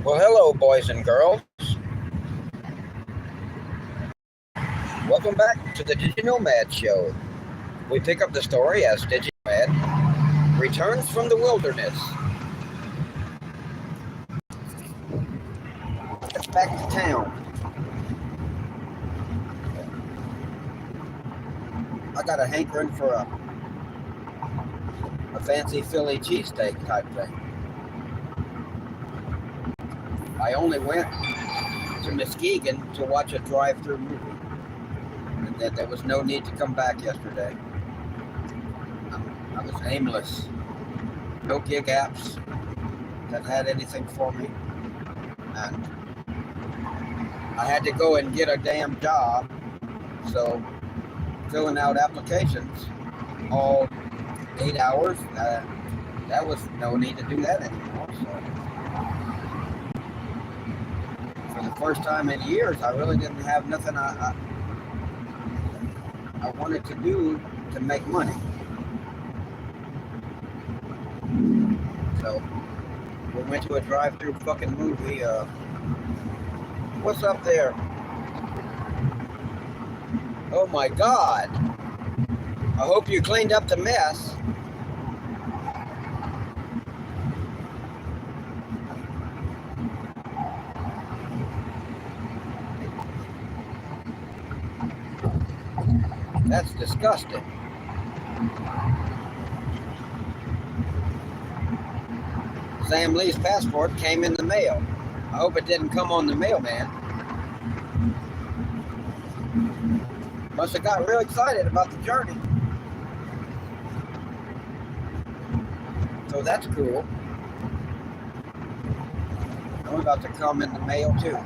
Well, hello, boys and girls. Welcome back to the 𝕯🎏🎏 Show. We pick up the story as 𝕯🎏🎏 returns from the wilderness. It's back to town. I got a hankering for a fancy Philly cheesesteak type thing. I only went to Muskegon to watch a drive-through movie, and that there was no need to come back yesterday. I was aimless. No gig apps that had anything for me, and I had to go and get a damn job, so filling out applications all 8 hours, that was no need to do that anymore. So for the first time in years, I really didn't have nothing I wanted to do to make money. So we went to a drive-through fucking movie. What's up there? Oh my God. I hope you cleaned up the mess. That's disgusting. Sam Lee's passport came in the mail. I hope it didn't come on the mailman. Must have got real excited about the journey. So that's cool. I'm about to come in the mail too.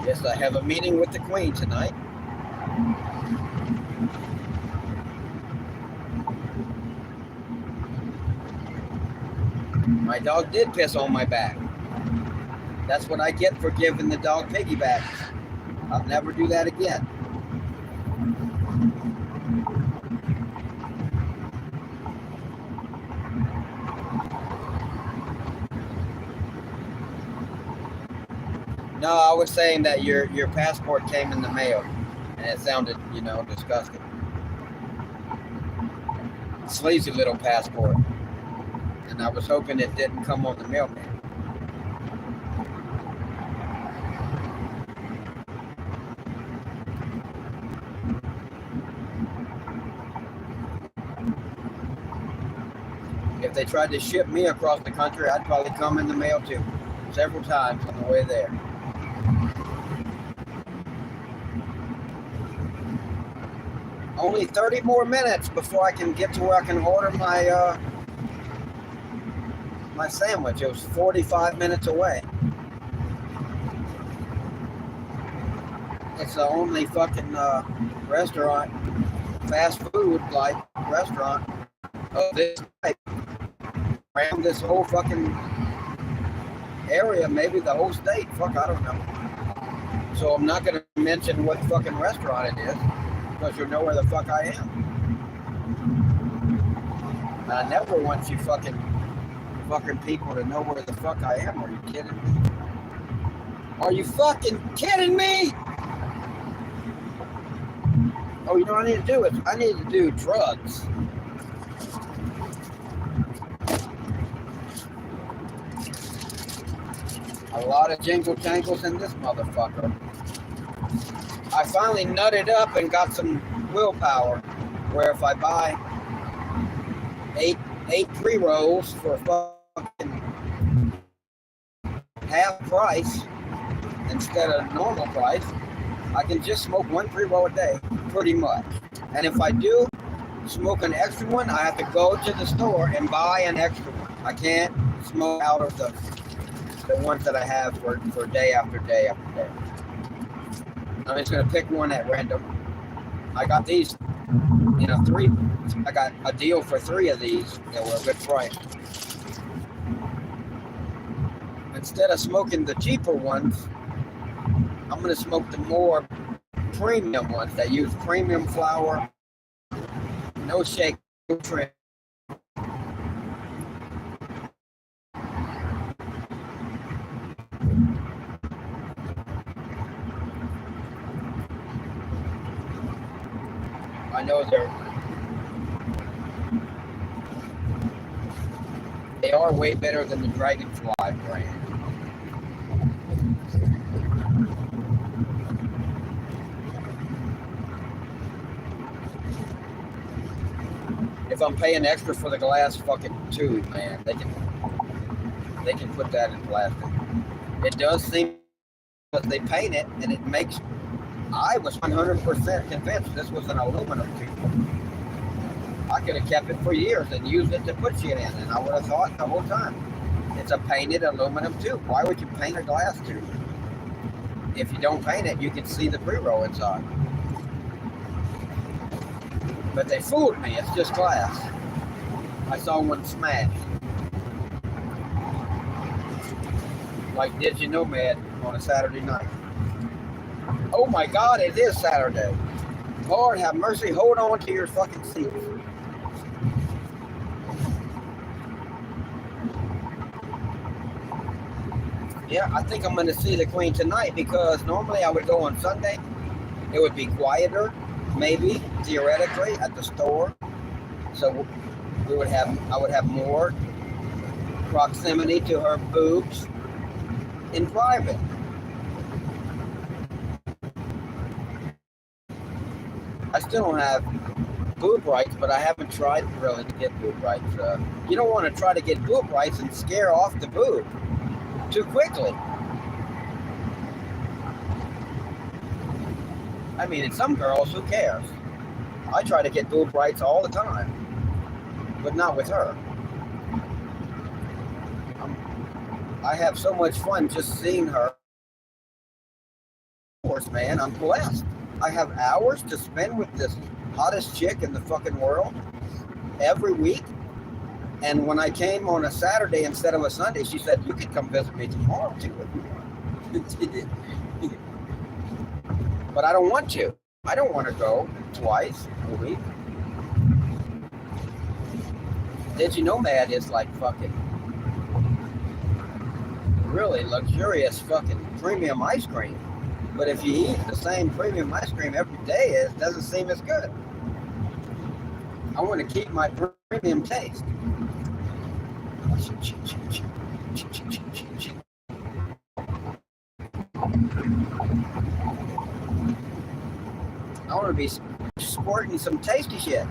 Yes, I have a meeting with the Queen tonight. My dog did piss on my back. That's what I get for giving the dog piggybacks. I'll never do that again. No, I was saying that your passport came in the mail, and it sounded, disgusting. Sleazy little passport. And I was hoping it didn't come on the mailman. If they tried to ship me across the country, I'd probably come in the mail too, several times on the way there. Only 30 more minutes before I can get to where I can order my my sandwich. It was 45 minutes away. It's the only fucking restaurant, fast food like restaurant of this type around this whole fucking area, maybe the whole state. Fuck, I don't know. So I'm not gonna mention what fucking restaurant it is, because you'll know where the fuck I am. And I never want you fucking people to know where the fuck I am. Are you kidding me? Are you fucking kidding me? Oh, you know what I need to do? I need to do drugs. A lot of jingle jangles in this motherfucker. I finally nutted up and got some willpower, where if I buy eight pre-rolls for fucking half price instead of normal price, I can just smoke one pre-roll a day, pretty much. And if I do smoke an extra one, I have to go to the store and buy an extra one. I can't smoke out of the ones that I have for day after day after day. I'm just going to pick one at random. I got these You know, I got a deal for 3 of these that were a good price. Instead of smoking the cheaper ones, I'm going to smoke the more premium ones that use premium flour, no shake, no trim. I know they are way better than the 𝕯𝖏𝖏 brand. If I'm paying extra for the glass fucking tube, man, they can put that in plastic. It does seem that they paint it, and it makes. I was 100% convinced this was an aluminum tube. I could have kept it for years and used it to put shit in, and I would have thought the whole time it's a painted aluminum tube. Why would you paint a glass tube? If you don't paint it, you can see the pre-roll inside. But they fooled me. It's just glass. I saw one smash. Like 𝕯𝖏𝖏𝖏 on a Saturday night. Oh my God, it is Saturday. Lord have mercy. Hold on to your fucking seats. Yeah, I think I'm going to see the Queen tonight because normally I would go on Sunday. It would be quieter, maybe, theoretically, at the store. So I would have more proximity to her boobs in private. I still don't have boob rights, but I haven't tried really to get boob rights. You don't want to try to get boob rights and scare off the boob too quickly. I mean, in some girls, who cares? I try to get boob rights all the time, but not with her. I have so much fun just seeing her. Of course, man, I'm blessed. I have hours to spend with this hottest chick in the fucking world every week. And when I came on a Saturday instead of a Sunday, she said, you could come visit me tomorrow too if you want. But I don't want to. I don't want to go twice a week. 𝕯𝖏𝖏𝖏 is like fucking really luxurious fucking premium ice cream. But if you eat the same premium ice cream every day, it doesn't seem as good. I want to keep my premium taste. I want to be sporting some tasty shit.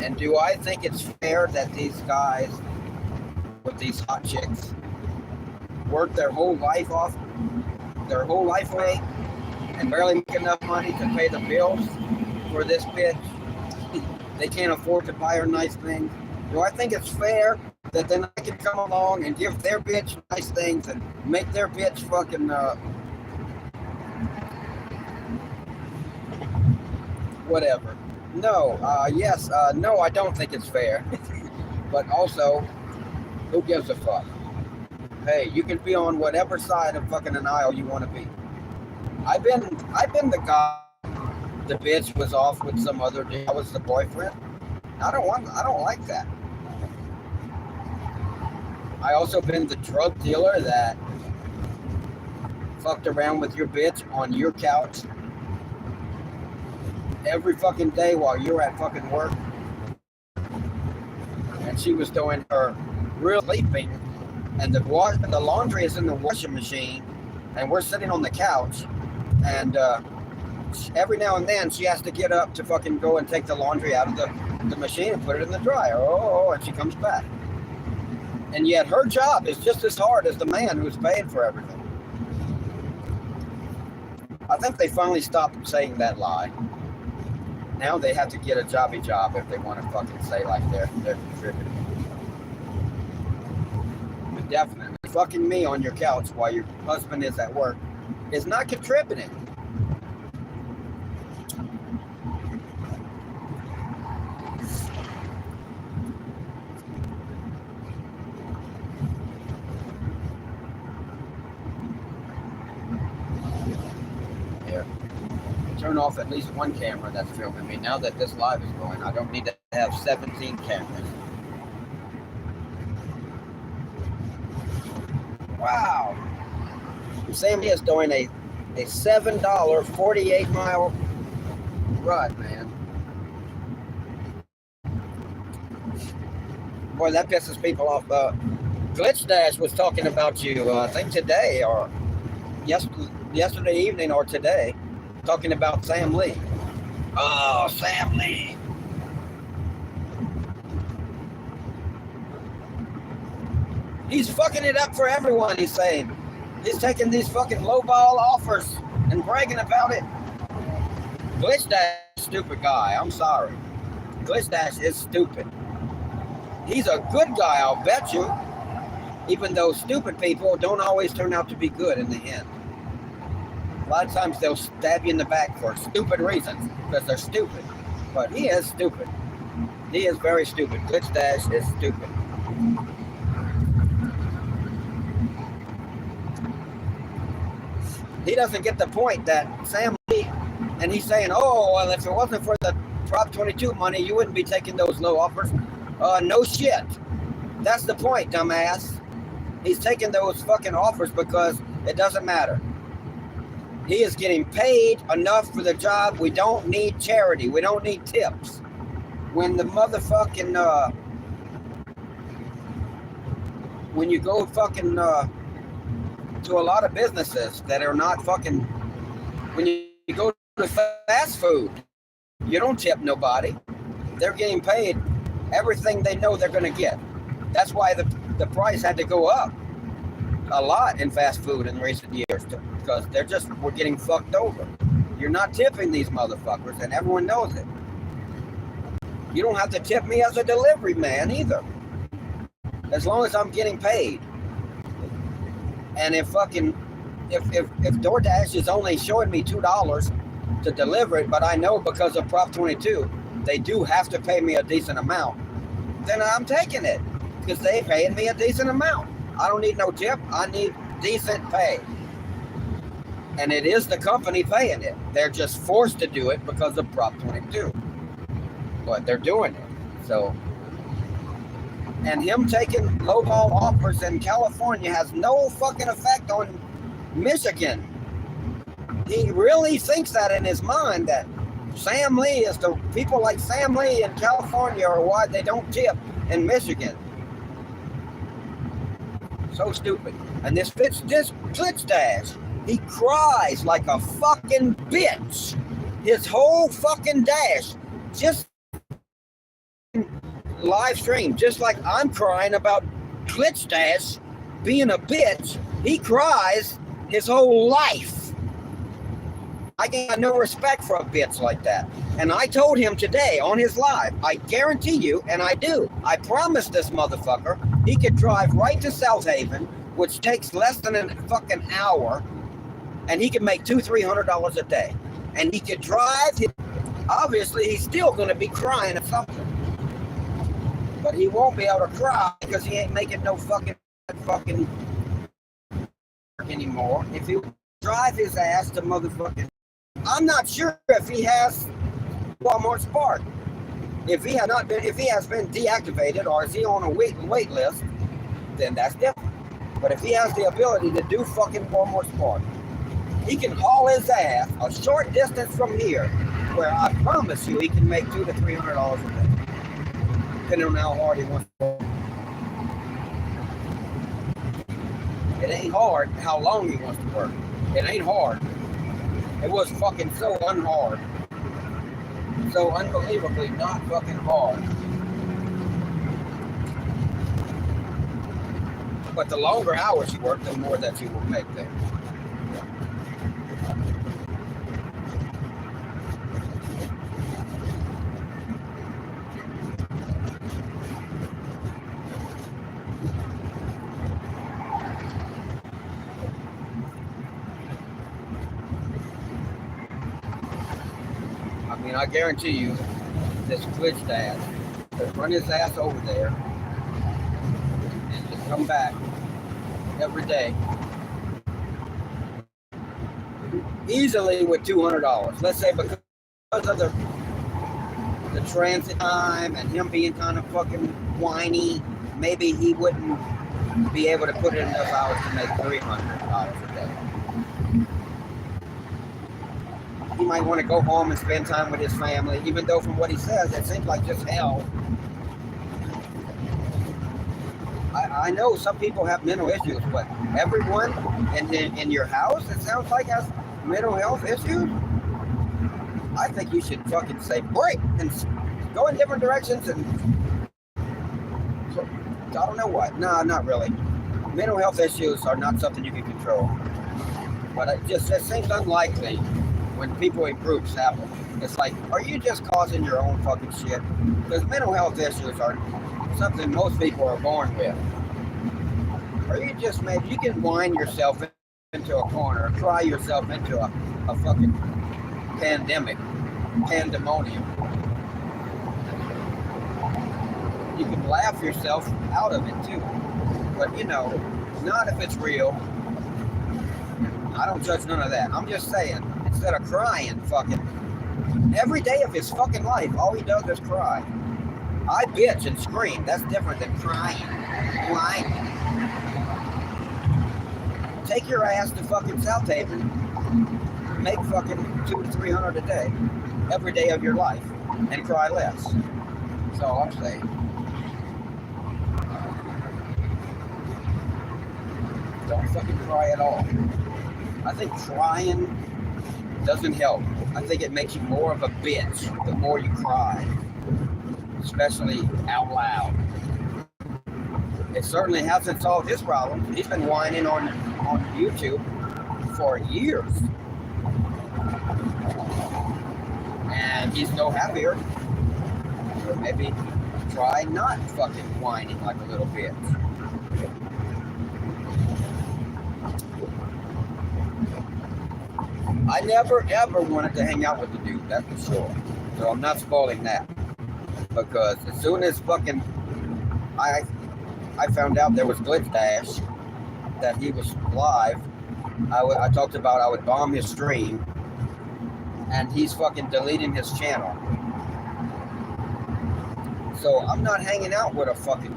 And do I think it's fair that these guys with these hot chicks work their whole life away, and barely make enough money to pay the bills for this bitch? They can't afford to buy her nice things. Do I think it's fair that then I can come along and give their bitch nice things and make their bitch fucking whatever? No, no, I don't think it's fair. But also, who gives a fuck? Hey, you can be on whatever side of fucking an aisle you want to be. I've been the guy. The bitch was off with some other dude. I was the boyfriend. I don't like that. I also been the drug dealer that fucked around with your bitch on your couch every fucking day while you're at fucking work. And she was doing her real sleeping, and the laundry is in the washing machine, and we're sitting on the couch, and every now and then she has to get up to fucking go and take the laundry out of the machine and put it in the dryer. And she comes back. And yet her job is just as hard as the man who's paying for everything. I think they finally stopped saying that lie. Now they have to get a jobby job if they want to fucking say like they're contributing. But definitely, fucking me on your couch while your husband is at work is not contributing. Turn off at least one camera that's filming me. Now that this live is going, I don't need to have 17 cameras. Wow. Sam is doing a $7 48-mile run, man. Boy, that pisses people off. Glitch Dash was talking about you, I think today or yesterday evening or today. Talking about Sam Lee. Oh, Sam Lee. He's fucking it up for everyone, he's saying. He's taking these fucking lowball offers and bragging about it. Glitch Dash is a stupid guy. I'm sorry. Glitch Dash is stupid. He's a good guy, I'll bet you. Even though stupid people don't always turn out to be good in the end. A lot of times they'll stab you in the back for stupid reasons because they're stupid. But he is stupid. He is very stupid. Glitch Dash is stupid. He doesn't get the point that Sam Lee, and he's saying, oh, well, if it wasn't for the Prop 22 money, you wouldn't be taking those low offers. No shit. That's the point, dumbass. He's taking those fucking offers because it doesn't matter. He is getting paid enough for the job. We don't need charity. We don't need tips. When the motherfucking, when you go fucking to a lot of businesses that are not fucking, when you go to fast food, you don't tip nobody. They're getting paid everything they know they're going to get. That's why the price had to go up a lot in fast food in recent years, because we're getting fucked over. You're not tipping these motherfuckers, and everyone knows it. You don't have to tip me as a delivery man either, as long as I'm getting paid. And if DoorDash is only showing me $2 to deliver it, but I know because of Prop 22 they do have to pay me a decent amount, then I'm taking it because they paying me a decent amount. I don't need no tip. I need decent pay. And it is the company paying it. They're just forced to do it because of Prop 22. But they're doing it. So, and him taking lowball offers in California has no fucking effect on Michigan. He really thinks that in his mind that Sam Lee is the people like Sam Lee in California are why they don't tip in Michigan. So stupid. And this Glitch Dash, he cries like a fucking bitch. His whole fucking dash, just live stream, just like I'm crying about Glitch Dash being a bitch. He cries his whole life. I got no respect for a bitch like that. And I told him today on his live, I guarantee you, and I do, I promise this motherfucker, he could drive right to South Haven, which takes less than a fucking hour, and he could make $200-300 a day. And he could drive, obviously he's still going to be crying at something. But he won't be able to cry because he ain't making no fucking anymore. If he drive his ass to motherfucking, I'm not sure if he has Walmart Spark. If he has been deactivated or is he on a wait list, then that's different. But if he has the ability to do fucking Walmart Spark, he can haul his ass a short distance from here, where I promise you he can make $200 to $300 a day, depending on how hard he wants to work. It ain't hard how long he wants to work. It ain't hard. It was fucking so unhard. So unbelievably not fucking hard. But the longer hours you work, the more that you will make there. mean, I guarantee you, this glitch dad could run his ass over there and just come back every day easily with $200. Let's say because of the transit time and him being kind of fucking whiny, maybe he wouldn't be able to put in enough hours to make $300 a day. He might want to go home and spend time with his family, even though from what he says, it seems like just hell. I know some people have mental issues, but everyone in your house, it sounds like, has mental health issues. I think you should fucking say break and go in different directions and I don't know what. No, not really. Mental health issues are not something you can control. But it seems unlikely when people in groups have them. It's like, are you just causing your own fucking shit? Because mental health issues are something most people are born with. Or you just maybe you can whine yourself into a corner, cry yourself into a fucking pandemonium. You can laugh yourself out of it too. But you know, not if it's real. I don't judge none of that. I'm just saying, instead of crying fucking every day of his fucking life, all he does is cry. I bitch and scream. That's different than crying. Whining. Take your ass to fucking South Haven, make fucking $200 to $300 a day, every day of your life, and cry less. That's all I'm saying. Don't fucking cry at all. I think crying doesn't help. I think it makes you more of a bitch the more you cry, especially out loud. It certainly hasn't solved his problem. He's been whining on YouTube for years. And he's no happier. So maybe try not fucking whining like a little bitch. I never ever wanted to hang out with the dude, that's for sure. So I'm not spoiling that. Because as soon as fucking I found out there was Glitch Dash, that he was live, I talked about I would bomb his stream, and he's fucking deleting his channel. So I'm not hanging out with a fucking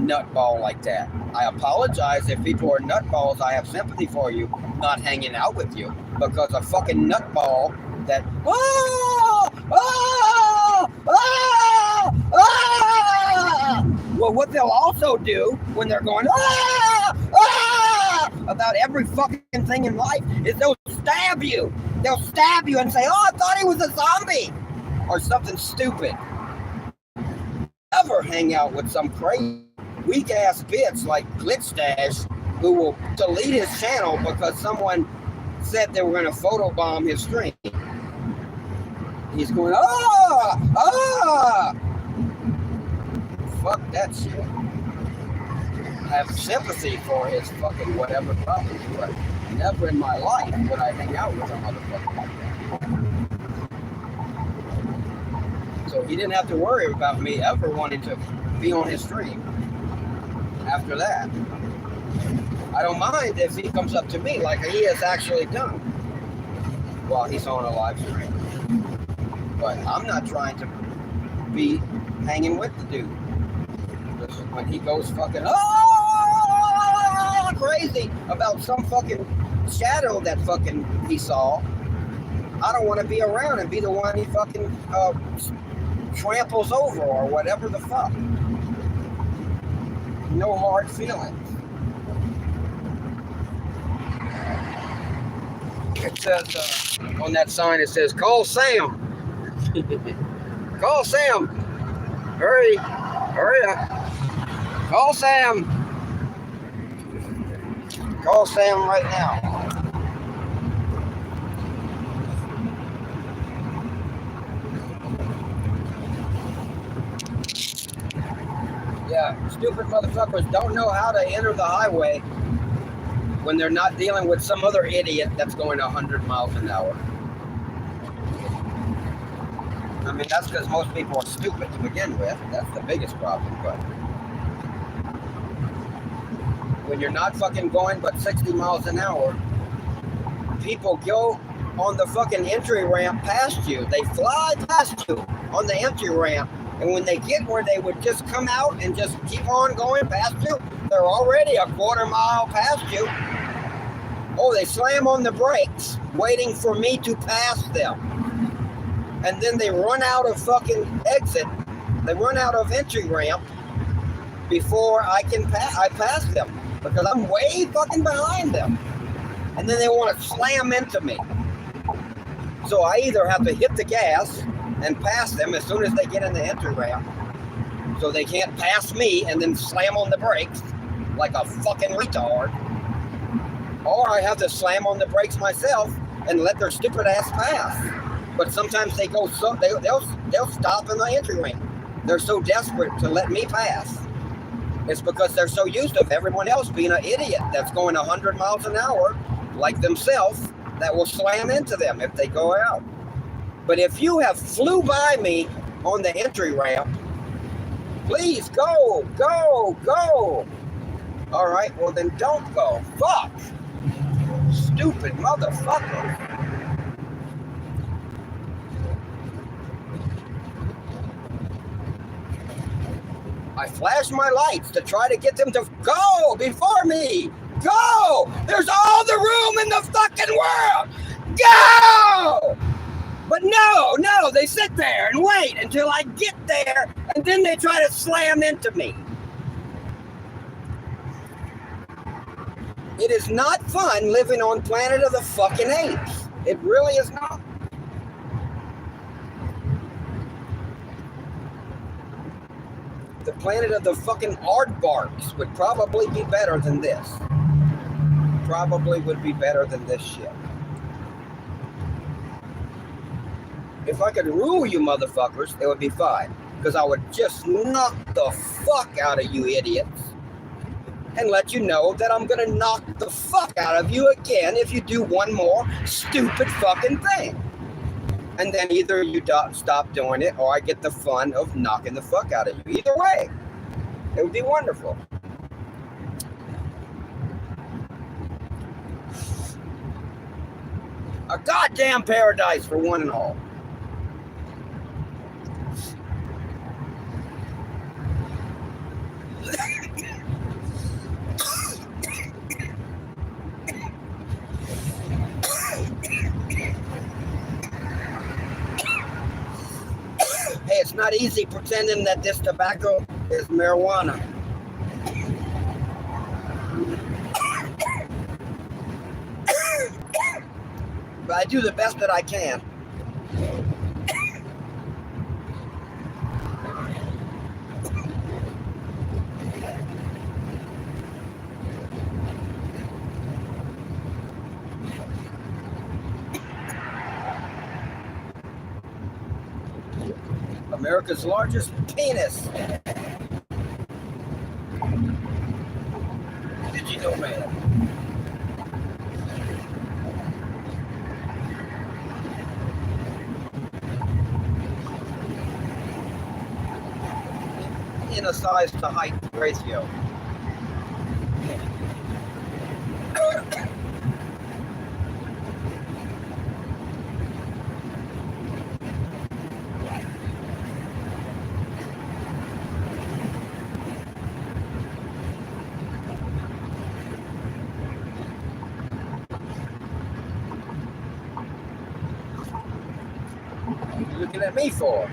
nutball like that. I apologize if people are nutballs. I have sympathy for you, not hanging out with you, because a fucking nutball that well, what they'll also do when they're going about every fucking thing in life is they'll stab you. They'll stab you and say, "Oh, I thought he was a zombie," or something stupid. Never hang out with some crazy weak ass bitch like Glitch Dash who will delete his channel because someone said they were going to photobomb his stream. He's going, fuck that shit. Have sympathy for his fucking whatever problems, but never in my life would I hang out with a motherfucker like that. So he didn't have to worry about me ever wanting to be on his stream after that. I don't mind if he comes up to me like he has actually done while he's on a live stream. But I'm not trying to be hanging with the dude. When he goes fucking crazy about some fucking shadow that fucking he saw, I don't want to be around and be the one he fucking tramples over or whatever the fuck. No hard feelings. It says on that sign, it says, "Call Sam." Call Sam. Hurry up. Call Sam. Call Sam right now. Yeah, stupid motherfuckers don't know how to enter the highway when they're not dealing with some other idiot that's going 100 miles an hour. I mean, that's because most people are stupid to begin with. That's the biggest problem. But when you're not fucking going but 60 miles an hour, people go on the fucking entry ramp past you. They fly past you on the entry ramp. And when they get where they would just come out and just keep on going past you, they're already a quarter mile past you. Oh, they slam on the brakes, waiting for me to pass them. And then they run out of fucking exit. They run out of entry ramp before I pass them. Because I'm way fucking behind them. And then they want to slam into me. So I either have to hit the gas and pass them as soon as they get in the entry ramp, so they can't pass me, and then slam on the brakes like a fucking retard, or I have to slam on the brakes myself and let their stupid ass pass. But sometimes they go they'll stop in the entry ramp. They're so desperate to let me pass. It's because they're so used to everyone else being an idiot that's going 100 miles an hour like themselves that will slam into them if they go out. But if you have flew by me on the entry ramp, please go, go, go. All right, well then don't go. Fuck. Stupid motherfucker. I flash my lights to try to get them to go before me. Go! There's all the room in the fucking world. Go! But no, they sit there and wait until I get there, and then they try to slam into me. It is not fun living on Planet of the fucking Apes. It really is not. The Planet of the fucking aardvarks would probably be better than this. Probably would be better than this shit. If I could rule you motherfuckers, it would be fine. Because I would just knock the fuck out of you idiots. And let you know that I'm going to knock the fuck out of you again if you do one more stupid fucking thing. And then either you stop doing it or I get the fun of knocking the fuck out of you. Either way, it would be wonderful. A goddamn paradise for one and all. Hey, it's not easy pretending that this tobacco is marijuana. But I do the best that I can. America's largest penis. Did you know, man? In a size to height ratio. What are you looking at me for?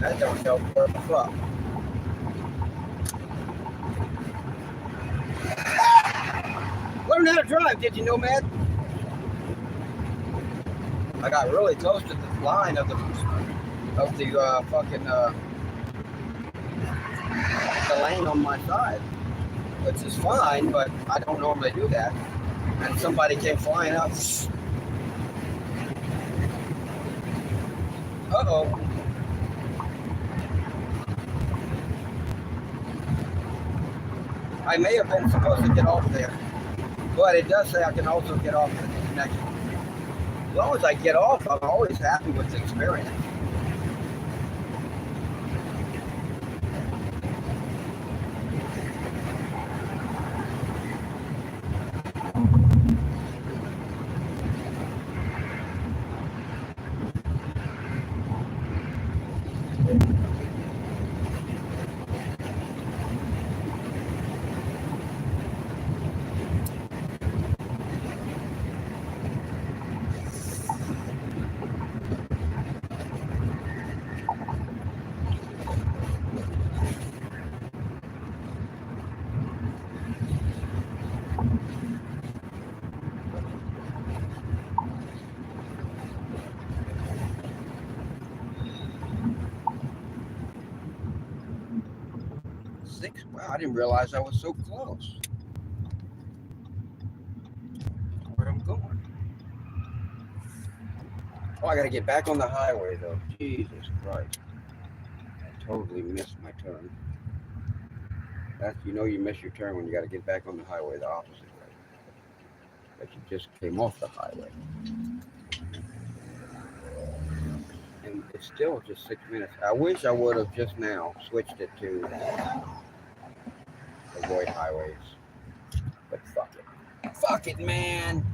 That don't help worth a fuck. Learn how to drive, did you know, man? I got really close to the line of the lane on my side, which is fine, but I don't normally do that. And somebody came flying up. Uh-oh. I may have been supposed to get off there, but it does say I can also get off the connection. As long as I get off, I'm always happy with the experience. Wow, I didn't realize I was so close. Where I'm going. Oh, I gotta get back on the highway though. Jesus Christ. I totally missed my turn. That's, you know, you miss your turn when you gotta get back on the highway the opposite way. But you just came off the highway. And it's still just 6 minutes. I wish I would have just now switched it to avoid highways. But fuck it. Fuck it, man.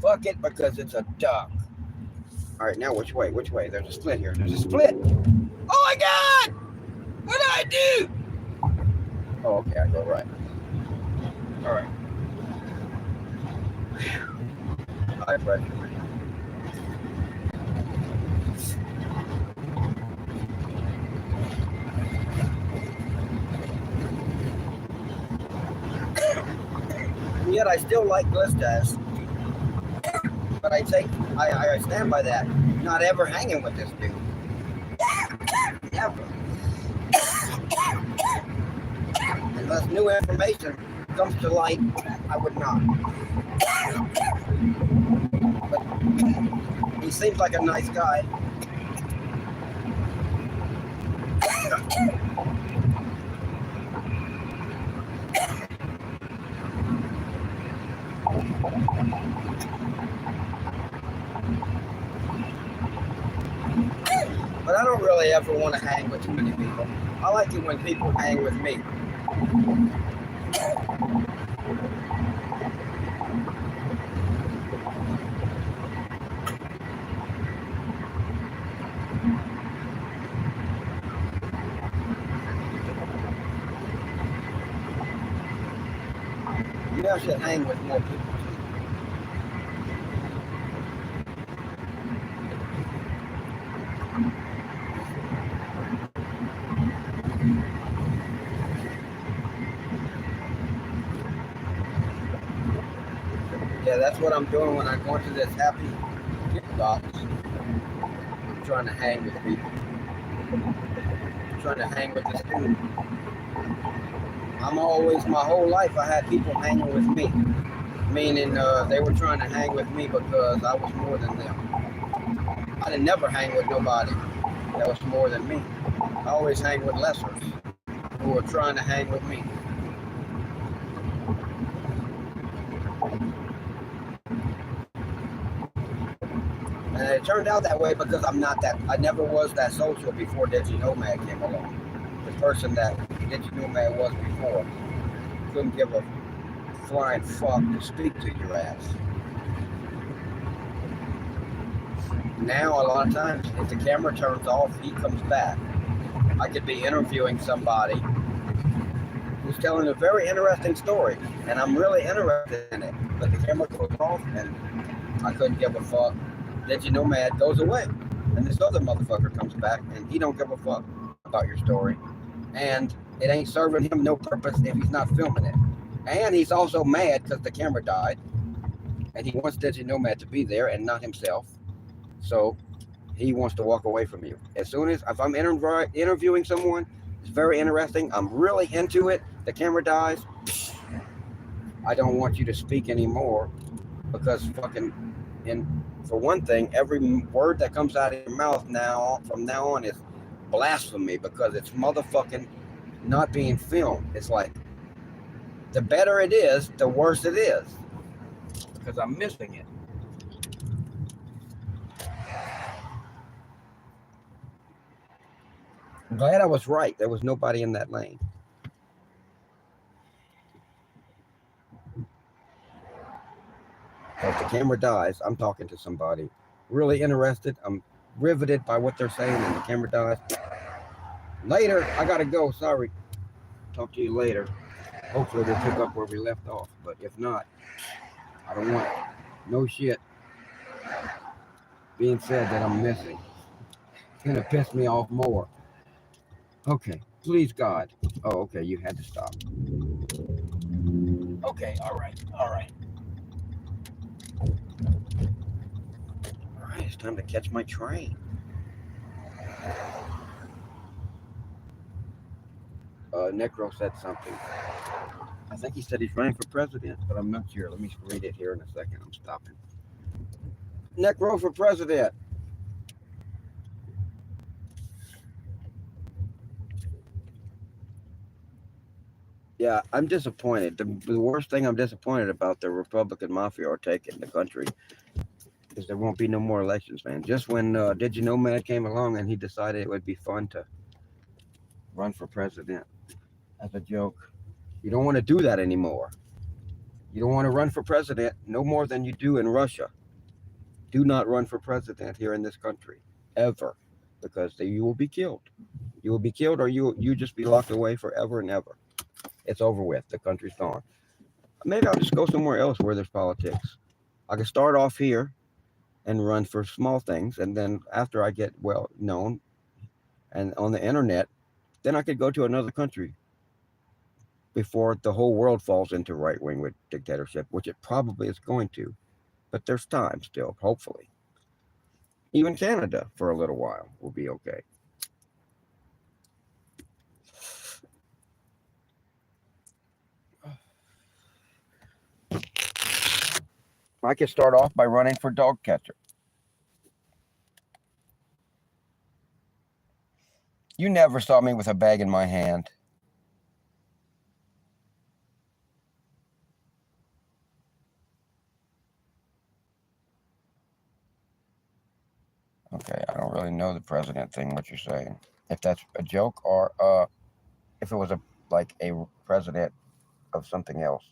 Fuck it, because it's a duck. All right, now which way? Which way? There's a split here. There's a split. Oh my God! What did I do? Oh, okay, I go right. All right. High pressure. Yet I still like 𝕯𝖎, but I stand by that. Not ever hanging with this dude. Never. Unless new information comes to light, I would not. But he seems like a nice guy. But I don't really ever want to hang with too many people. I like it when people hang with me. You I should hang with more people. Yeah, that's what I'm doing when I go into this happy gift box. I'm trying to hang with people. I'm trying to hang with the student. My whole life I had people hanging with me. Meaning they were trying to hang with me because I was more than them. I didn't never hang with nobody that was more than me. I always hang with lessers who were trying to hang with me. And it turned out that way because I never was that social before 𝕯𝖎𝖌𝖎𝖙 came along. The person that 𝕯𝖎𝖌𝖎𝖙 was before couldn't give a flying fuck to speak to your ass. Now, a lot of times, if the camera turns off, he comes back. I could be interviewing somebody who's telling a very interesting story, and I'm really interested in it, but the camera goes off, and I couldn't give a fuck. 𝕯𝖎𝖌𝖎𝖙 goes away. And this other motherfucker comes back and he don't give a fuck about your story. And it ain't serving him no purpose if he's not filming it. And he's also mad because the camera died. And he wants 𝕯𝖎𝖌𝖎𝖙𝖆𝖑 to be there and not himself. So he wants to walk away from you. As soon as, if I'm interviewing someone, it's very interesting, I'm really into it, the camera dies, I don't want you to speak anymore, because fucking, and for one thing, every word that comes out of your mouth now, from now on, is blasphemy, because it's motherfucking not being filmed. It's like, the better it is, the worse it is, because I'm missing it. I'm glad I was right. There was nobody in that lane. So if the camera dies, I'm talking to somebody really interested. I'm riveted by what they're saying, and the camera dies. Later, I gotta go. Sorry. Talk to you later. Hopefully we'll pick up where we left off. But if not, I don't want no shit being said that I'm missing. It's gonna piss me off more. Okay, please God. Oh, okay, you had to stop. Okay, all right. All right, it's time to catch my train. Necro said something. I think he said he's running for president, but I'm not sure. Let me read it here in a second. I'm stopping. Necro for president. Yeah, I'm disappointed. The worst thing I'm disappointed about the Republican mafia are taking the country is there won't be no more elections, man. Just when 𝕯𝖎𝖌𝖎𝖙𝖆𝖑 came along and he decided it would be fun to run for president as a joke. You don't want to do that anymore. You don't want to run for president no more than you do in Russia. Do not run for president here in this country, ever, because you will be killed. You will be killed, or you just be locked away forever and ever. It's over with. The country's gone. Maybe I'll just go somewhere else where there's politics. I can start off here and run for small things, and then after I get well known and on the internet, then I could go to another country before the whole world falls into right-wing with dictatorship, which it probably is going to. But there's time still, hopefully. Even Canada for a little while will be okay. I could start off by running for dog catcher. You never saw me with a bag in my hand. Okay, I don't really know the president thing, what you're saying. If that's a joke or if it was a president of something else.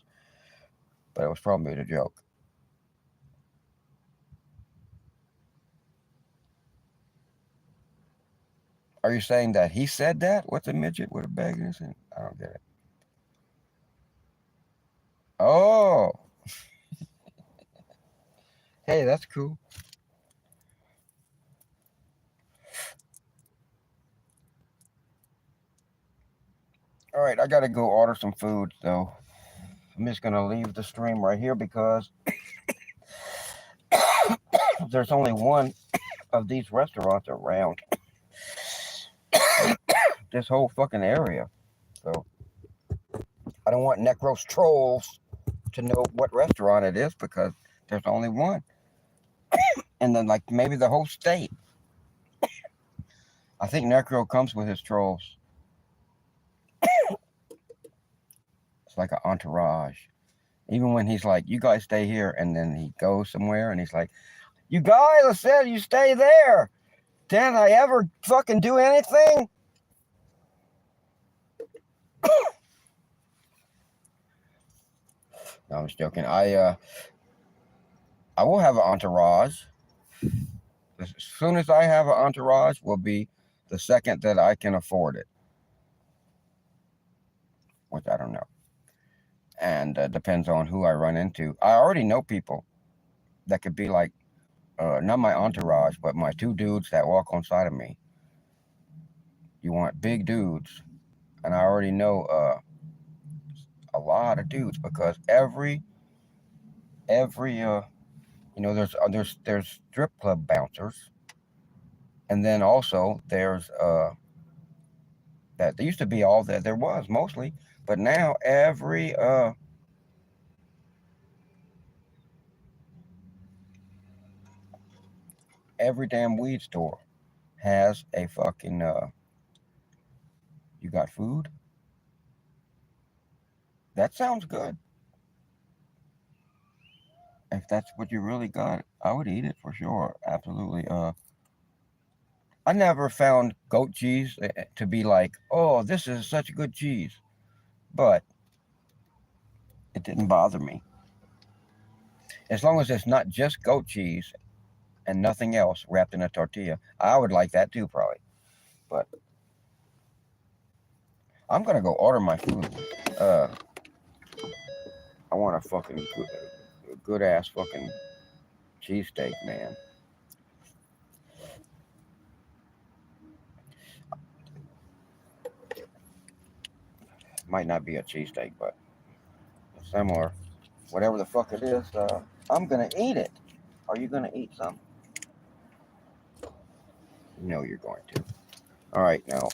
But it was probably a joke. Are you saying that he said that? What's a midget with a bag in his hand? I don't get it. Oh. Hey, that's cool. All right, I gotta go order some food, though. I'm just gonna leave the stream right here because there's only one of these restaurants around this whole fucking area. So I don't want Necro's trolls to know what restaurant it is because there's only one. And then maybe the whole state. I think Necro comes with his trolls. It's like an entourage. Even when he's like, you guys stay here, and then he goes somewhere and he's like, you guys, I said you stay there. Didn't I ever fucking do anything? No, I'm just joking. I will have an entourage. As soon as I have an entourage will be the second that I can afford it. Which I don't know. And depends on who I run into. I already know people that could be like not my entourage, but my two dudes that walk on side of me. You want big dudes, and I already know a lot of dudes because every there's strip club bouncers, and then also there's that there used to be all that there was mostly, but now every damn weed store has a fucking you got food? That sounds good. If that's what you really got, I would eat it for sure. Absolutely. I never found goat cheese to be like, oh, this is such good cheese. But it didn't bother me. As long as it's not just goat cheese and nothing else wrapped in a tortilla, I would like that too, probably. But I'm gonna go order my food. Uh, I want a fucking good ass fucking cheesesteak, man. Might not be a cheesesteak, but similar. Whatever the fuck it is, I'm gonna eat it. Are you gonna eat some? No, you're going to. All right, now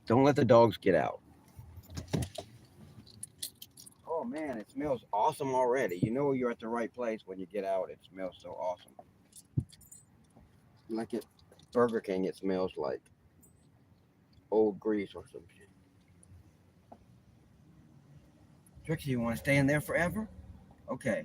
don't let the dogs get out. Oh man, it smells awesome already. You know you're at the right place when you get out. It smells so awesome. Like at Burger King, it smells like old grease or some shit. Trixie, you want to stay in there forever? Okay.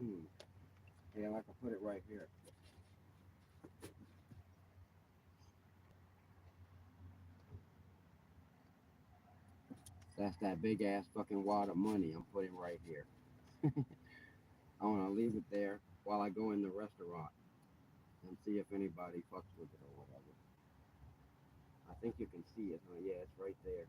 Hmm. Yeah, I can put it right here. That's that big ass fucking wad of money I'm putting right here. I want to leave it there while I go in the restaurant and see if anybody fucks with it or whatever. I think you can see it, huh? Yeah, it's right there.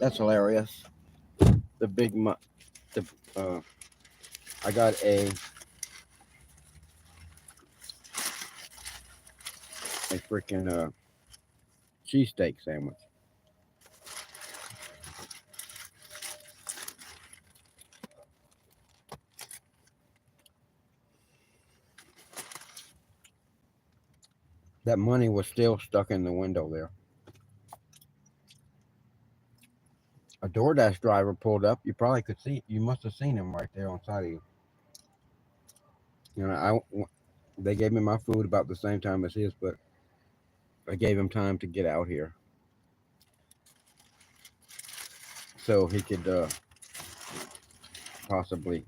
That's hilarious. The big the I got a freaking cheesesteak sandwich. That money was still stuck in the window there. A DoorDash driver pulled up. You probably could see. You must have seen him right there on side of you. You know, they gave me my food about the same time as his, but I gave him time to get out here so he could possibly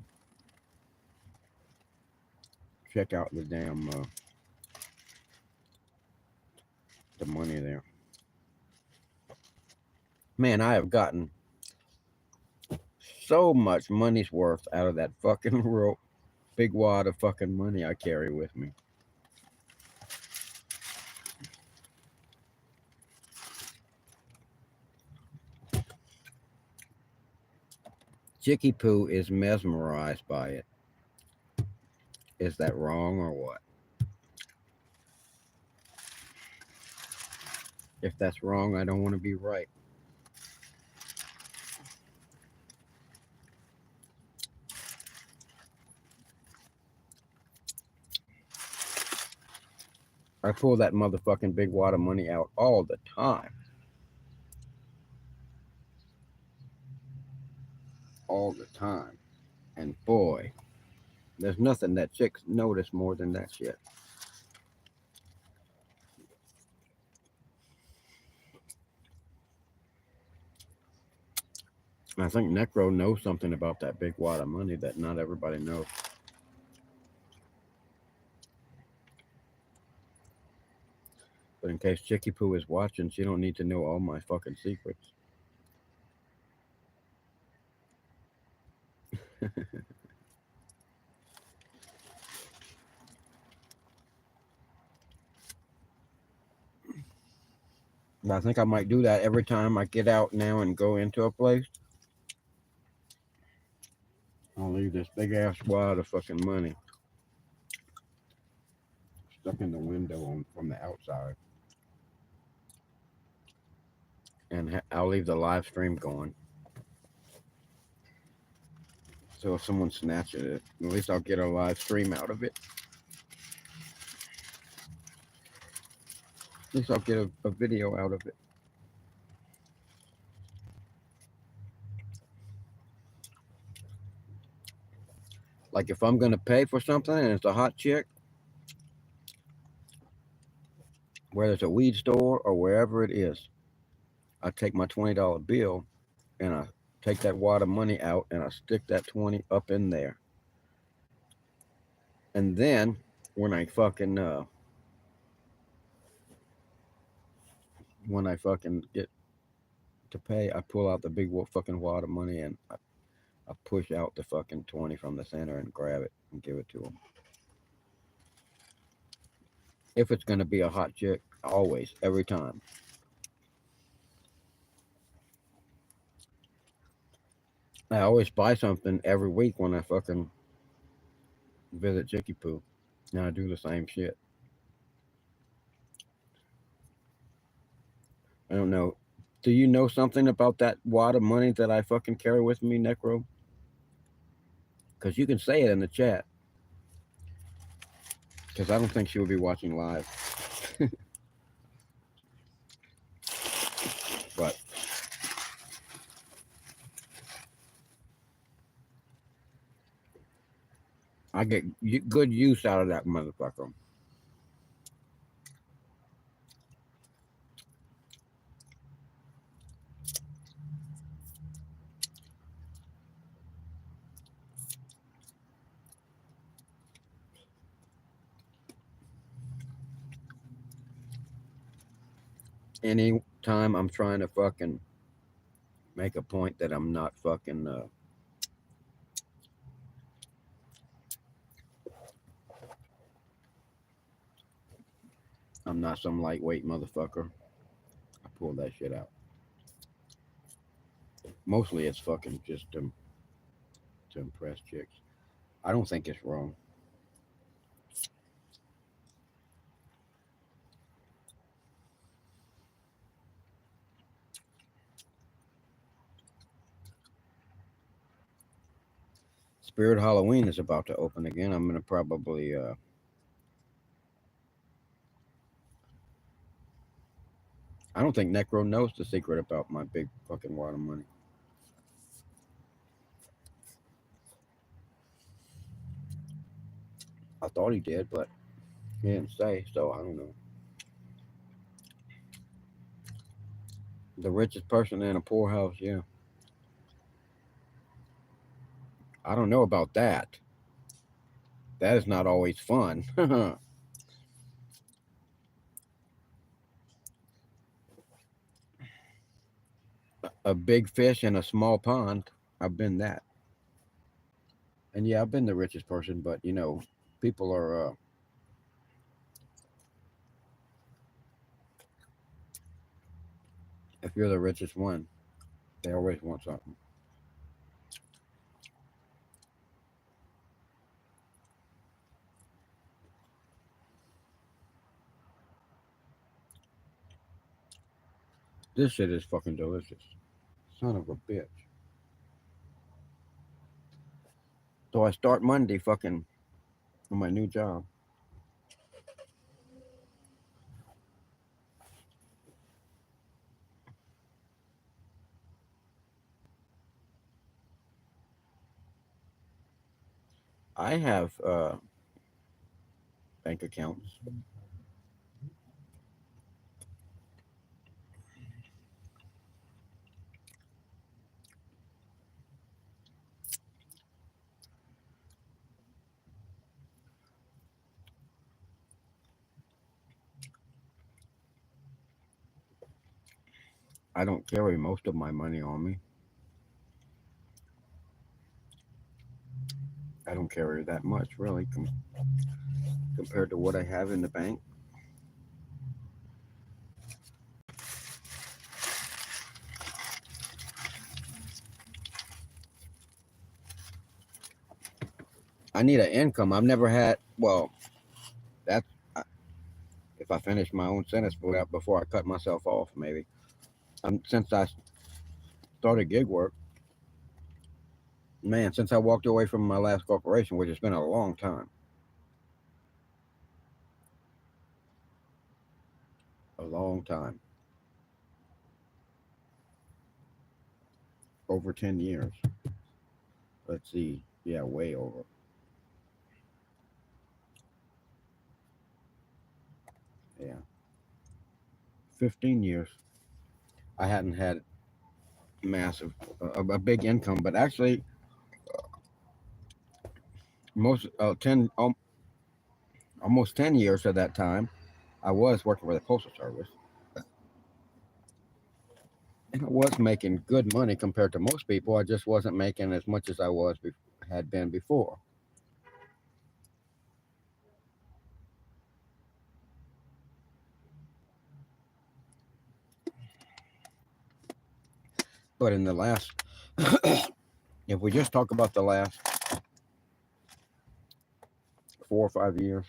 check out the damn the money there. Man, I have gotten so much money's worth out of that fucking rope. Big wad of fucking money I carry with me. Chicky Poo is mesmerized by it. Is that wrong or what? If that's wrong, I don't want to be right. I pull that motherfucking big wad of money out all the time. All the time. And boy, there's nothing that chicks notice more than that shit. I think Necro knows something about that big wad of money that not everybody knows. But in case Chicky Poo is watching, she don't need to know all my fucking secrets. But I think I might do that every time I get out now and go into a place. I'll leave this big ass wad of fucking money stuck in the window from the outside. And I'll leave the live stream going. So if someone snatches it, at least I'll get a live stream out of it. At least I'll get a video out of it. Like if I'm gonna pay for something and it's a hot chick, whether it's a weed store or wherever it is, I take my $20 bill and I take that wad of money out and I stick that 20 up in there. And then when I fucking get to pay, I pull out the big fucking wad of money and I push out the fucking 20 from the center and grab it and give it to them. If it's gonna be a hot chick, always, every time. I always buy something every week when I fucking visit Chicky Poo. And I do the same shit. I don't know. Do you know something about that wad of money that I fucking carry with me, Necro? Because you can say it in the chat. Because I don't think she will be watching live. But I get good use out of that motherfucker. Anytime I'm trying to fucking make a point that I'm not fucking I'm not some lightweight motherfucker, I pull that shit out. Mostly it's fucking just to impress chicks. I don't think it's wrong. Spirit Halloween is about to open again. I'm gonna probably. I don't think Necro knows the secret about my big fucking wad of money. I thought he did, but he didn't say, so I don't know. The richest person in a poorhouse, yeah. I don't know about that. That is not always fun. A big fish in a small pond. I've been that. And yeah, I've been the richest person, but people are, if you're the richest one, they always want something. This shit is fucking delicious. Son of a bitch. So I start Monday fucking on my new job. I have bank accounts. I don't carry most of my money on me. I don't carry that much really compared to what I have in the bank. I need an income. I've never had. Well, that's if I finish my own sentence before I cut myself off, maybe. Since I started gig work, man, since I walked away from my last corporation, which has been a long time, a long time, over 10 years. Let's see, yeah, way over. Yeah, 15 years. I hadn't had massive, a big income, but actually, most almost 10 years of that time, I was working for the postal service, and I was making good money compared to most people. I just wasn't making as much as had been before. But in the last, if we just talk about the last 4 or 5 years,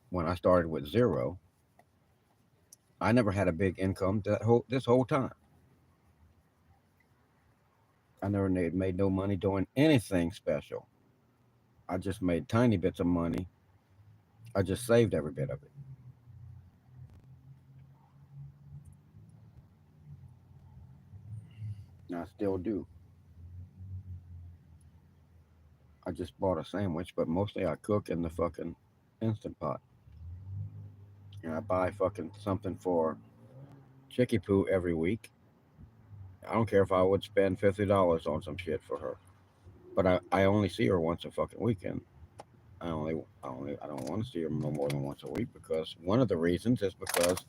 when I started with zero, I never had a big income this whole time. I never made no money doing anything special. I just made tiny bits of money. I just saved every bit of it. And I still do. I just bought a sandwich, but mostly I cook in the fucking instant pot. And I buy fucking something for Chicky Poo every week. I don't care if I would spend $50 on some shit for her. But I only see her once a fucking weekend. I don't want to see her no more than once a week because one of the reasons is because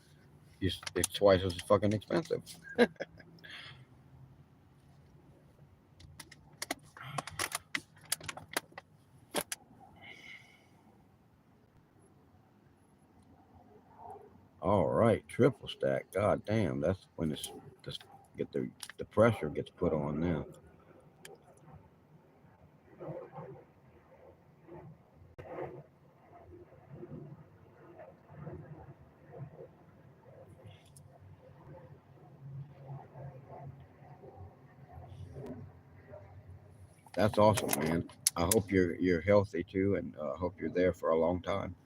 it's twice as fucking expensive. All right, triple stack. God damn, that's when it's this. Get the pressure gets put on now. That's awesome, man. I hope you're healthy too, and I hope you're there for a long time.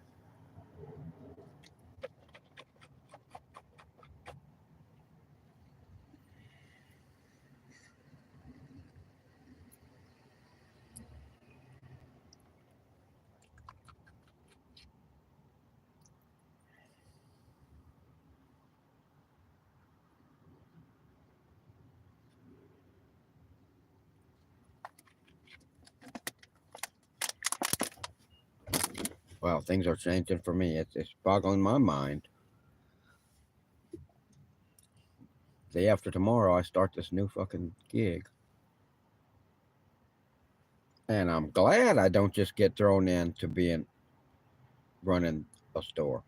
Wow, things are changing for me. It's boggling my mind. Day after tomorrow, I start this new fucking gig, and I'm glad I don't just get thrown into being running a store.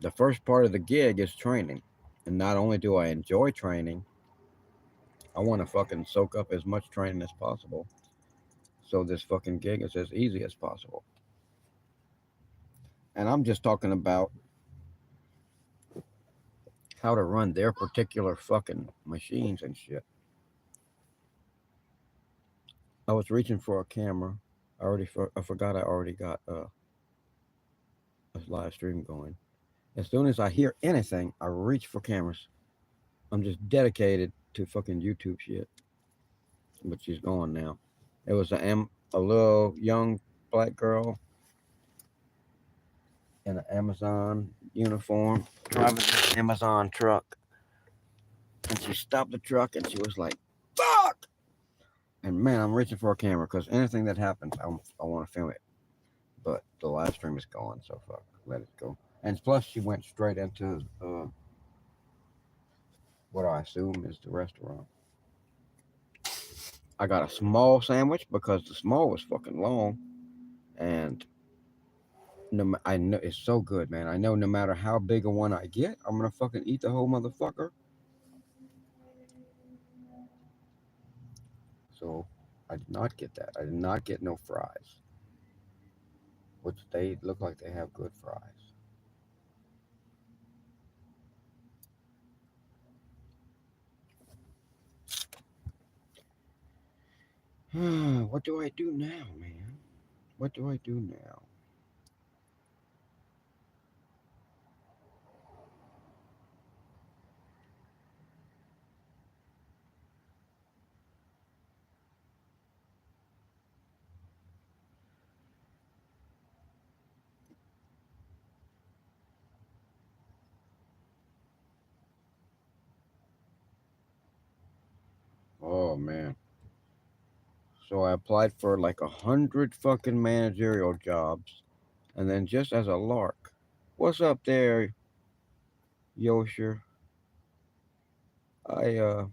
The first part of the gig is training, and not only do I enjoy training, I want to fucking soak up as much training as possible, so this fucking gig is as easy as possible. And I'm just talking about how to run their particular fucking machines and shit. I was reaching for a camera. I forgot I already got a live stream going. As soon as I hear anything, I reach for cameras. I'm just dedicated to fucking YouTube shit. But she's gone now. It was a little young black girl in an Amazon uniform driving this Amazon truck. And she stopped the truck and she was like, fuck! And man, I'm reaching for a camera because anything that happens, I want to film it. But the live stream is gone, so fuck, let it go. And plus, she went straight into what I assume is the restaurant. I got a small sandwich because the small was fucking long, and I know it's so good, man. I know no matter how big a one I get, I'm gonna fucking eat the whole motherfucker. So I did not get that. I did not get no fries, which they look like they have good fries. What do I do now, man? What do I do now? Oh man. So I applied for like 100 fucking managerial jobs, and then just as a lark, what's up there, Yosher? I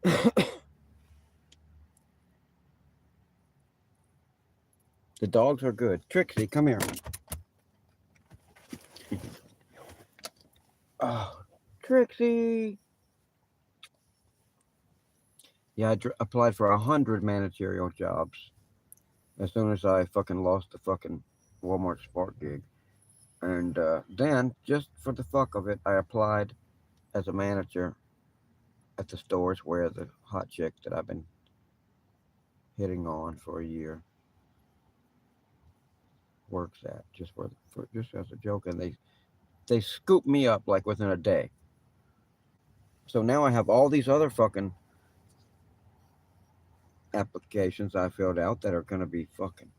the dogs are good. Trixie, come here. Oh, Trixie. Yeah, applied for 100 managerial jobs as soon as I fucking lost the fucking Walmart Spark gig. And then, just for the fuck of it, I applied as a manager at the stores where the hot chick that I've been hitting on for a year works at, just for just as a joke, and they scooped me up like within a day. So now I have all these other fucking applications I filled out that are gonna be fucking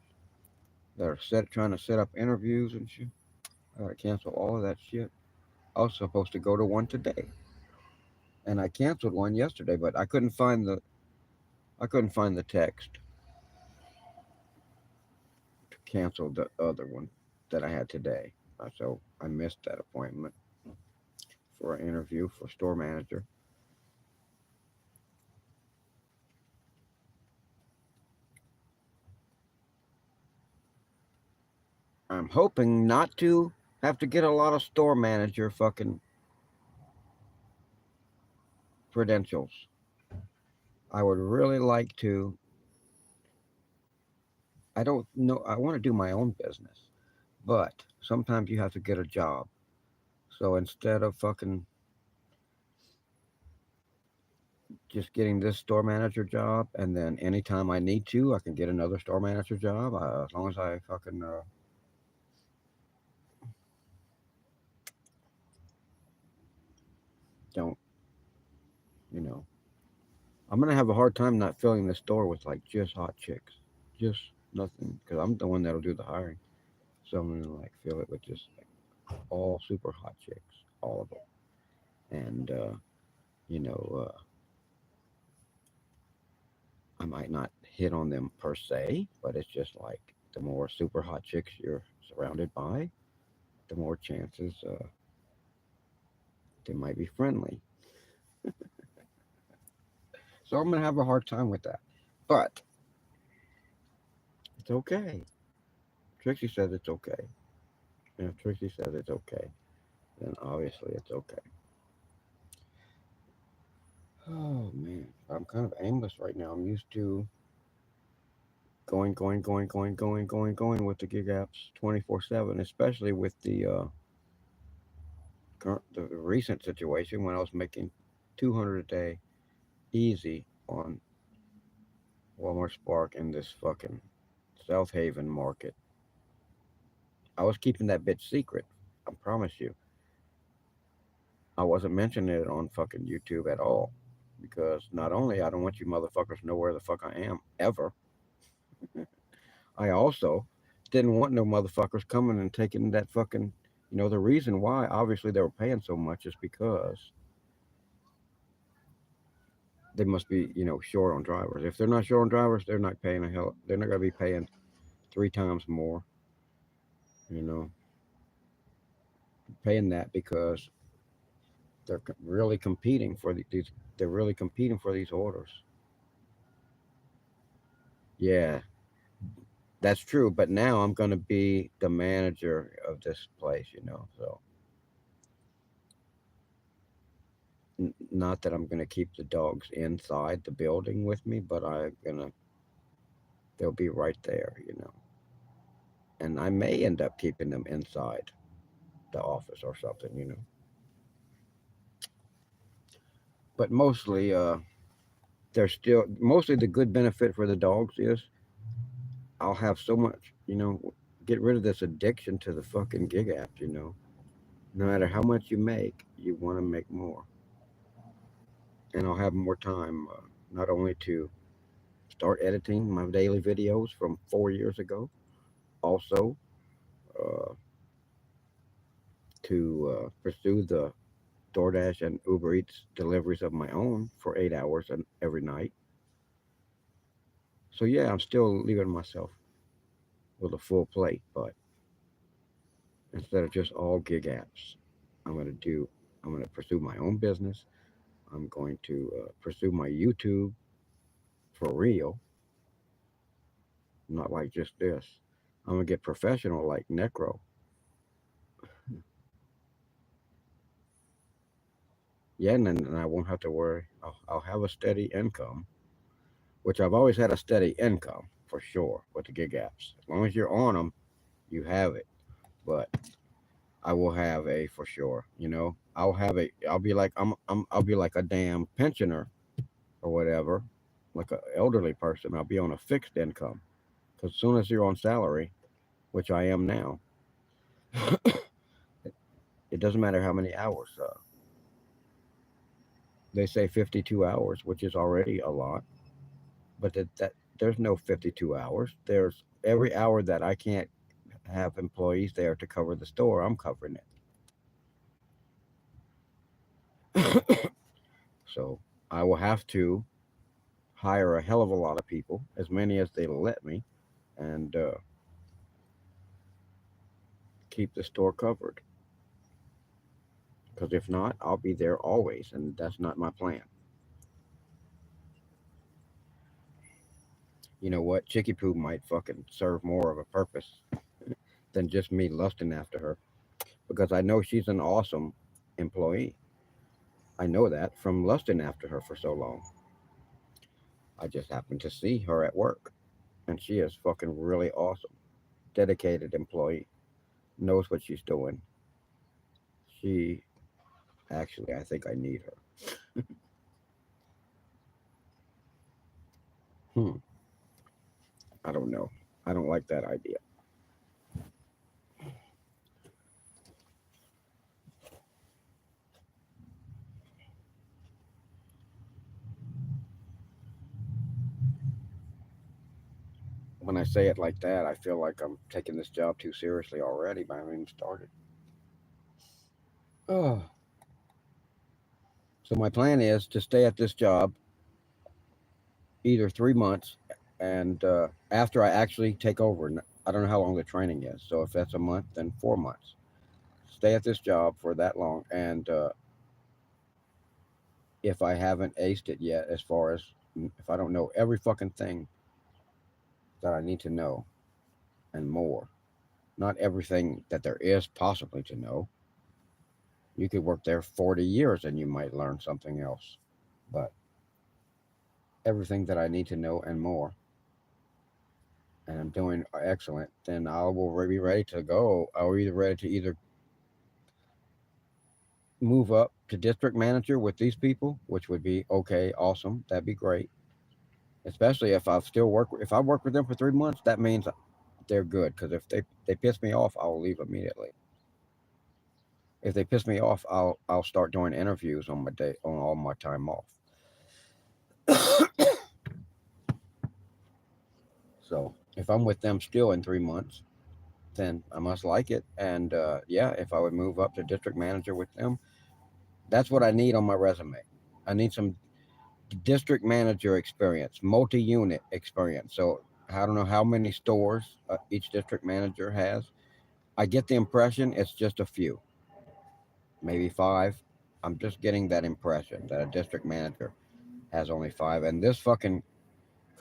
that are trying to set up interviews and shit. I gotta cancel all of that shit. I was supposed to go to one today, and I canceled one yesterday, but I couldn't find the text to cancel the other one that I had today. So I missed that appointment for an interview for store manager. I'm hoping not to have to get a lot of store manager fucking credentials. I would really like to. I don't know. I want to do my own business, but sometimes you have to get a job. So instead of fucking just getting this store manager job, and then anytime I need to, I can get another store manager job. As long as I fucking don't, you know, I'm gonna have a hard time not filling the store with like just hot chicks, just nothing, because I'm the one that'll do the hiring. So I'm gonna like fill it with just like all super hot chicks, all of them, and you know, I might not hit on them per se, but it's just like the more super hot chicks you're surrounded by, the more chances they might be friendly. So I'm gonna have a hard time with that, but it's okay. Trixie says it's okay, and if Trixie says it's okay, then obviously it's okay. Oh man, I'm kind of aimless right now. I'm used to going with the gig apps 24/7, especially with the recent situation when I was making 200 a day easy on Walmart Spark in this fucking South Haven market. I was keeping that bitch secret. I promise you. I wasn't mentioning it on fucking YouTube at all because not only I don't want you motherfuckers to know where the fuck I am ever, I also didn't want no motherfuckers coming and taking that fucking. The reason why obviously they were paying so much is because they must be short on drivers. If they're not short on drivers, they're not paying a hell. They're not gonna be paying 3 times more. You know, paying that because they're really competing for these. They're really competing for these orders. Yeah, that's true. But now I'm gonna be the manager of this place. So not that I'm gonna keep the dogs inside the building with me, but I'm gonna. They'll be right there. And I may end up keeping them inside the office or something. But mostly, they're still mostly the good benefit for the dogs is I'll have so much. Get rid of this addiction to the fucking gig apps. No matter how much you make, you want to make more, and I'll have more time not only to start editing my daily videos from 4 years ago, also uh, to pursue the DoorDash and Uber Eats deliveries of my own for 8 hours and every night. So yeah, I'm still leaving myself with a full plate, but instead of just all gig apps, I'm gonna do. I'm gonna pursue my own business. I'm going to pursue my YouTube for real, not like just this. I'm gonna get professional like Necro. Yeah, and I won't have to worry. I'll have a steady income, which I've always had a steady income for sure with the gig apps. As long as you're on them, you have it. But I will have a for sure. I'll have a. I'll be like I'll be like a damn pensioner or whatever, like an elderly person. I'll be on a fixed income because as soon as you're on salary, which I am now, it doesn't matter how many hours. They say 52 hours, which is already a lot, but that there's no 52 hours. There's every hour that I can't have employees there to cover the store, I'm covering it. So I will have to hire a hell of a lot of people, as many as they let me, and keep the store covered. Because if not, I'll be there always, and that's not my plan. You know what? Chicky Poo might fucking serve more of a purpose than just me lusting after her, because I know she's an awesome employee. I know that from lusting after her for so long. I just happened to see her at work, and she is fucking really awesome. Dedicated employee, knows what she's doing. She actually, I think I need her. Hmm. I don't know. I don't like that idea. When I say it like that, I feel like I'm taking this job too seriously already, but I haven't even started. Oh. So my plan is to stay at this job either 3 months, and after I actually take over. I don't know how long the training is. So if that's a month, then 4 months. Stay at this job for that long, and if I haven't aced it yet, as far as if I don't know every fucking thing that I need to know and more, not everything that there is possibly to know. You could work there 40 years and you might learn something else. But everything that I need to know and more, and I'm doing excellent, then I will be ready to go. I'll be ready to either move up to district manager with these people, which would be okay, awesome, that'd be great. Especially if if I work with them for 3 months, that means they're good. Because if they piss me off, I'll leave immediately. If they piss me off, I'll start doing interviews on my day on all my time off. So if I'm with them still in 3 months, then I must like it. And yeah, if I would move up to district manager with them, that's what I need on my resume. I need some district manager experience, multi-unit experience. So I don't know how many stores each district manager has. I get the impression it's just a few, maybe five. I'm just getting that impression that a district manager has only five, and this fucking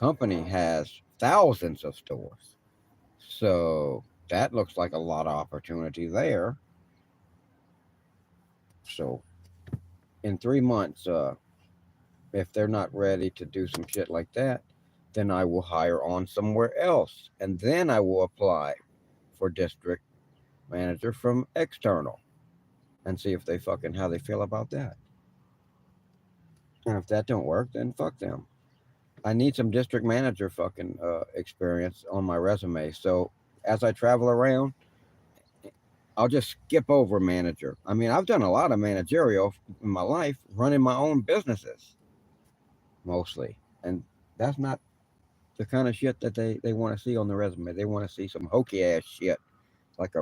company has thousands of stores. So that looks like a lot of opportunity there. So in 3 months, if they're not ready to do some shit like that, then I will hire on somewhere else, and then I will apply for district manager from external and see if they fucking how they feel about that. And if that don't work, then fuck them. I need some district manager fucking experience on my resume. So as I travel around, I'll just skip over manager. I mean, I've done a lot of managerial in my life, running my own businesses mostly, and that's not the kind of shit that they want to see on the resume. They want to see some hokey ass shit, like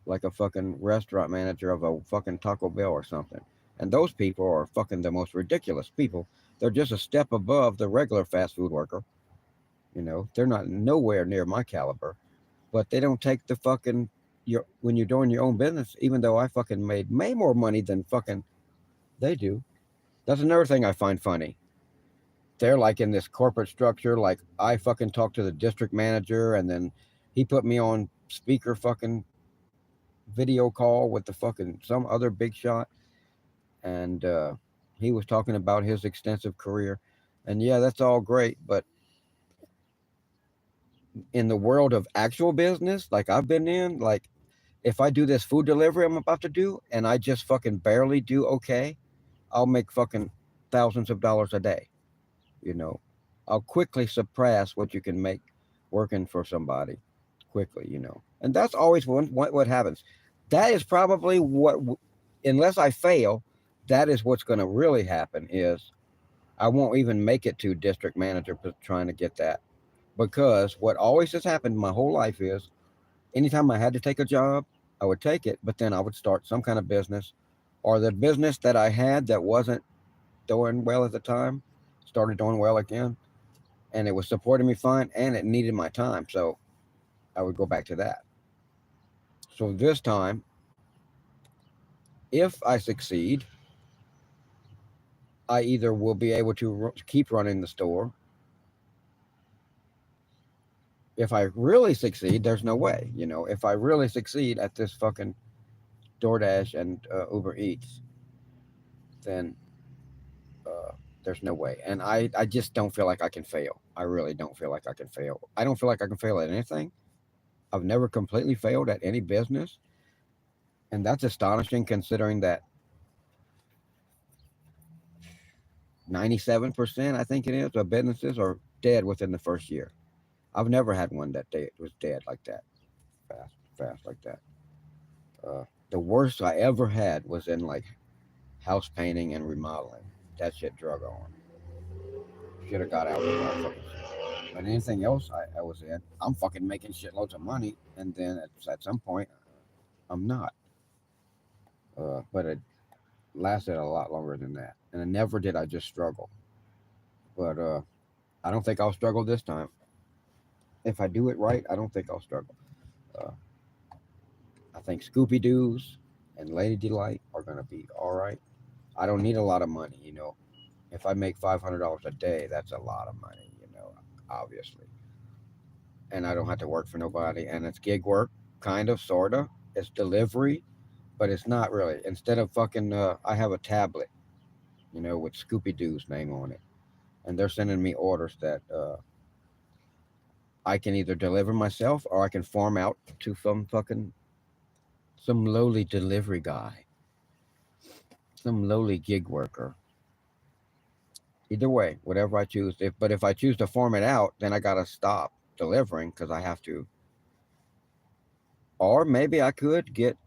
like a fucking restaurant manager of a fucking Taco Bell or something. And those people are fucking the most ridiculous people. They're just a step above the regular fast food worker. You know, they're not nowhere near my caliber, but they don't take the fucking your when you're doing your own business. Even though I fucking made way more money than fucking they do. That's another thing I find funny. They're like in this corporate structure. Like I fucking talked to the district manager, and then he put me on speaker fucking video call with the fucking some other big shot, and he was talking about his extensive career, and yeah, that's all great, but in the world of actual business, like I've been in, like if I do this food delivery I'm about to do, and I just fucking barely do okay, I'll make fucking thousands of dollars a day. You know, I'll quickly surpass what you can make working for somebody quickly. You know, and that's always what happens. That is probably unless I fail, that is what's going to really happen. Is I won't even make it to district manager trying to get that, because what always has happened my whole life is anytime I had to take a job, I would take it, but then I would start some kind of business, or the business that I had that wasn't doing well at the time started doing well again, and it was supporting me fine, and it needed my time, so I would go back to that. So this time, if I succeed, I either will be able to keep running the store. If I really succeed, there's no way, you know. If I really succeed at this fucking DoorDash and Uber Eats, then there's no way. And I just don't feel like I can fail. I really don't feel like I can fail. I don't feel like I can fail at anything. I've never completely failed at any business. And that's astonishing considering that 97%, I think it is, of businesses are dead within the first year. I've never had one that was dead like that, fast like that. The worst I ever had was in like house painting and remodeling. That shit drug on. Should have got out with motherfuckers. But anything else I was in, I'm fucking making shitloads of money, and then at some point, I'm not. But it lasted a lot longer than that, and never did I just struggle. But I don't think I'll struggle this time. If I do it right, I don't think I'll struggle. Uh, I think Scooby Doo's and Lady Delight are gonna be all right. I don't need a lot of money, you know. If I make $500 a day, that's a lot of money, you know. Obviously, and I don't have to work for nobody, and it's gig work, kind of, sorta. It's delivery, but it's not really. Instead of fucking, I have a tablet, you know, with Scooby Doo's name on it, and they're sending me orders that I can either deliver myself or I can farm out to some lowly delivery guy, some lowly gig worker. Either way, whatever I choose. But if I choose to farm it out, then I gotta stop delivering because I have to. Or maybe I could get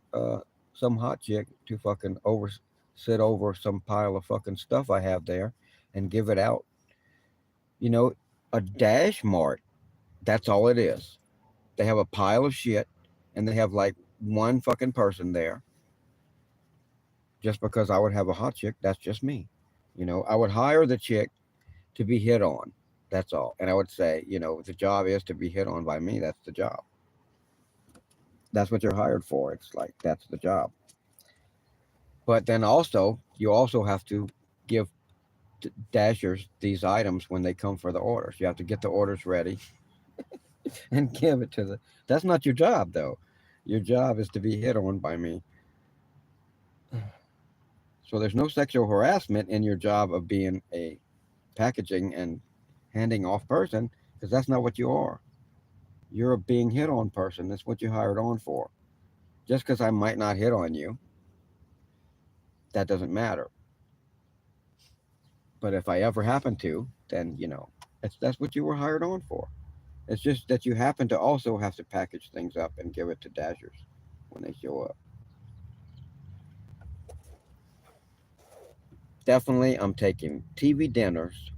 some hot chick to fucking sit over some pile of fucking stuff I have there, and give it out. You know, a dash mart. That's all it is. They have a pile of shit, and they have like one fucking person there. Just because I would have a hot chick, that's just me. You know, I would hire the chick to be hit on. That's all. And I would say, you know, the job is to be hit on by me. That's the job. That's what you're hired for. It's like, that's the job. But then also, you also have to give dashers these items when they come for the orders. You have to get the orders ready and give it to the. That's not your job, though. Your job is to be hit on by me. So there's no sexual harassment in your job of being a packaging and handing off person, because that's not what you are. You're a being hit on person. That's what you hired on for. Just because I might not hit on you, that doesn't matter. But if I ever happen to, then that's what you were hired on for. It's just that you happen to also have to package things up and give it to dashers when they show up. Definitely, I'm taking TV dinners.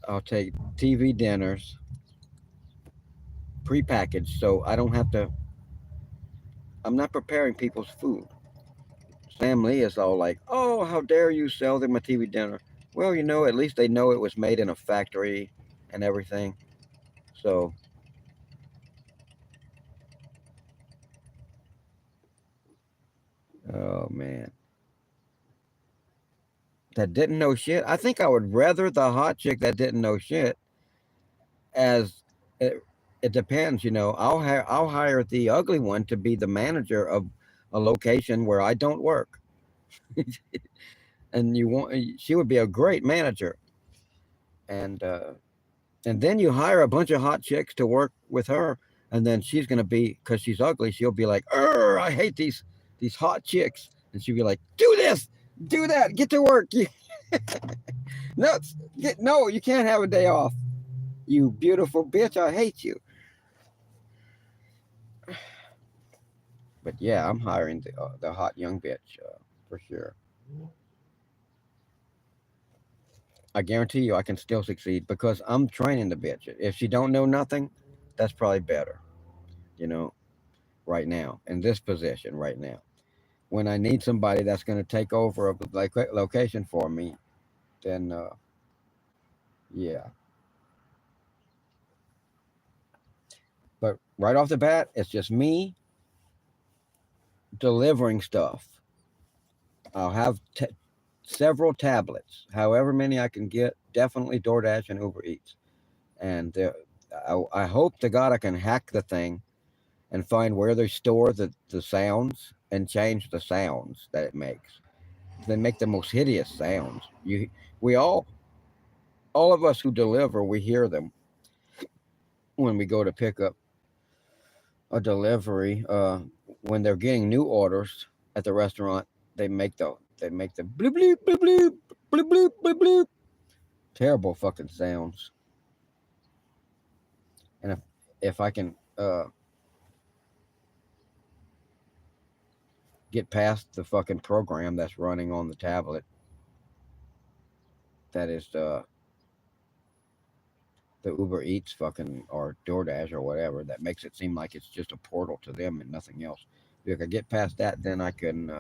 I'll take TV dinners prepackaged, so I don't have to. I'm not preparing people's food. Sam Lee is all like, "Oh, how dare you sell them a TV dinner?" Well, at least they know it was made in a factory and everything. So, oh man, that didn't know shit. I think I would rather the hot chick that didn't know shit. As it depends, I'll hire the ugly one to be the manager of a location where I don't work, and she would be a great manager, and and then you hire a bunch of hot chicks to work with her, and then she's gonna be, because she's ugly, she'll be like, I hate these hot chicks," and she'll be like, "Do this, do that, get to work." No, no, you can't have a day off. You beautiful bitch, I hate you. But yeah, I'm hiring the hot young bitch for sure. I guarantee you, I can still succeed because I'm training the bitch. If she don't know nothing, that's probably better. You know, right now in this position, right now, when I need somebody that's going to take over a location for me, then yeah. But right off the bat, it's just me delivering stuff. I'll have several tablets, however many I can get. Definitely DoorDash and Uber Eats, and I hope to God I can hack the thing and find where they store the sounds and change the sounds that it makes. They make the most hideous sounds. We all of us who deliver, we hear them when we go to pick up a delivery. When they're getting new orders at the restaurant, they make the bloop bloop bloop bloop bloop bloop bloop bloop. Terrible fucking sounds. And if I can get past the fucking program that's running on the tablet, that is the Uber Eats fucking or DoorDash or whatever, that makes it seem like it's just a portal to them and nothing else. If I get past that, then I can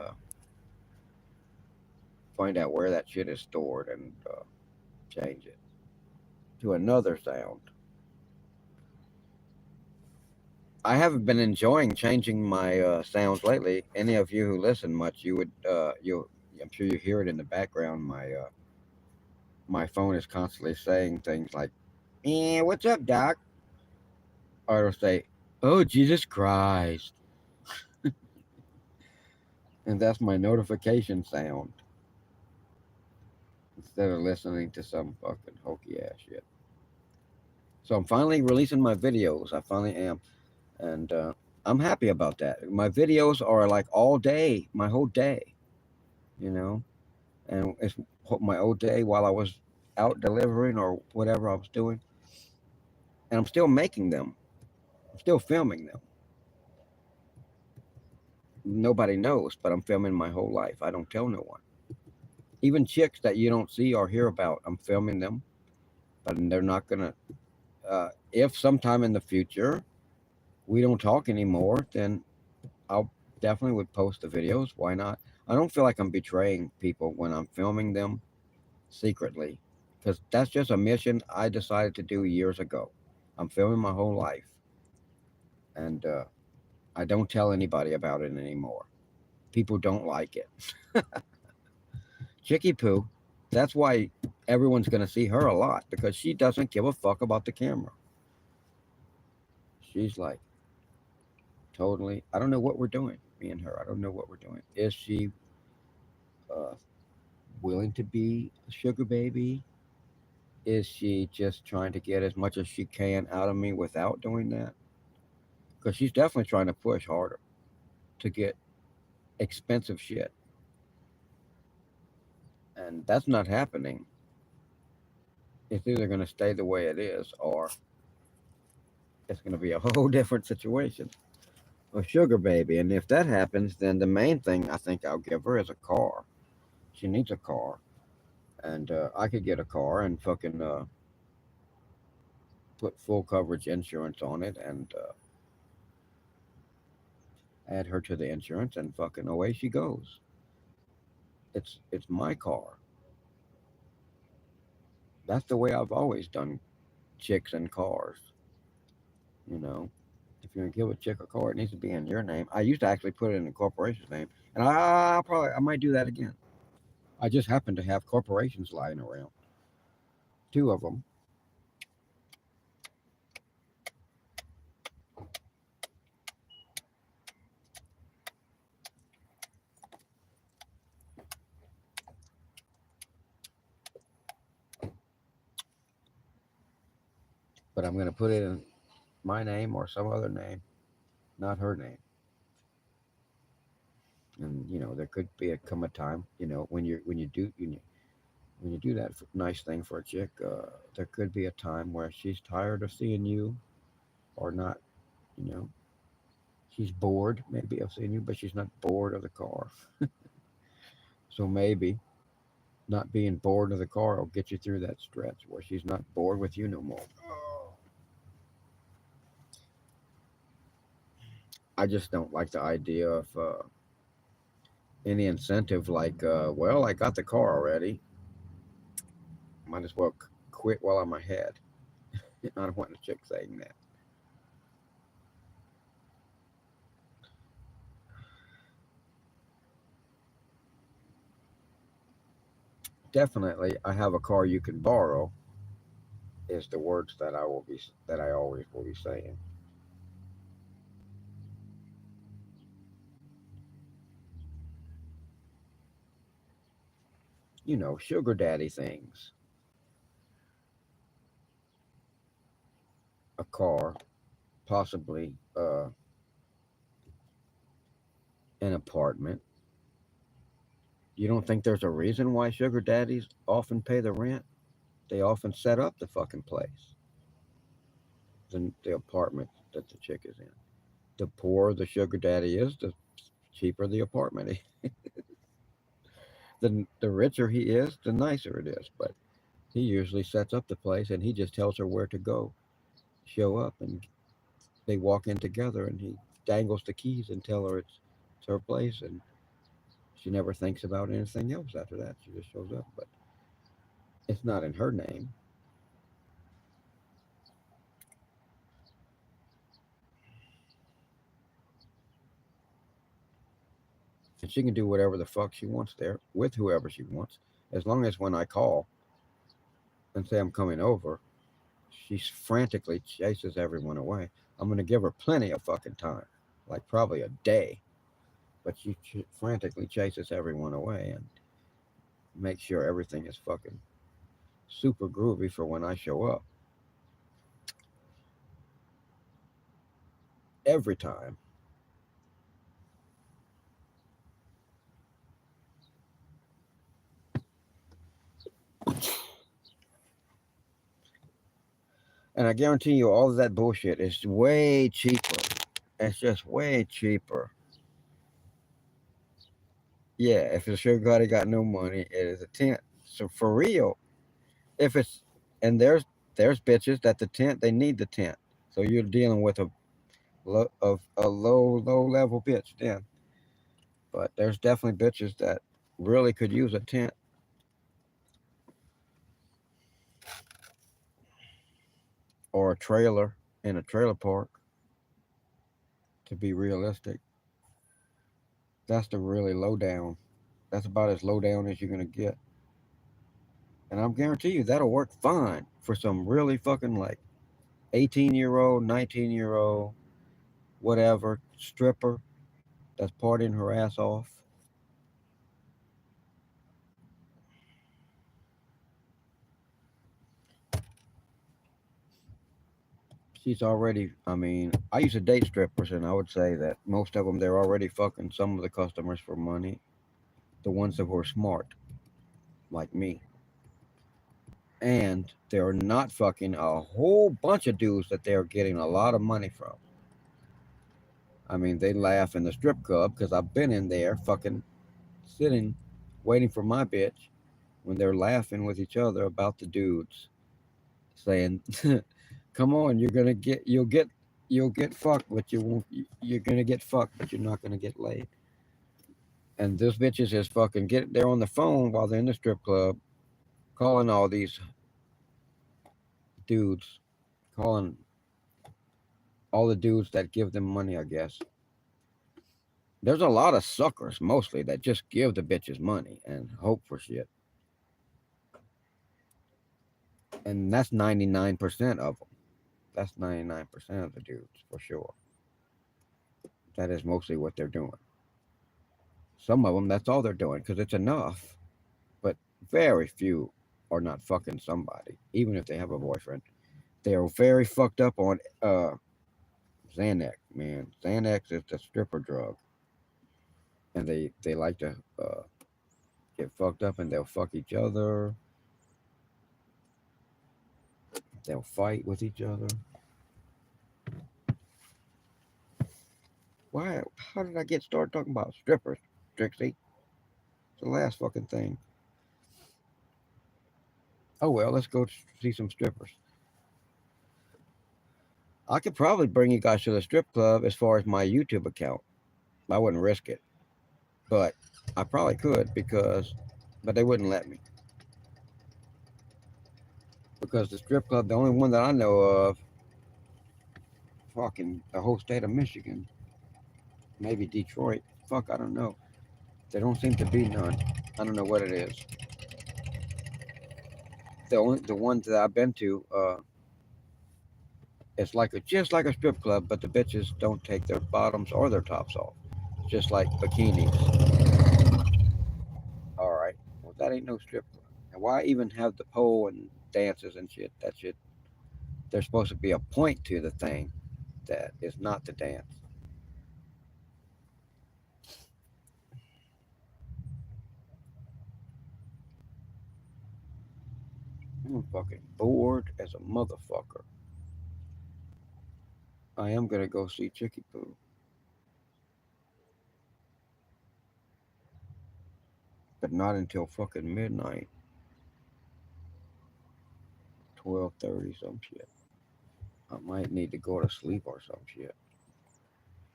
find out where that shit is stored and change it to another sound. I haven't been enjoying changing my sounds lately. Any of you who listen much, I'm sure you hear it in the background. My phone is constantly saying things like, what's up, Doc?" Or it'll say, "Oh, Jesus Christ." And that's my notification sound instead of listening to some fucking hokey ass shit. So I'm finally releasing my videos. I finally am. And I'm happy about that. My videos are like all day, my whole day, you know? And it's my whole day while I was out delivering or whatever I was doing. And I'm still making them, I'm still filming them. Nobody knows, but I'm filming my whole life. I don't tell no one. Even chicks that you don't see or hear about, I'm filming them, but they're not gonna. If sometime in the future we don't talk anymore, then I'll definitely would post the videos. Why not? I don't feel like I'm betraying people when I'm filming them secretly, because that's just a mission I decided to do years ago. I'm filming my whole life, and I don't tell anybody about it anymore. People don't like it. Chicky Poo, that's why everyone's going to see her a lot, because she doesn't give a fuck about the camera. She's like, totally, I don't know what we're doing, me and her. I don't know what we're doing. Is she uh, willing to be a sugar baby? Is she just trying to get as much as she can out of me without doing that? Because she's definitely trying to push harder to get expensive shit. And that's not happening. It's either going to stay the way it is, or it's going to be a whole different situation. A sugar baby. And if that happens, then the main thing I think I'll give her is a car. She needs a car. And I could get a car and fucking put full coverage insurance on it and add her to the insurance, and fucking away she goes. It's my car. That's the way I've always done chicks and cars. You know, if you're gonna give a chick a car, it needs to be in your name. I used to actually put it in the corporation's name, and I might do that again. I just happen to have corporations lying around, two of them. But I'm gonna put it in my name or some other name, not her name. And there could be come a time, when you do that nice thing for a chick, there could be a time where she's tired of seeing you, or not. You know, she's bored maybe of seeing you, but she's not bored of the car. So maybe not being bored of the car will get you through that stretch where she's not bored with you no more. I just don't like the idea of any incentive like, well, I got the car already. Might as well quit while I'm ahead. I don't want a chick saying that. Definitely, I have a car you can borrow. Is the words that I always will be saying. you know, sugar daddy things. A car, possibly an apartment. You don't think there's a reason why sugar daddies often pay the rent? They often set up the fucking place, the apartment that the chick is in. The poorer the sugar daddy is, the cheaper the apartment is. The richer he is, the nicer it is. But he usually sets up the place and he just tells her where to go, show up, and they walk in together and he dangles the keys and tell her it's her place, and she never thinks about anything else after that. She just shows up. But it's not in her name. And she can do whatever the fuck she wants there with whoever she wants. As long as when I call and say I'm coming over, she frantically chases everyone away. I'm going to give her plenty of fucking time, like probably a day. But she frantically chases everyone away and makes sure everything is fucking super groovy for when I show up. Every time. And I guarantee you, all of that bullshit is way cheaper. It's just way cheaper. Yeah, if the sugar daddy got no money, it is a tent. So for real, if it's and there's bitches that the tent they need the tent. So you're dealing with a low level bitch then. But there's definitely bitches that really could use a tent or a trailer in a trailer park. To be realistic, that's the really low down. That's about as low down as you're gonna get. And I'm guarantee you that'll work fine for some really fucking like 18-year-old, 19-year-old, whatever stripper that's partying her ass off. She's already, I mean, I used to date strippers, and I would say that most of them, they're already fucking some of the customers for money. The ones that were smart, like me. And they're not fucking a whole bunch of dudes that they're getting a lot of money from. I mean, they laugh in the strip club because I've been in there fucking sitting, waiting for my bitch when they're laughing with each other about the dudes, saying, "Come on, you'll get fucked, but you won't. You're gonna get fucked, but you're not gonna get laid." And this bitches is fucking get they're on the phone while they're in the strip club, calling all these dudes, calling all the dudes that give them money. I guess there's a lot of suckers mostly that just give the bitches money and hope for shit, and that's 99% of them. That's 99% of the dudes for sure. That is mostly what they're doing. Some of them, that's all they're doing because it's enough. But very few are not fucking somebody, even if they have a boyfriend. They are very fucked up on Xanax, man. Xanax is the stripper drug, and they like to get fucked up, and they'll fuck each other. They'll fight with each other. Why? How did I get started talking about strippers, Trixie? It's the last fucking thing. Oh well, let's go see some strippers. I could probably bring you guys to the strip club as far as my YouTube account. I wouldn't risk it, but I probably could but they wouldn't let me because the strip club, the only one that I know of, fucking the whole state of Michigan, maybe Detroit. Fuck, I don't know. There don't seem to be none. I don't know what it is. The ones that I've been to, it's like just like a strip club, but the bitches don't take their bottoms or their tops off, just like bikinis. All right. Well, that ain't no strip club. And why even have the pole and dances and shit? That shit. There's supposed to be a point to the thing that is not the dance. I'm fucking bored as a motherfucker. I am gonna go see Chicky Poo, but not until fucking midnight, 12:30 some shit. I might need to go to sleep or some shit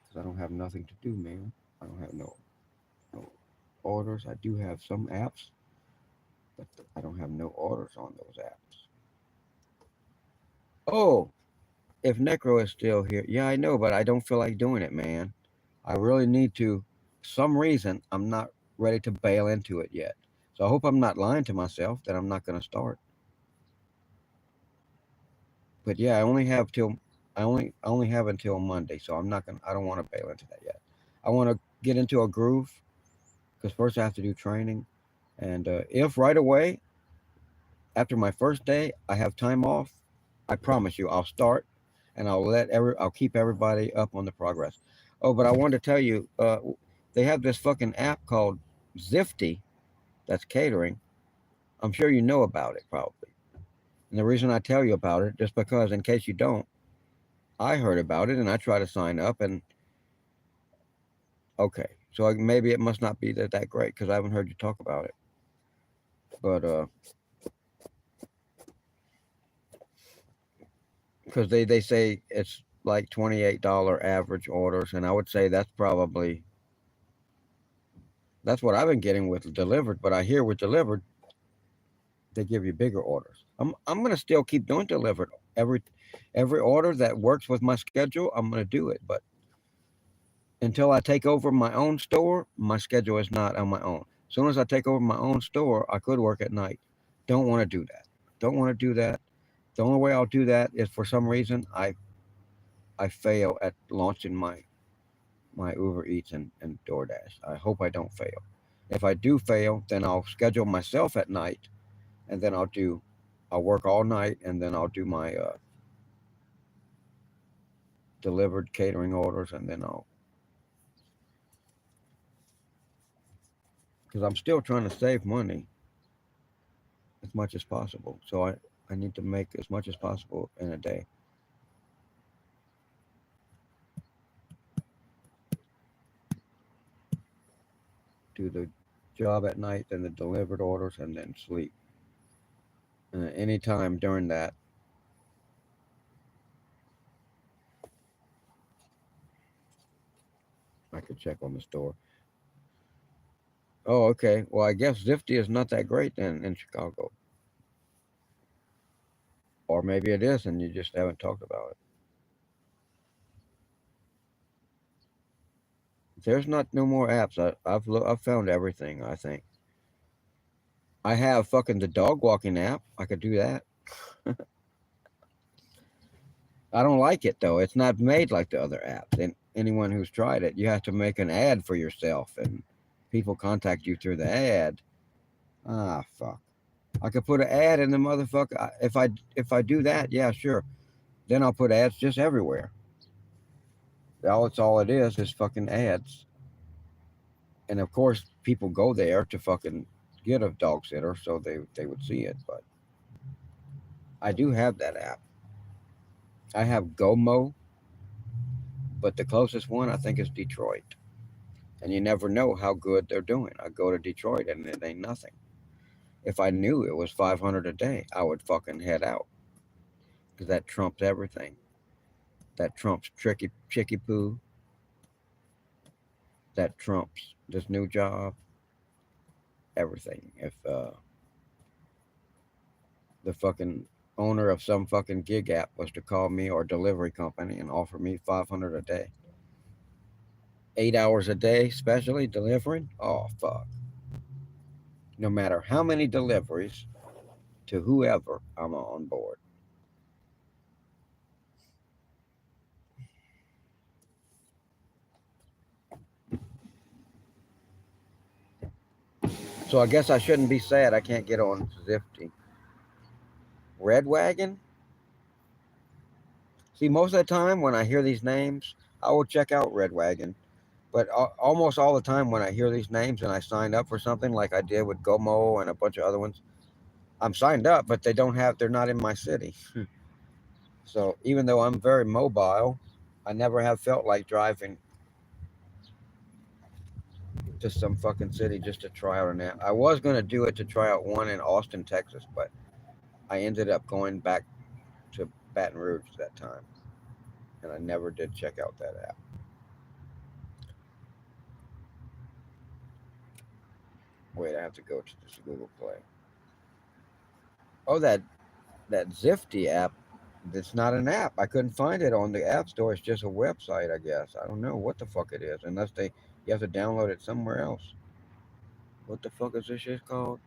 because I don't have nothing to do, man. I don't have no orders. I do have some apps, but I don't have no orders on those apps. Oh, if Necro is still here, yeah, I know, but I don't feel like doing it, man. I really need to. Some reason I'm not ready to bail into it yet. So I hope I'm not lying to myself that I'm not going to start. But yeah, I only have until Monday, so I'm not gonna. I don't want to bail into that yet. I want to get into a groove because first I have to do training, and if right away after my first day I have time off, I promise you I'll start, and I'll keep everybody up on the progress. Oh, but I wanted to tell you, they have this fucking app called Zifty that's catering. I'm sure you know about it probably. And the reason I tell you about it, just because in case you don't, I heard about it and I tried to sign up and okay, so maybe it must not be that great because I haven't heard you talk about it. But because they say it's like $28 average orders, and I would say that's what I've been getting with delivered. But I hear with delivered they give you bigger orders. I'm gonna still keep doing delivered every order that works with my schedule. I'm gonna do it, but until I take over my own store, my schedule is not on my own. As soon as I take over my own store, I could work at night. Don't want to do that. Don't want to do that. The only way I'll do that is for some reason I fail at launching my Uber Eats and DoorDash. I hope I don't fail. If I do fail, then I'll schedule myself at night, and then I'll work all night, and then I'll do my delivered catering orders, and then I'll because I'm still trying to save money as much as possible. So I need to make as much as possible in a day. Do the job at night, then the delivered orders, and then sleep. And any time during that, I could check on the store. Oh, okay. Well, I guess Zifty is not that great then in Chicago. Or maybe it is and you just haven't talked about it. There's not no more apps. I've found everything, I think. I have fucking the dog walking app. I could do that. I don't like it though. It's not made like the other apps. And anyone who's tried it, you have to make an ad for yourself and people contact you through the ad. Ah, fuck. I could put an ad in the motherfucker. If I do that, yeah, sure. Then I'll put ads just everywhere. All it is fucking ads. And of course, people go there to fucking get a dog sitter, so they would see it. But I do have that app. I have GoMo, but the closest one I think is Detroit. And you never know how good they're doing. I go to Detroit and it ain't nothing. If I knew it was 500 a day, I would fucking head out because that trumps everything. That trumps Chicky Poo. That trumps this new job. Everything. If the fucking owner of some fucking gig app was to call me or delivery company and offer me 500 a day, 8 hours a day, especially delivering. Oh fuck! No matter how many deliveries to whoever, I'm on board. So I guess I shouldn't be sad I can't get on Zifty. Red Wagon? See, most of the time when I hear these names, I will check out Red Wagon. But almost all the time when I hear these names and I sign up for something like I did with Gomo and a bunch of other ones, I'm signed up, but they're not in my city. So even though I'm very mobile, I never have felt like driving to some fucking city just to try out an app. I was going to do it to try out one in Austin, Texas, but I ended up going back to Baton Rouge that time, and I never did check out that app. Wait, I have to go to this Google Play. Oh, that Zifty app. It's not an app. I couldn't find it on the App Store. It's just a website, I guess. I don't know what the fuck it is, unless you have to download it somewhere else. What the fuck is this shit called?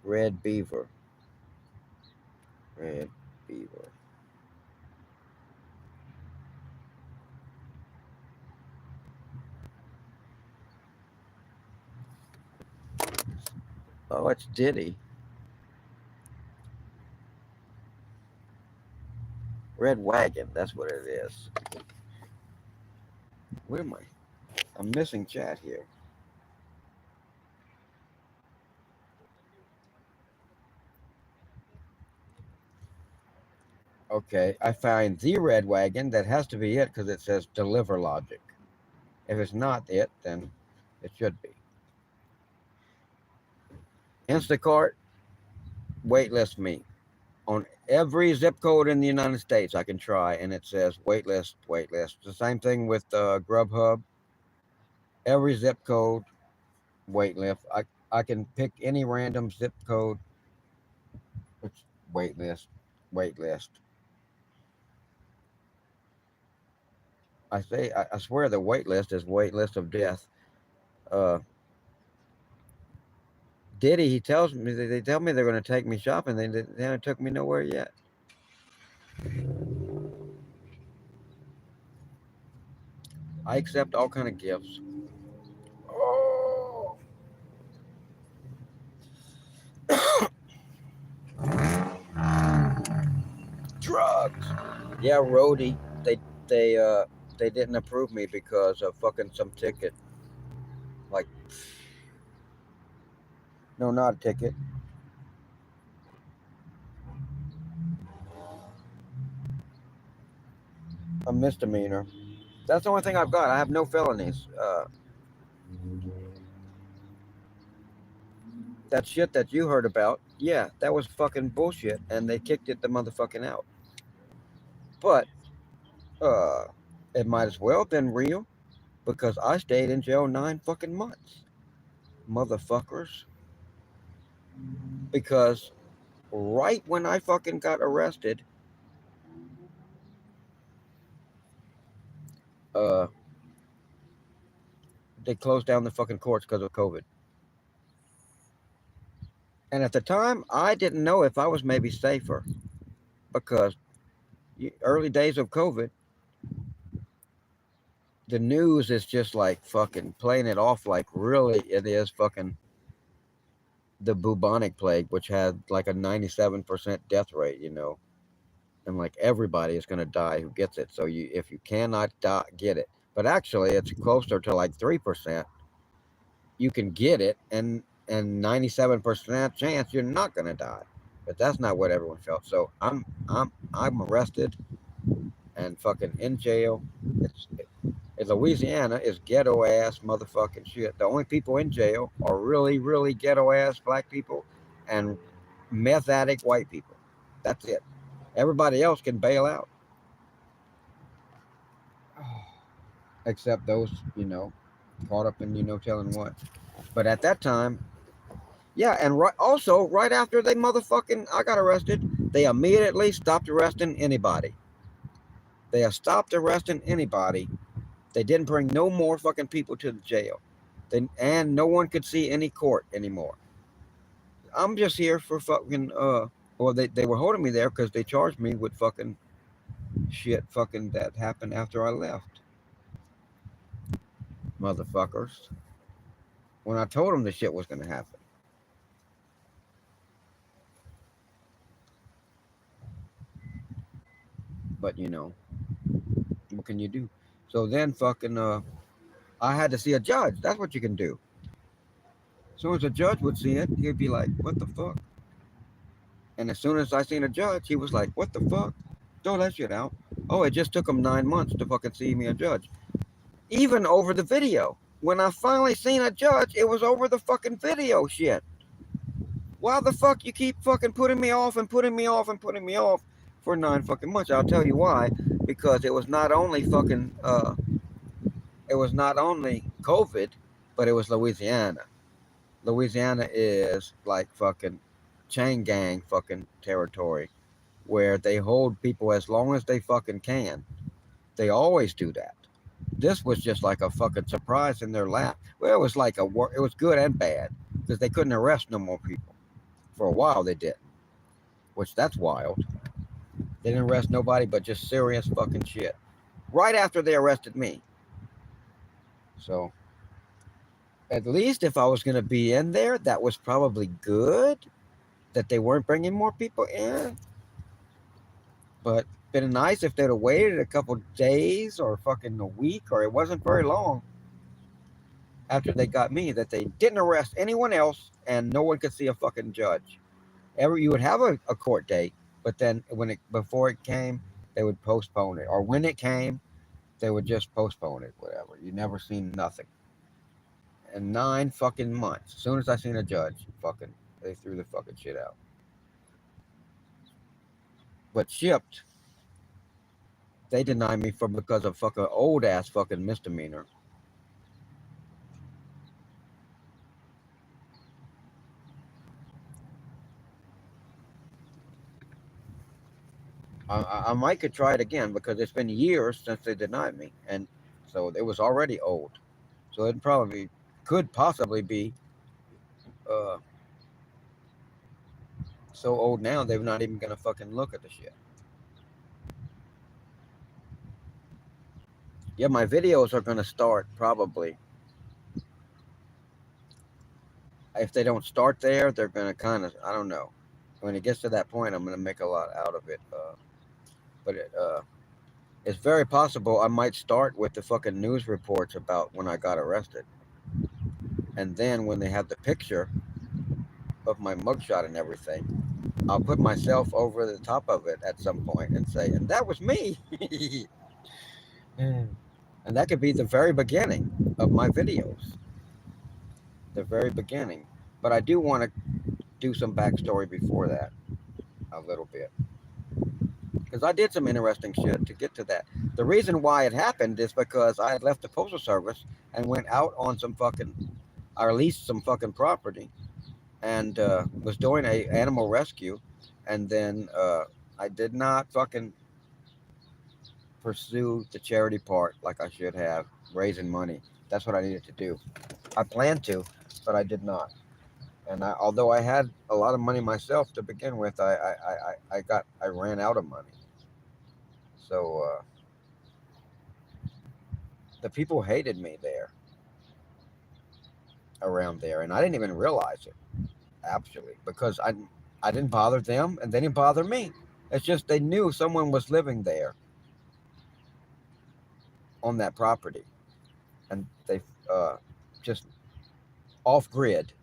Red Beaver. Red Beaver. Oh, it's Diddy. Red Wagon. That's what it is. Where am I? I'm missing chat here. Okay, I find the Red Wagon. That has to be it because it says Deliver Logic. If it's not it, then it should be. Instacart, waitlist me. On every zip code in the United States, I can try, and it says waitlist, waitlist. The same thing with Grubhub. Every zip code, waitlist. I can pick any random zip code, which waitlist, waitlist. I swear the waitlist is waitlist of death. Uh, Diddy, he tells me they tell me they're going to take me shopping. They haven't took me nowhere yet. I accept all kind of gifts. Oh, drugs. Yeah, roadie. They uh they didn't approve me because of fucking some ticket. Like, no, not a ticket, a misdemeanor. That's the only thing I've got. I have no felonies. That shit that you heard about, yeah, that was fucking bullshit, and they kicked it the motherfucking out. But uh, it might as well have been real because I stayed in jail 9 fucking months, motherfuckers. Because right when I fucking got arrested, uh, they closed down the fucking courts because of COVID. And at the time, I didn't know if I was maybe safer because early days of COVID, the news is just like fucking playing it off like really it is fucking the bubonic plague, which had like a 97% death rate, and like everybody is going to die who gets it. So if you cannot get it, but actually it's closer to like 3%, you can get it, and 97% chance you're not going to die. But that's not what everyone felt. So I'm arrested and fucking in jail. It's in Louisiana is ghetto ass motherfucking shit. The only people in jail are really, really ghetto ass black people and meth addict white people. That's it. Everybody else can bail out. Except those, caught up in, telling what. But at that time, yeah, and also right after I got arrested, they immediately stopped arresting anybody. They have stopped arresting anybody. They didn't bring no more fucking people to the jail. And no one could see any court anymore. I'm just here for fucking well they were holding me there because they charged me with fucking shit fucking that happened after I left. Motherfuckers. when I told them the shit was going to happen. But you know, what can you do? So then fucking I had to see a judge. That's what you can do. As soon as a judge would see it, he'd be like, "What the fuck?" And as soon as I seen a judge, he was like, "What the fuck? Throw that shit out." Oh, it just took him 9 months to fucking see me a judge, even over the video. When I finally seen a judge, it was over the fucking video shit. Why the fuck you keep fucking putting me off and putting me off and putting me off for 9 fucking months? I'll tell you why. Because it was not only fucking it was not only COVID, but it was Louisiana. Louisiana is like fucking chain gang fucking territory where they hold people as long as they fucking can. They always do that. This was just like a fucking surprise in their lap. Well, it was like it was good and bad because they couldn't arrest no more people. For a while they did, which that's wild. They didn't arrest nobody but just serious fucking shit. Right after they arrested me. So at least if I was going to be in there, that was probably good that they weren't bringing more people in. But been nice if they'd have waited a couple days or fucking a week, or it wasn't very long after they got me, that they didn't arrest anyone else and no one could see a fucking judge. You would have a court date, but then before it came, they would postpone it, or when it came, they would just postpone it. Whatever. You never seen nothing. And 9 fucking months. As soon as I seen a judge, fucking they threw the fucking shit out. But shipped, they denied me for because of fucking old ass fucking misdemeanor. I might could try it again because it's been years since they denied me, and so it was already old. So it probably could possibly be uh, so old now they're not even gonna fucking look at the shit. Yeah, my videos are gonna start probably. If they don't start there, they're gonna kind of, I don't know. When it gets to that point, I'm gonna make a lot out of it. But it's very possible I might start with the fucking news reports about when I got arrested, and then when they have the picture of my mugshot and everything, I'll put myself over the top of it at some point and say, "And that was me." And that could be the very beginning of my videos, the very beginning. But I do want to do some backstory before that, a little bit, because I did some interesting shit to get to that. The reason why it happened is because I had left the postal service and went out on some fucking, I leased some fucking property, and was doing a animal rescue, and then I did not fucking pursue the charity part like I should have, raising money. That's what I needed to do. I planned to, but I did not. And although I had a lot of money myself to begin with, I ran out of money. So the people hated me there, around there, and I didn't even realize it actually because I didn't bother them and they didn't bother me. It's just they knew someone was living there on that property, and they just off grid,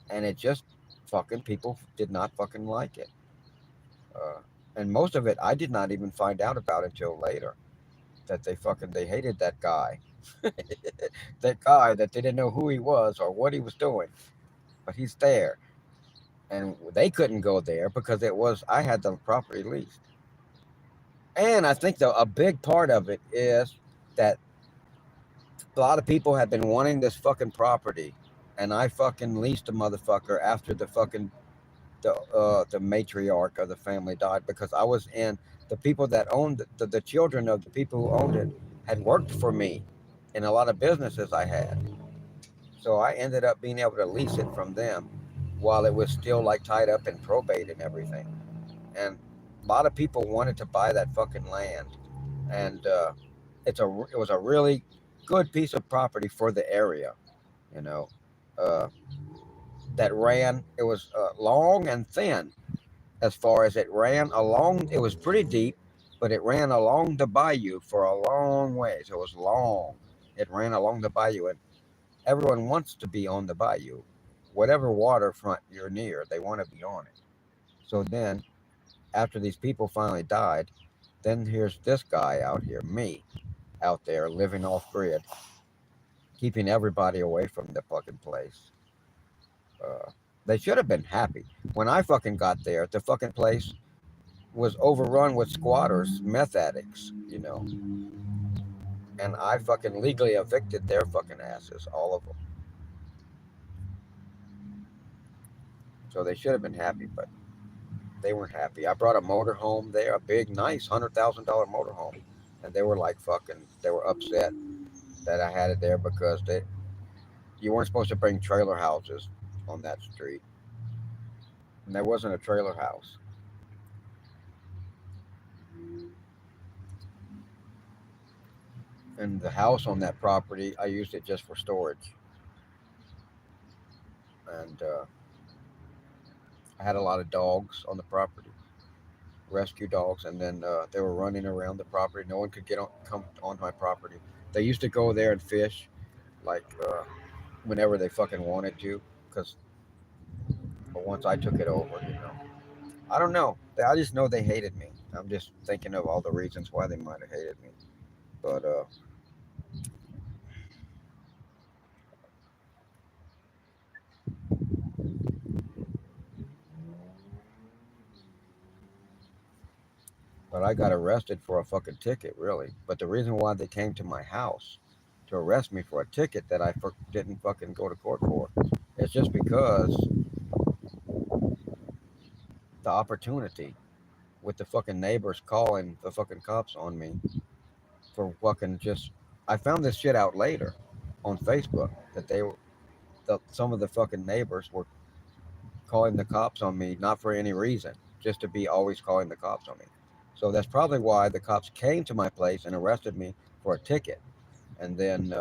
and it just fucking people did not fucking like it. Uh, and most of it I did not even find out about until later that they hated that guy, that guy that they didn't know who he was or what he was doing, but he's there, and they couldn't go there because I had the property leased. And I think a big part of it is that a lot of people have been wanting this fucking property, and I fucking leased a motherfucker after the matriarch of the family died because I was in the people that owned the children of the people who owned it had worked for me in a lot of businesses I had. So I ended up being able to lease it from them while it was still like tied up in probate and everything. And a lot of people wanted to buy that fucking land, and it was a really good piece of property for the area, you know. uh, that ran. It was long and thin as far as it ran along. It was pretty deep, but it ran along the bayou for a long ways. It was long. It ran along the bayou, and everyone wants to be on the bayou. Whatever waterfront you're near, they want to be on it. So then, after these people finally died, then here's this guy out here, me, out there living off grid, keeping everybody away from the fucking place. Uh, they should have been happy. When I fucking got there, the fucking place was overrun with squatters, meth addicts, and I fucking legally evicted their fucking asses, all of them. So they should have been happy, but they weren't happy. I brought a motorhome there, a big, nice $100,000 motorhome, and they were like fucking. They were upset that I had it there because you weren't supposed to bring trailer houses on that street, and there wasn't a trailer house. And the house on that property, I used it just for storage, and I had a lot of dogs on the property, rescue dogs, and then they were running around the property. No one could come on my property. They used to go there and fish, like whenever they fucking wanted to, because once I took it over. I don't know. I just know they hated me. I'm just thinking of all the reasons why they might have hated me. But I got arrested for a fucking ticket, really. But the reason why they came to my house to arrest me for a ticket that I didn't fucking go to court for, it's just because the opportunity with the fucking neighbors calling the fucking cops on me for fucking just. I found this shit out later on Facebook that some of the fucking neighbors were calling the cops on me, not for any reason, just to be always calling the cops on me. So that's probably why the cops came to my place and arrested me for a ticket. And then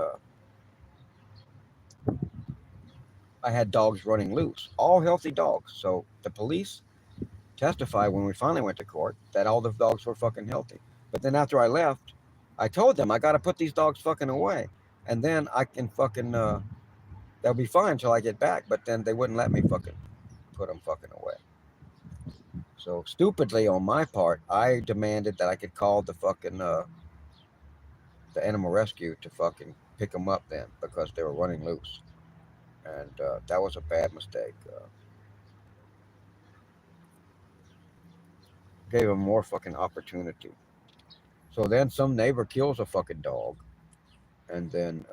I had dogs running loose, all healthy dogs. So the police testified when we finally went to court that all the dogs were fucking healthy. But then after I left, I told them I got to put these dogs fucking away, and then I can fucking they'll be fine until I get back. But then they wouldn't let me fucking put them fucking away. So stupidly on my part, I demanded that I could call the animal rescue to fucking pick them up then because they were running loose, and that was a bad mistake. Gave them more fucking opportunity. So then some neighbor kills a fucking dog, and then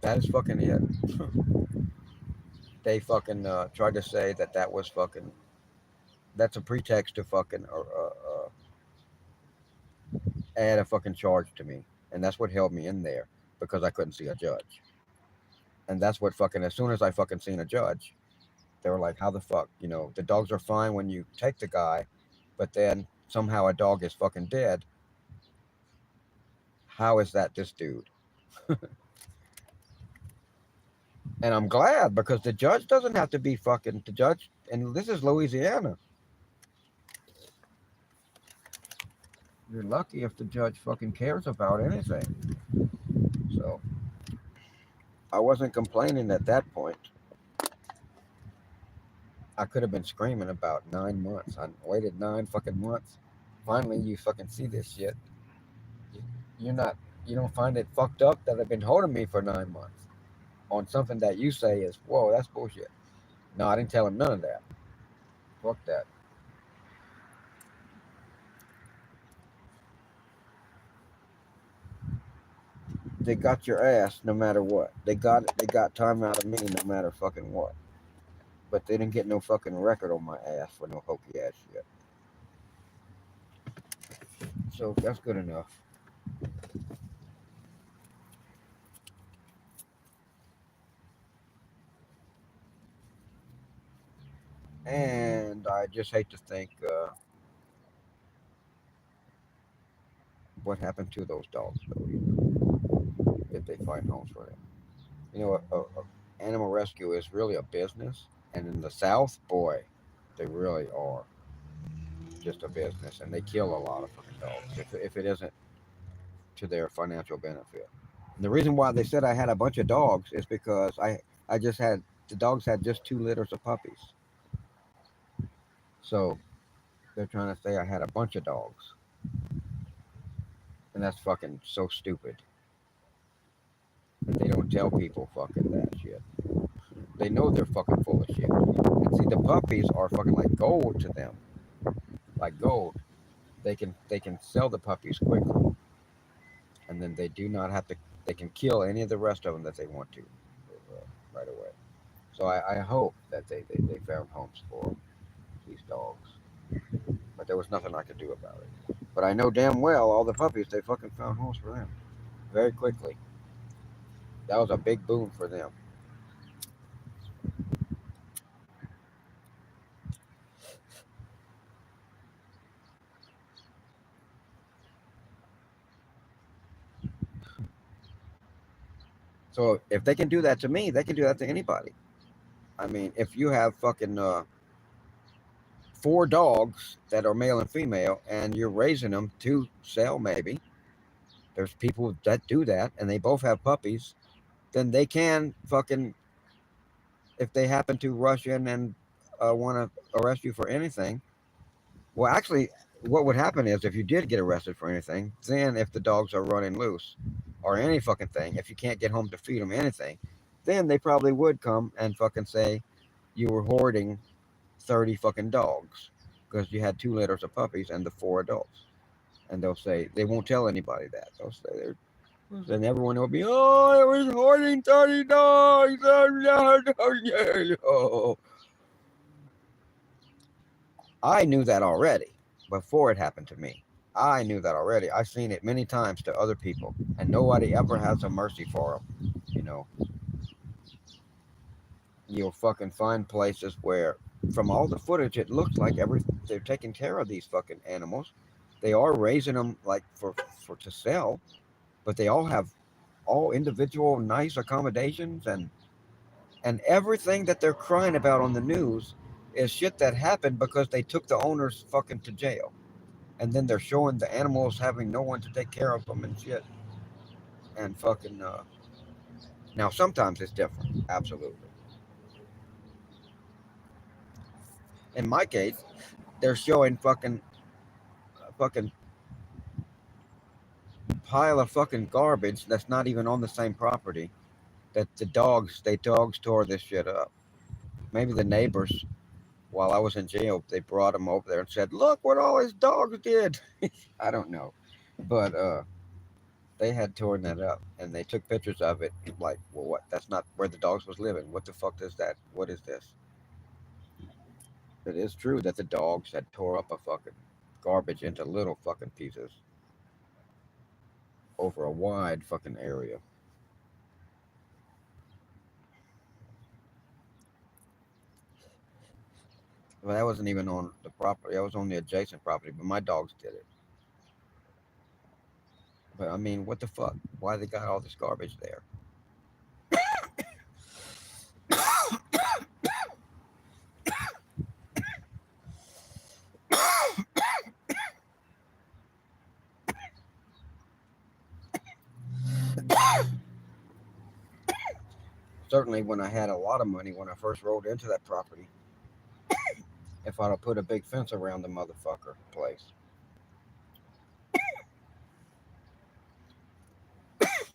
that is fucking it. They fucking tried to say that was fucking that's a pretext to fucking add a fucking charge to me, and that's what held me in there because I couldn't see a judge. And that's what fucking as soon as I fucking seen a judge, they were like, "How the fuck? The dogs are fine when you take the guy, but then somehow a dog is fucking dead. How is that this dude?" And I'm glad because the judge doesn't have to be fucking the judge, and this is Louisiana. You're lucky if the judge fucking cares about anything. So I wasn't complaining at that point. I could have been screaming about 9 months. I waited 9 fucking months. Finally, you fucking see this shit. You- You're not. You don't find it fucked up that I've been holding me for 9 months on something that you say is whoa, that's bullshit. No, I didn't tell him none of that. Fuck that. They got your ass no matter what. They got it. They got time out of me no matter fucking what. But they didn't get no fucking record on my ass for no hokey ass shit. So that's good enough. And I just hate to think what happened to those dogs, though, if they find homes for them. Animal rescue is really a business, and in the South, boy, they really are just a business, and they kill a lot of fucking dogs if it isn't to their financial benefit. And the reason why they said I had a bunch of dogs is because I just had the dogs had just 2 litters of puppies, so they're trying to say I had a bunch of dogs, and that's fucking so stupid that they don't tell people fucking that shit. They know they're fucking full of shit. And see, the puppies are fucking like gold to them, like gold. They can sell the puppies quickly, and then they do not have to. They can kill any of the rest of them that they want to, right away. So I hope that they found homes for these dogs, but there was nothing I could do about it. But I know damn well all the puppies they fucking found homes for them very quickly. That was a big boom for them. So if they can do that to me, they can do that to anybody. I mean, if you have fucking 4 dogs that are male and female, and you're raising them to sell, maybe there's people that do that, and they both have puppies. Then they can fucking, if they happen to rush in and want to arrest you for anything. Well, actually, what would happen is if you did get arrested for anything, then if the dogs are running loose or any fucking thing, if you can't get home to feed them anything, then they probably would come and fucking say you were hoarding 30 fucking dogs because you had 2 litters of puppies and the 4 adults. And they'll say, they won't tell anybody that. They'll say they're, then everyone will be, oh, I was hoarding 30 dogs. Oh, I knew that already before it happened to me. I knew that already. I've seen it many times to other people, and nobody ever has a mercy for them. You know, you'll fucking find places where, from all the footage, it looks like they're taking care of these fucking animals. They are raising them like for to sell, but they all have all individual nice accommodations, and everything that they're crying about on the news is shit that happened because they took the owners fucking to jail, and then they're showing the animals having no one to take care of them and shit, and fucking now sometimes it's different, absolutely. In my case, they're showing fucking pile of fucking garbage that's not even on the same property, that they dogs tore this shit up. Maybe the neighbors, while I was in jail, they brought them over there and said, look what all his dogs did. I don't know, but they had torn that up, and they took pictures of it. Like, well, what? That's not where the dogs was living. What the fuck is that? What is this? It is true that the dogs had tore up a fucking garbage into little fucking pieces over a wide fucking area. Well, that wasn't even on the property. That was on the adjacent property, but my dogs did it. But I mean, what the fuck? Why they got all this garbage there? Certainly, when I had a lot of money when I first rolled into that property, if I'd have put a big fence around the motherfucker place,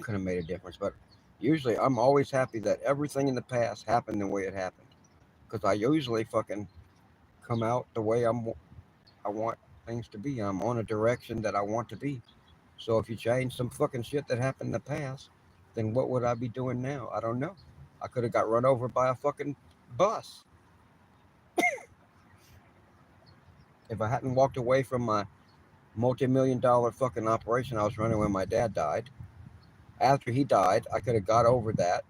could have made a difference. But usually, I'm always happy that everything in the past happened the way it happened, because I usually fucking come out the way I want things to be. I'm on a direction that I want to be. So if you change some fucking shit that happened in the past, then what would I be doing now? I don't know. I could have got run over by a fucking bus if I hadn't walked away from my multi-million-dollar fucking operation I was running when my dad died. After he died, I could have got over that,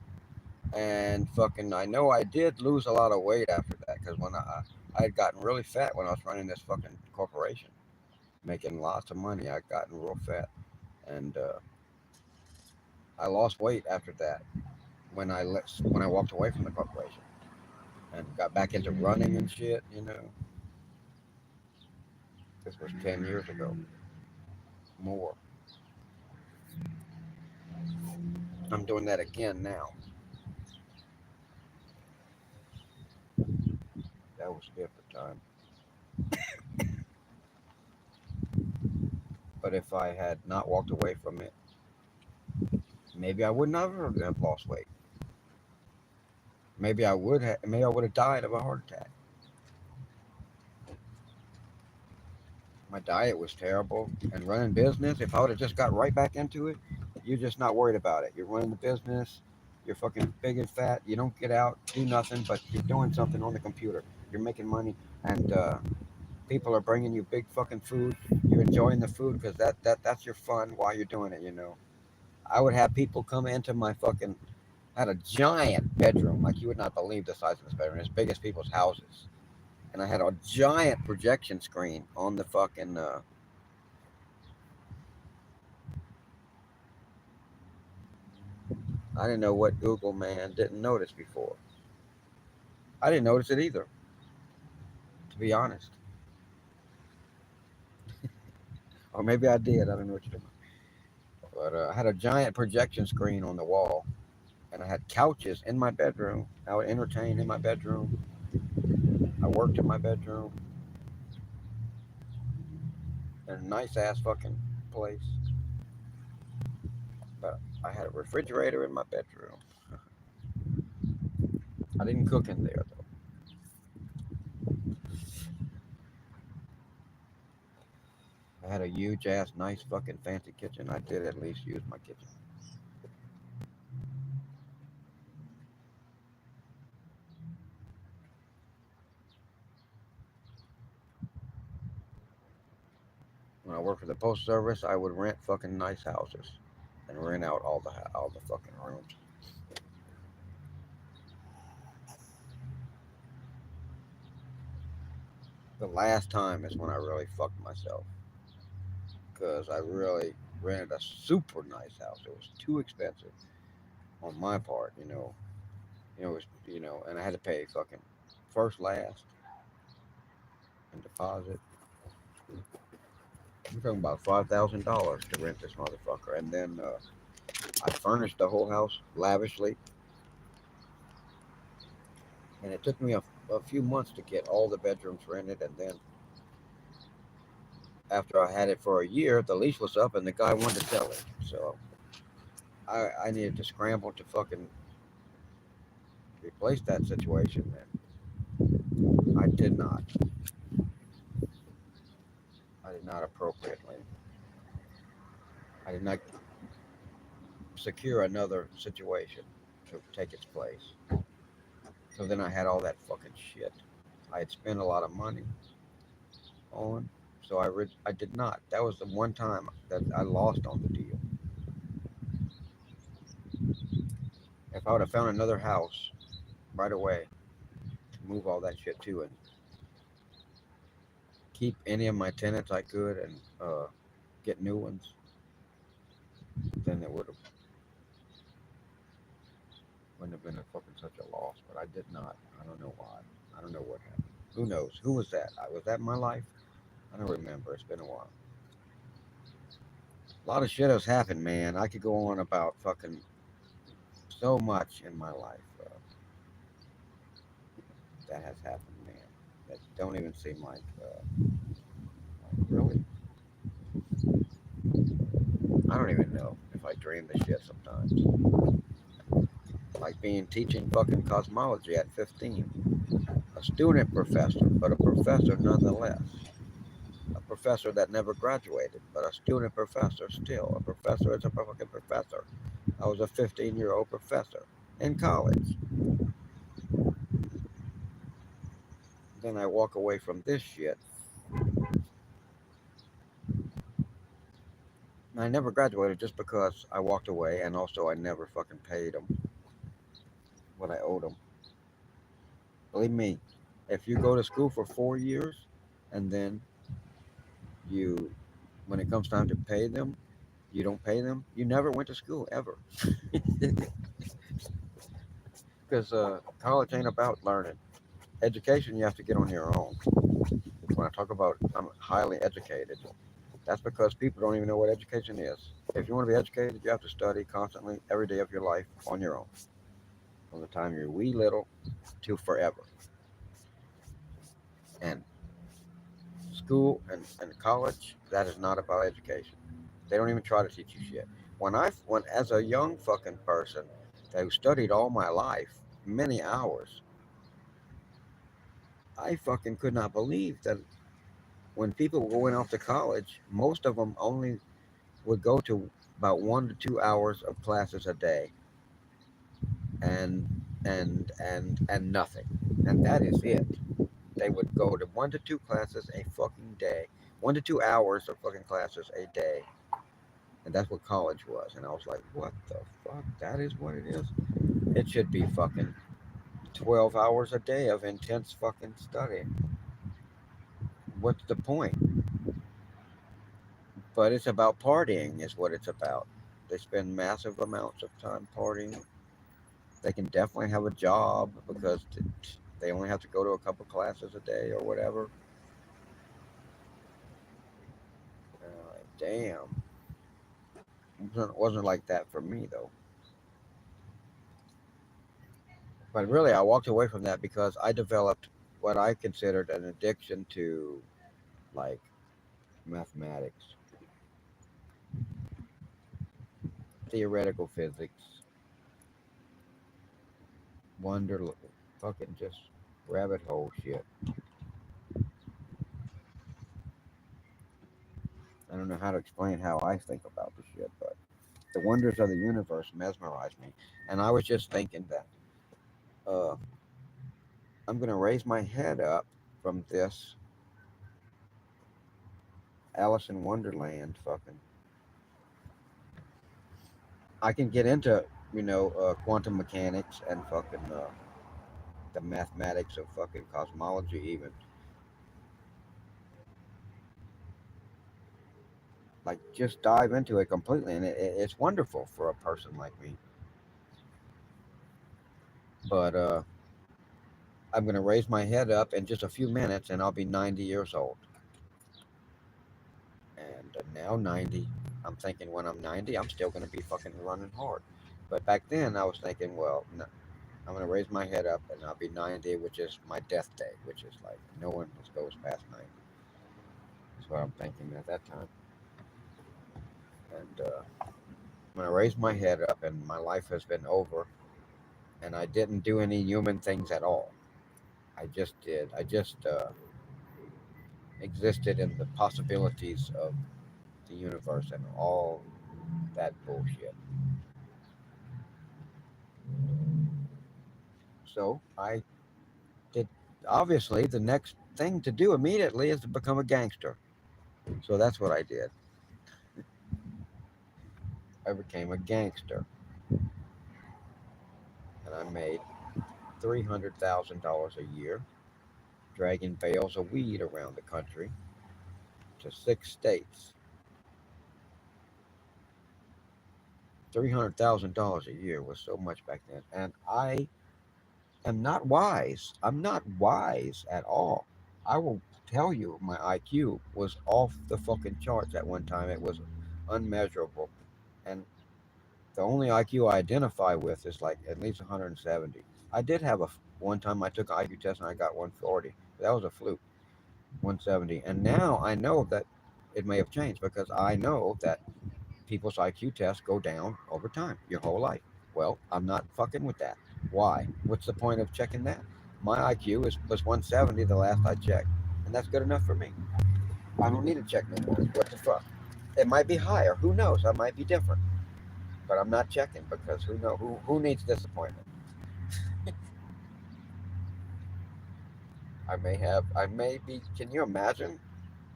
and fucking I know I did lose a lot of weight after that, because when I had gotten really fat when I was running this fucking corporation, making lots of money. I would gotten real fat. and I lost weight after that when I walked away from the corporation and got back into running and shit. You know, this was 10 years ago, more. I'm doing that again now. That was a different time. But if I had not walked away from it, maybe I would never have lost weight. Maybe I would have. Maybe I would have died of a heart attack. My diet was terrible, and running business. If I would have just got right back into it, you're just not worried about it. You're running the business. You're fucking big and fat. You don't get out, do nothing, but you're doing something on the computer. You're making money, and people are bringing you big fucking food. You're enjoying the food because that's your fun while you're doing it. You know. I would have people come into my fucking. I had a giant bedroom, like you would not believe the size of this bedroom, as big as people's houses. And I had a giant projection screen on the fucking. I didn't know what Google man didn't notice before. I didn't notice it either, to be honest. Or maybe I did. I don't know what you're doing. But I had a giant projection screen on the wall, and I had couches in my bedroom. I would entertain in my bedroom. I worked in my bedroom in a nice ass fucking place. But I had a refrigerator in my bedroom. I didn't cook in there though. I had a huge ass, nice fucking fancy kitchen. I did at least use my kitchen. When I worked for the post service, I would rent fucking nice houses and rent out all the fucking rooms. The last time is when I really fucked myself because I really rented a super nice house. It was too expensive on my part, you know. It was, and I had to pay fucking first, last, and deposit. I'm talking about $5,000 to rent this motherfucker, and then I furnished the whole house lavishly, and it took me a few months to get all the bedrooms rented, and then after I had it for a year, the lease was up, and the guy wanted to sell it, so I needed to scramble to fucking replace that situation, and I did not. I did not appropriately. I did not secure another situation to take its place. So then I had all that fucking shit. I had spent a lot of money on, so I did not. That was the one time that I lost on the deal. If I would have found another house right away to move all that shit to and keep any of my tenants I could and get new ones, then it wouldn't have been a fucking such a loss. But I did not. I don't know why. I don't know what happened. Who knows? Who was that? Was that my life? I don't remember. It's been a while. A lot of shit has happened, man. I could go on about fucking so much in my life that has happened, man. That don't even seem like really. I don't even know if I dream this shit sometimes. Like being teaching fucking cosmology at 15. A student professor, but a professor nonetheless. A professor that never graduated, but a student professor still. A professor is a fucking professor. I was a 15-year-old professor in college. Then I walk away from this shit. And I never graduated just because I walked away, and also I never fucking paid them what I owed them. Believe me, if you go to school for 4 years and then you, when it comes time to pay them, You don't pay them. You never went to school ever, because college ain't about learning. Education you have to get on your own. When I talk about I'm highly educated, that's because people don't even know what education is. If you want to be educated, you have to study constantly every day of your life on your own, from the time you're wee little to forever. And school and college, that is not about education. They don't even try to teach you shit. When as a young fucking person who studied all my life, many hours, I fucking could not believe that when people were going off to college, most of them only would go to about 1 to 2 hours of classes a day, and and nothing, and that is it. They would go to 1 to 2 classes a fucking day, 1 to 2 hours of fucking classes a day, and that's what college was. And I was like, what the fuck? That is what it is. It should be fucking 12 hours a day of intense fucking studying. What's the point? But it's about partying, is what it's about. They spend massive amounts of time partying. They can definitely have a job because they only have to go to a couple classes a day or whatever. Damn. It wasn't like that for me though. But really, I walked away from that because I developed what I considered an addiction to, like, mathematics, theoretical physics, wonder, fucking just rabbit hole shit. I don't know how to explain how I think about the shit, but the wonders of the universe mesmerize me. And I was just thinking that uh, I'm going to raise my head up from this Alice in Wonderland fucking. I can get into, quantum mechanics and fucking the mathematics of fucking cosmology, even. Like, just dive into it completely. And it's wonderful for a person like me. But I'm going to raise my head up in just a few minutes and I'll be 90 years old. And now 90, I'm thinking when I'm 90, I'm still going to be fucking running hard. But back then, I was thinking, well, no, I'm going to raise my head up and I'll be 90, which is my death day, which is like no one goes past 90. That's what I'm thinking at that time. And I'm going to raise my head up, and my life has been over, and I didn't do any human things at all. I just existed in the possibilities of the universe and all that bullshit. So I did. Obviously, the next thing to do immediately is to become a gangster. So that's what I did. I became a gangster, and I made $300,000 a year, dragging bales of weed around the country to 6 states. $300,000 a year was so much back then, and I am not wise. I'm not wise at all. I will tell you, my IQ was off the fucking charts at one time. It was unmeasurable, and the only IQ I identify with is like at least 170. I did have one time I took an IQ test and I got 140. That was a fluke. 170, and now I know that it may have changed because I know that people's IQ tests go down over time, your whole life. Well, I'm not fucking with that. Why? What's the point of checking that? My IQ was 170 the last I checked, and that's good enough for me. I don't need to check no more. What the fuck? It might be higher. Who knows? I might be different, but I'm not checking because who needs disappointment? I may be. Can you imagine?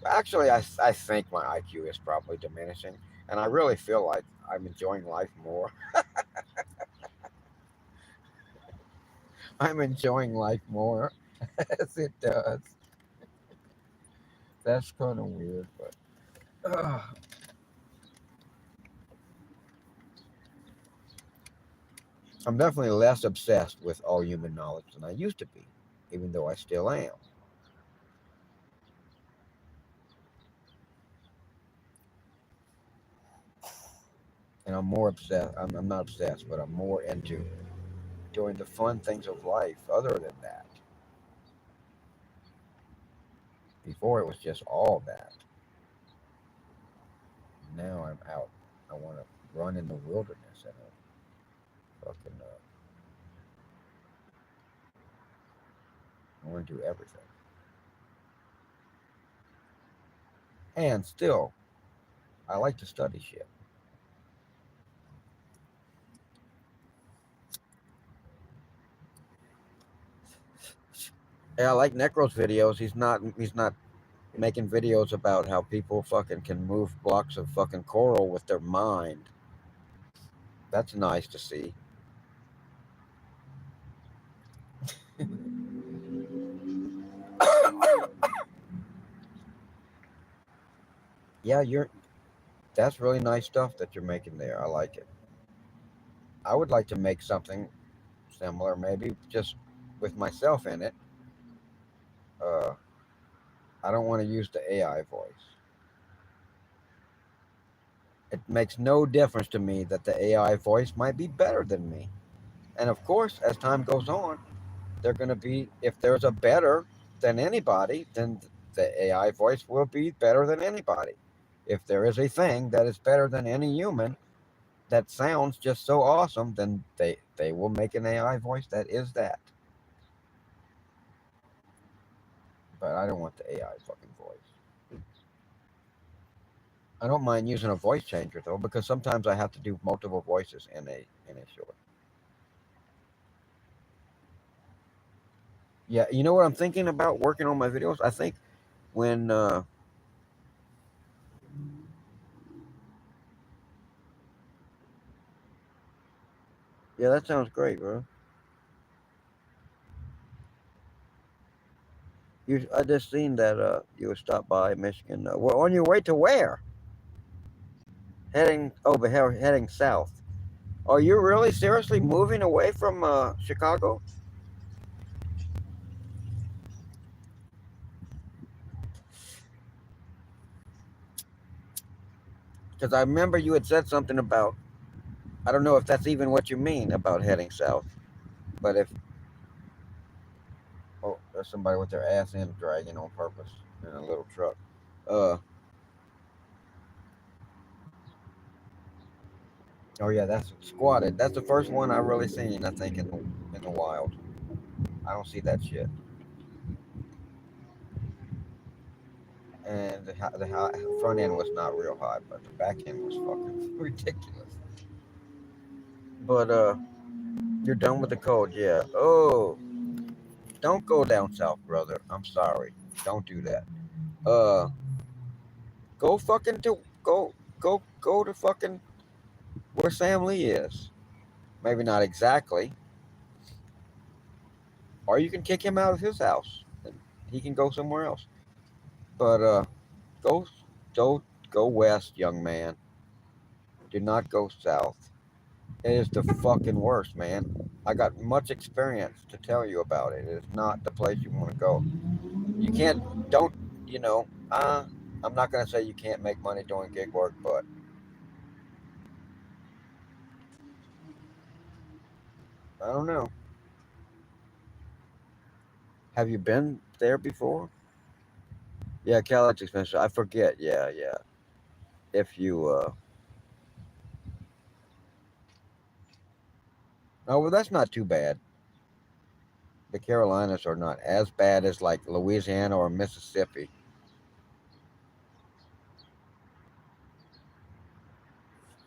Actually, I think my IQ is probably diminishing, and I really feel like I'm enjoying life more. I'm enjoying life more as it does. That's kind of weird, but I'm definitely less obsessed with all human knowledge than I used to be, even though I still am. And I'm more obsessed. I'm not obsessed, but I'm more into doing the fun things of life other than that. Before it was just all that. Now I'm out. I want to run in the wilderness and fucking. I want to do everything. And still, I like to study shit. Yeah, I like Necro's videos. He's not making videos about how people fucking can move blocks of fucking coral with their mind. That's nice to see. Yeah, you're that's really nice stuff that you're making there. I like it. I would like to make something similar, maybe just with myself in it. Uh, I don't want to use the AI voice. It makes no difference to me that the AI voice might be better than me. And of course, as time goes on, they're going to be, if there's a better than anybody, then the AI voice will be better than anybody. If there is a thing that is better than any human that sounds just so awesome, then they will make an AI voice that is that. But I don't want the AI fucking voice. I don't mind using a voice changer though, because sometimes I have to do multiple voices in a short. Yeah, you know what I'm thinking about working on my videos? I think when yeah, that sounds great, bro. I just seen that you stopped by Michigan. Well, on your way to where? Heading south. Are you really seriously moving away from Chicago? Because I remember you had said something about. I don't know if that's even what you mean about heading south. But if there's somebody with their ass end dragging on purpose in a little truck. Uh oh yeah, that's squatted. That's the first one I really seen. I think in the wild. I don't see that shit. And the front end was not real high, but the back end was fucking ridiculous. But you're done with the cold, yeah. Oh, don't go down south, brother. I'm sorry. Don't do that. Uh, go fucking to go to fucking where Sam Lee is. Maybe not exactly, or you can kick him out of his house and he can go somewhere else. But go go go west, young man. Do not go south. It is the fucking worst, man. I got much experience to tell you about it. It's not the place you want to go. You can't, don't, you know, I'm not going to say you can't make money doing gig work, but I don't know. Have you been there before? Yeah, Cali's expensive. I forget. Yeah, yeah. If you, oh, well, that's not too bad. The Carolinas are not as bad as like Louisiana or Mississippi.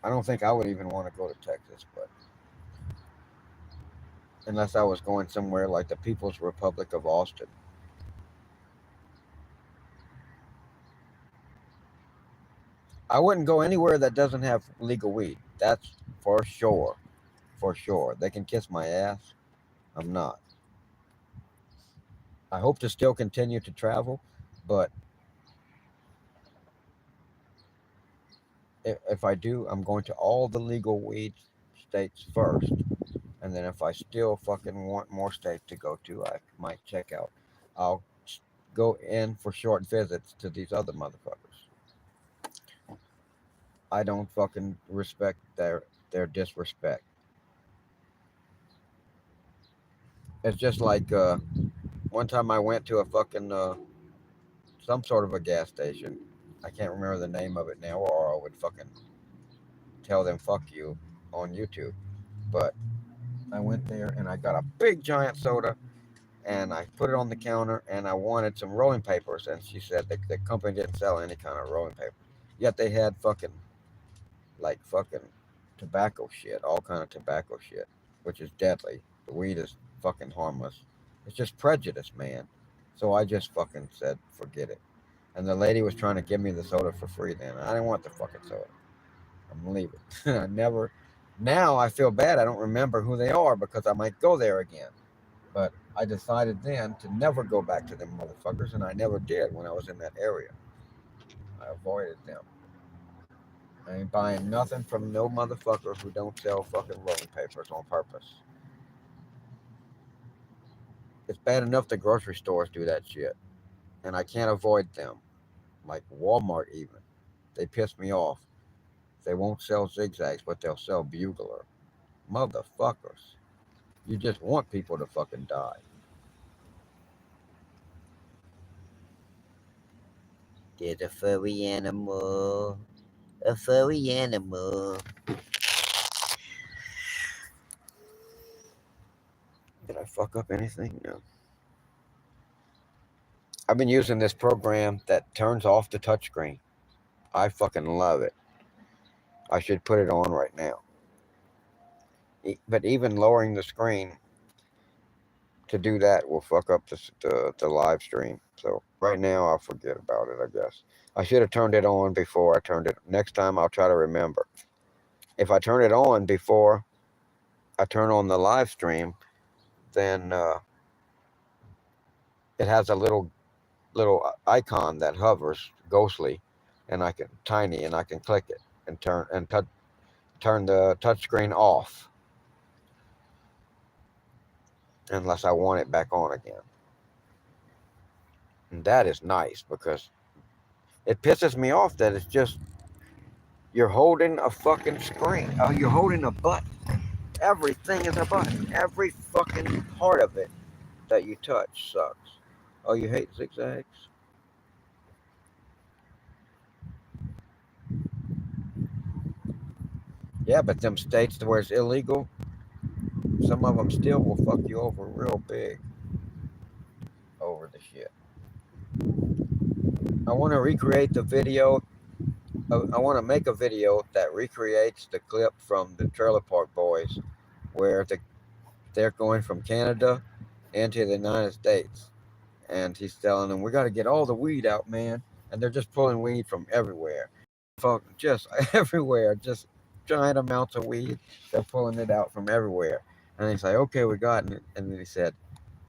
I don't think I would even want to go to Texas, but unless I was going somewhere like the People's Republic of Austin. I wouldn't go anywhere that doesn't have legal weed. That's for sure. For sure. They can kiss my ass. I'm not. I hope to still continue to travel, but if I do, I'm going to all the legal weed states first. And then if I still fucking want more states to go to, I might check out. I'll go in for short visits to these other motherfuckers. I don't fucking respect their disrespect. It's just like one time I went to a fucking some sort of a gas station. I can't remember the name of it now, or I would fucking tell them fuck you on YouTube. But I went there and I got a big giant soda and I put it on the counter and I wanted some rolling papers and she said the company didn't sell any kind of rolling paper. Yet they had fucking like fucking tobacco shit, all kind of tobacco shit, which is deadly. The weed is fucking harmless. It's just prejudice, man. So I just fucking said forget it. And the lady was trying to give me the soda for free then. I didn't want the fucking soda. I'm leaving. I never. Now I feel bad. I don't remember who they are because I might go there again. But I decided then to never go back to them motherfuckers, and I never did when I was in that area. I avoided them. I ain't buying nothing from no motherfucker who don't sell fucking rolling papers on purpose. It's bad enough the grocery stores do that shit, and I can't avoid them. Like Walmart, even. They piss me off. They won't sell zigzags, but they'll sell bugler. Motherfuckers. You just want people to fucking die. There's a furry animal. A furry animal. Did I fuck up anything? No. I've been using this program that turns off the touchscreen. I fucking love it. I should put it on right now. But even lowering the screen to do that will fuck up the live stream. So right now I'll forget about it, I guess. I should have turned it on before I turned it. Next time I'll try to remember. If I turn it on before I turn on the live stream, then it has a little icon that hovers ghostly, and I can tiny, and I can click it and turn the touchscreen off unless I want it back on again. And that is nice because it pisses me off that it's just you're holding a fucking screen. Oh, you're holding a button. Everything is a button. Every fucking part of it that you touch sucks. Oh, you hate zigzags? Yeah, but them states where it's illegal, some of them still will fuck you over real big over the shit. I want to recreate the video. I want to make a video that recreates the clip from the Trailer Park Boys where they're going from Canada into the United States. And he's telling them, we got to get all the weed out, man. And they're just pulling weed from everywhere. Fuck, just everywhere. Just giant amounts of weed. They're pulling it out from everywhere. And he's like, okay, we got it. And then he said,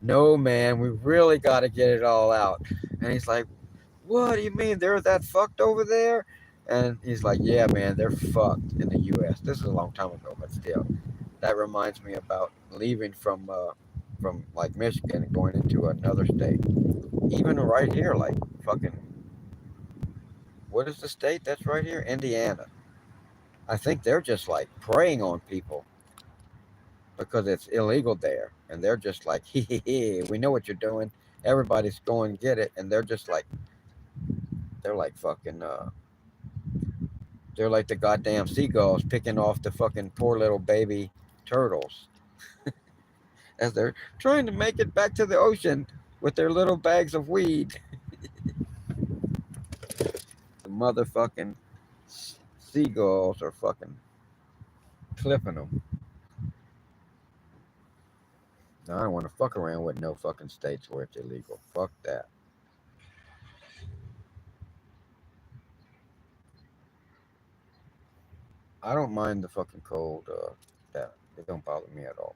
no, man, we really got to get it all out. And he's like, what do you mean? They're that fucked over there? And he's like, yeah, man, they're fucked in the U.S. This is a long time ago, but still. That reminds me about leaving from like Michigan and going into another state. Even right here, like fucking, what is the state that's right here? Indiana. I think they're just like preying on people because it's illegal there. And they're just like, hee, we know what you're doing. Everybody's going to get it. And they're like fucking, they're like the goddamn seagulls picking off the fucking poor little baby turtles as they're trying to make it back to the ocean with their little bags of weed. The motherfucking seagulls are fucking clipping them. Now, I don't want to fuck around with no fucking states where it's illegal. Fuck that. I don't mind the fucking cold. That it don't bother me at all.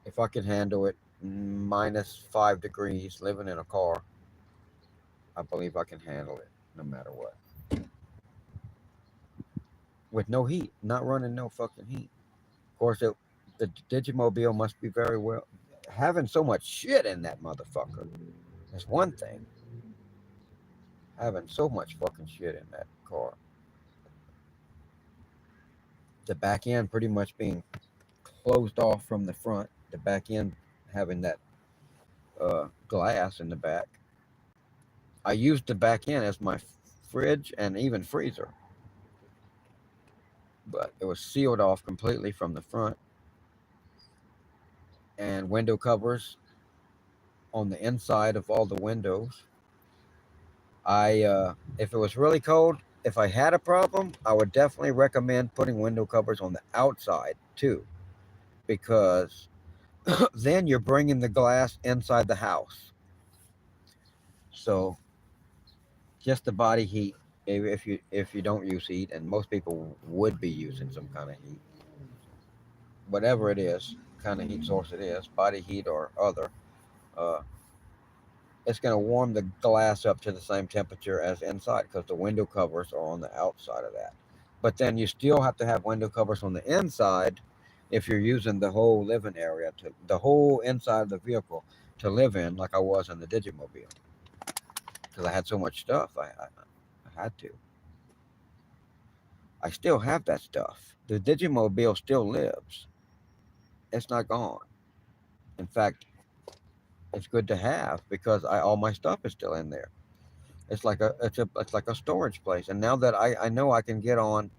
If I can handle it, -5 degrees, living in a car, I believe I can handle it no matter what. With no heat, not running no fucking heat. Of course, The Digimobile must be very well. Having so much shit in that motherfucker is one thing. Having so much fucking shit in that car. The back end pretty much being closed off from the front. The back end having that glass in the back. I used the back end as my fridge and even freezer, but it was sealed off completely from the front, and window covers on the inside of all the windows. If it was really cold, if I had a problem, I would definitely recommend putting window covers on the outside too, because then you're bringing the glass inside the house. So just the body heat, if you don't use heat, and most people would be using some kind of heat, whatever it is, kind of heat source it is, body heat or other, uh, it's going to warm the glass up to the same temperature as inside because the window covers are on the outside of that. But then you still have to have window covers on the inside if you're using the whole living area, to the whole inside of the vehicle to live in, like I was in the Digimobile, because I had so much stuff. I had to. I still have that stuff. The Digimobile still lives. It's not gone. In fact, it's good to have because all my stuff is still in there. It's like a storage place. And now that I know I can get on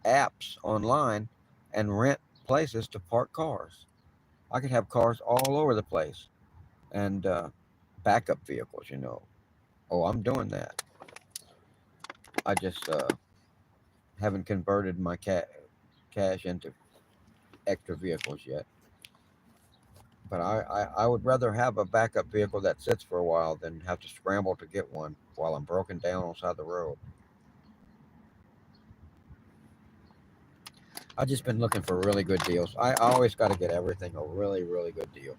apps online and rent places to park cars. I could have cars all over the place and backup vehicles. Oh, I'm doing that. I just haven't converted my cash into extra vehicles yet. But I would rather have a backup vehicle that sits for a while than have to scramble to get one while I'm broken down on the side of the road. I've just been looking for really good deals. I always got to get everything a really, really good deal.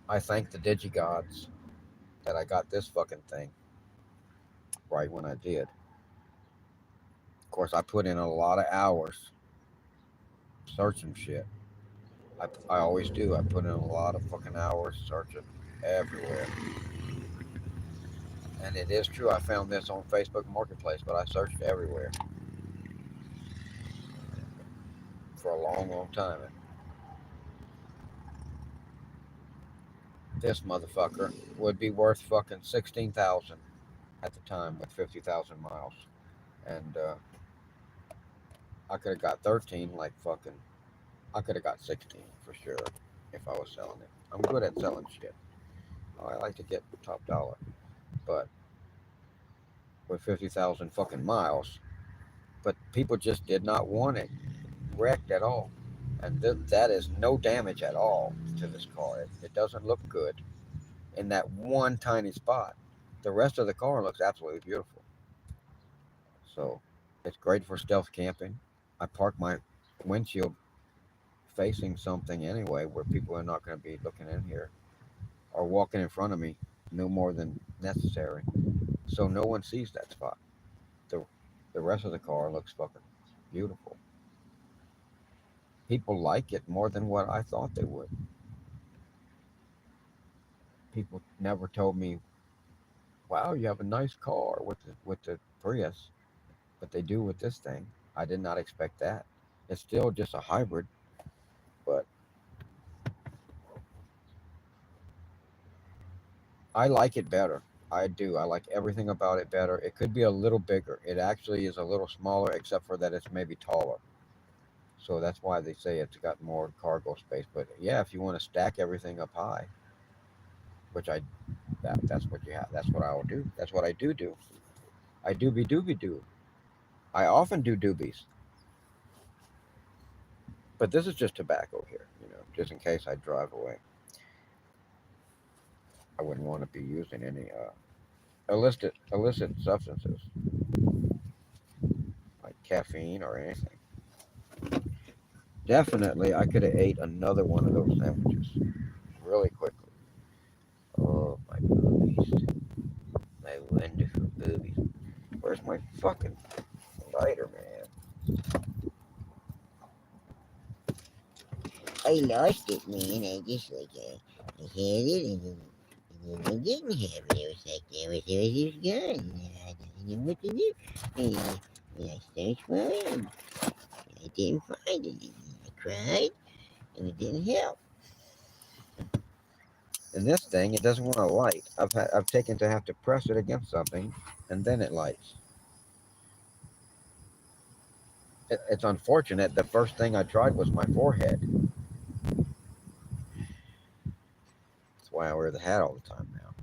I thank the DigiGods that I got this fucking thing right when I did. Of course, I put in a lot of hours searching shit. I always do. I put in a lot of fucking hours searching everywhere. And it is true, I found this on Facebook Marketplace, but I searched everywhere for a long, long time. And this motherfucker would be worth fucking 16,000 at the time with 50,000 miles. And I could have got 13, like fucking. I could have got 16 for sure if I was selling it. I'm good at selling shit. I like to get top dollar, but with 50,000 fucking miles, but people just did not want it wrecked at all. And that is no damage at all to this car. It doesn't look good in that one tiny spot. The rest of the car looks absolutely beautiful. So it's great for stealth camping. I park my windshield facing something anyway where people are not going to be looking in here or walking in front of me no more than necessary. So no one sees that spot. The, the rest of the car looks fucking beautiful. People like it more than what I thought they would. People never told me, "Wow, you have a nice car with the Prius," but they do with this thing. I did not expect that. It's still just a hybrid, but I like it better. I do. I like everything about it better. It could be a little bigger. It actually is a little smaller, except for that it's maybe taller. So that's why they say it's got more cargo space. But yeah, if you want to stack everything up high, which that's what you have. That's what I will do. That's what I do. I do. I often do doobies, but this is just tobacco here. Just in case I drive away. I wouldn't want to be using any illicit substances like caffeine or anything. Definitely, I could have ate another one of those sandwiches really quickly. Oh my boobies, my wonderful boobies. Where's my fucking lighter, man? I lost it, man. I just like I had it and then I didn't have it. It was like there was this gun. And I didn't know what to do. And I searched for it and I didn't find it. And I cried and it didn't help. In this thing, it doesn't want to light. I've taken to have to press it against something, and then it lights. It's unfortunate. The first thing I tried was my forehead. That's why I wear the hat all the time now.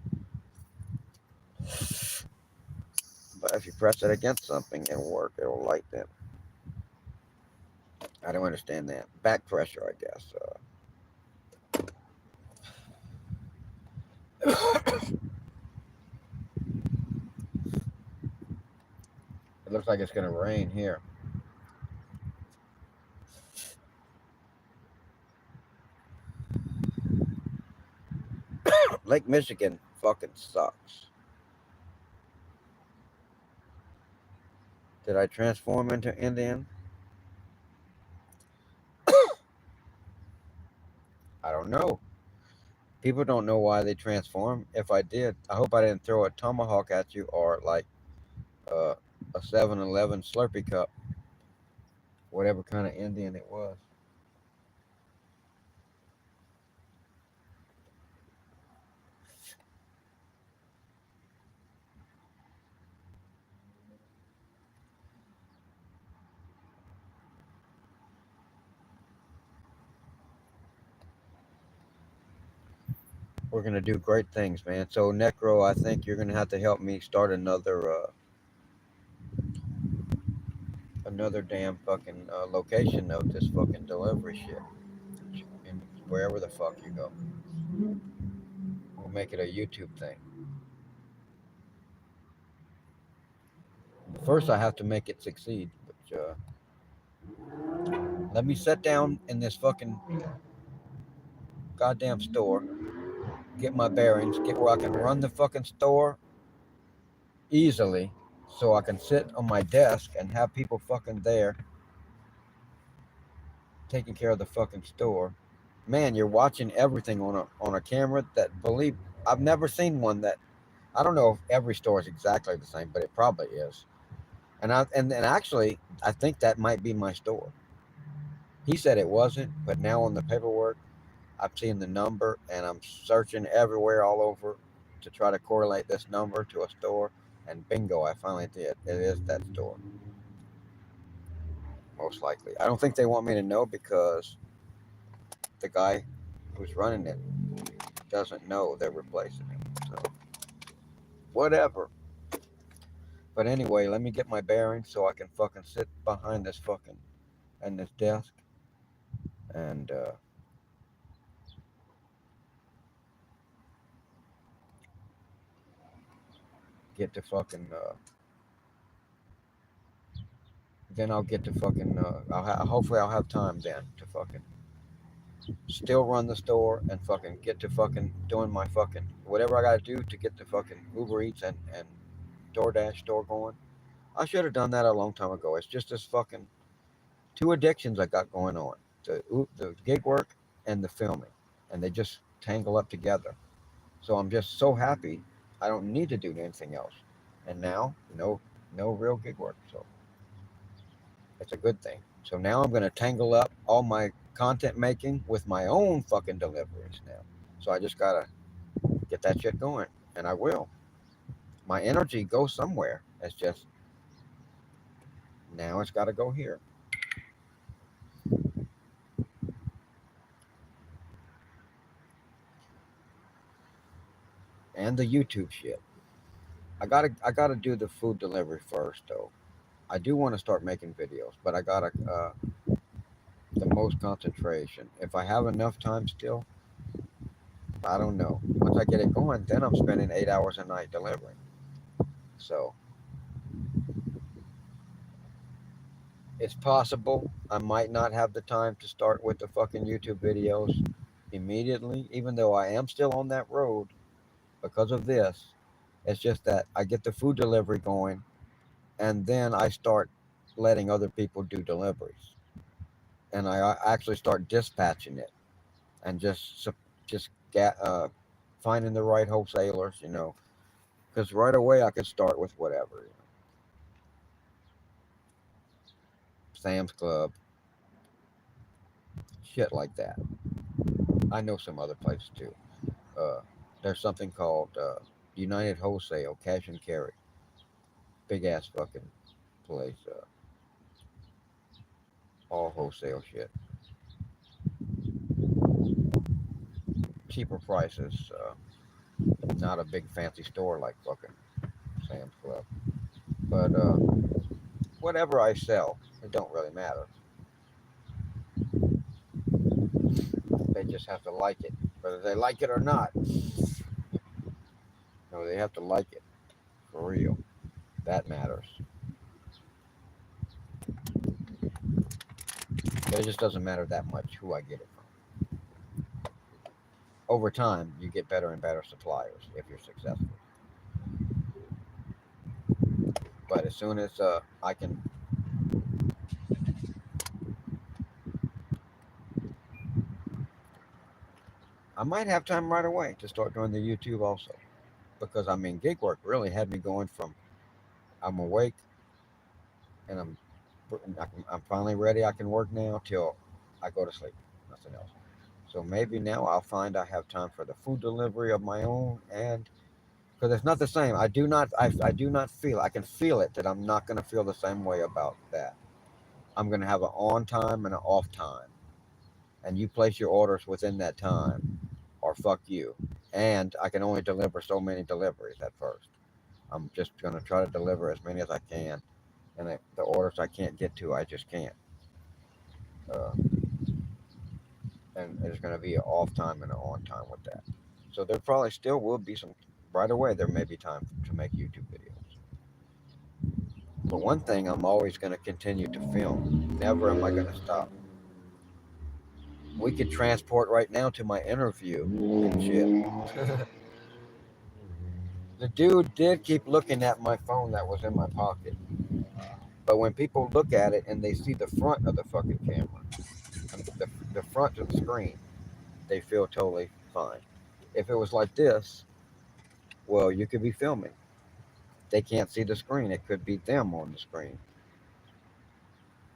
But if you press it against something, it'll work. It'll light them. I don't understand that. Back pressure, I guess. It looks like it's going to rain here. Lake Michigan fucking sucks. Did I transform into Indian? I don't know. People don't know why they transform. If I did, I hope I didn't throw a tomahawk at you or like uh, a 7-Eleven Slurpee cup, whatever kind of Indian it was. We're gonna do great things, man. So Necro, I think you're gonna have to help me start another damn fucking location of this fucking delivery shit, and wherever the fuck you go, we'll make it a YouTube thing. First, I have to make it succeed. Which, let me sit down in this fucking goddamn store, get my bearings, get where I can run the fucking store easily, so I can sit on my desk and have people fucking there taking care of the fucking store. Man, you're watching everything on a camera that believe I've never seen one that I don't know if every store is exactly the same, but it probably is. And actually I think that might be my store. He said it wasn't, but now on the paperwork I've seen the number and I'm searching everywhere all over to try to correlate this number to a store and bingo, I finally did. It is that store. Most likely. I don't think they want me to know because the guy who's running it doesn't know they're replacing him. So whatever. But anyway, let me get my bearings so I can fucking sit behind this fucking and this desk and get to fucking then I'll get to fucking hopefully I'll have time then to fucking still run the store and fucking get to fucking doing my fucking whatever I gotta do to get the fucking Uber Eats and DoorDash store going. I should have done that a long time ago. It's just this fucking two addictions I got going on: the gig work and the filming, and they just tangle up together. So I'm just so happy I don't need to do anything else. And now, no real gig work, so it's a good thing. So now I'm gonna tangle up all my content making with my own fucking deliveries now. So I just gotta get that shit going, and I will. My energy goes somewhere. It's just now it's got to go here. And the YouTube shit. I gotta do the food delivery first though. I do want to start making videos, but I gotta the most concentration. If I have enough time still, I don't know. Once I get it going, then I'm spending 8 hours a night delivering. So it's possible I might not have the time to start with the fucking YouTube videos immediately, even though I am still on that road because of this. It's just that I get the food delivery going and then I start letting other people do deliveries. and I actually start dispatching it and just get finding the right wholesalers, you know, because right away I could start with whatever, you know, Sam's Club, shit like that. I know some other places too. Uh, there's something called United Wholesale Cash and Carry, big ass fucking place, all wholesale shit, cheaper prices. Not a big fancy store like fucking Sam's Club, but whatever I sell, it don't really matter. They just have to like it, whether they like it or not. No, they have to like it for real. That matters. But it just doesn't matter that much who I get it from. Over time, you get better and better suppliers if you're successful. But as soon as I can, I might have time right away to start doing the YouTube also. Because I mean, gig work really had me going from I'm awake and I'm finally ready. I can work now till I go to sleep. Nothing else. So maybe now I'll find I have time for the food delivery of my own, and because it's not the same. I do not feel. I can feel it that I'm not going to feel the same way about that. I'm going to have an on time and an off time, and you place your orders within that time, or fuck you. And I can only deliver so many deliveries at first. I'm just going to try to deliver as many as I can, and the orders I can't get to, I just can't. Uh, and there's going to be an off time and an on time with that. So there probably still will be some. Right away, there may be time to make YouTube videos. But one thing I'm always going to continue to film. Never am I going to stop. We could transport right now to my interview and shit. The dude did keep looking at my phone that was in my pocket. But when people look at it and they see the front of the fucking camera, the front of the screen, they feel totally fine. If it was like this, well, you could be filming. They can't see the screen. It could be them on the screen.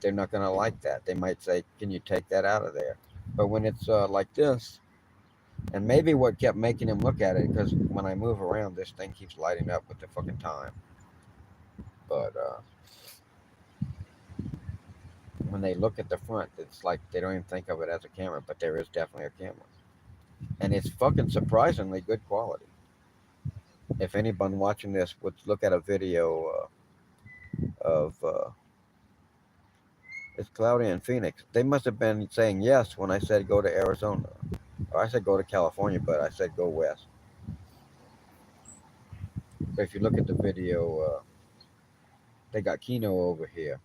They're not going to like that. They might say, "Can you take that out of there?" But when it's like this, and maybe what kept making him look at it, because when I move around, this thing keeps lighting up with the fucking time. But when they look at the front, it's like they don't even think of it as a camera, but there is definitely a camera. And it's fucking surprisingly good quality. If anyone watching this would look at a video of it's cloudy in Phoenix, they must have been saying yes when I said go to Arizona. Or I said go to California, but I said go west. But if you look at the video, they got Kino over here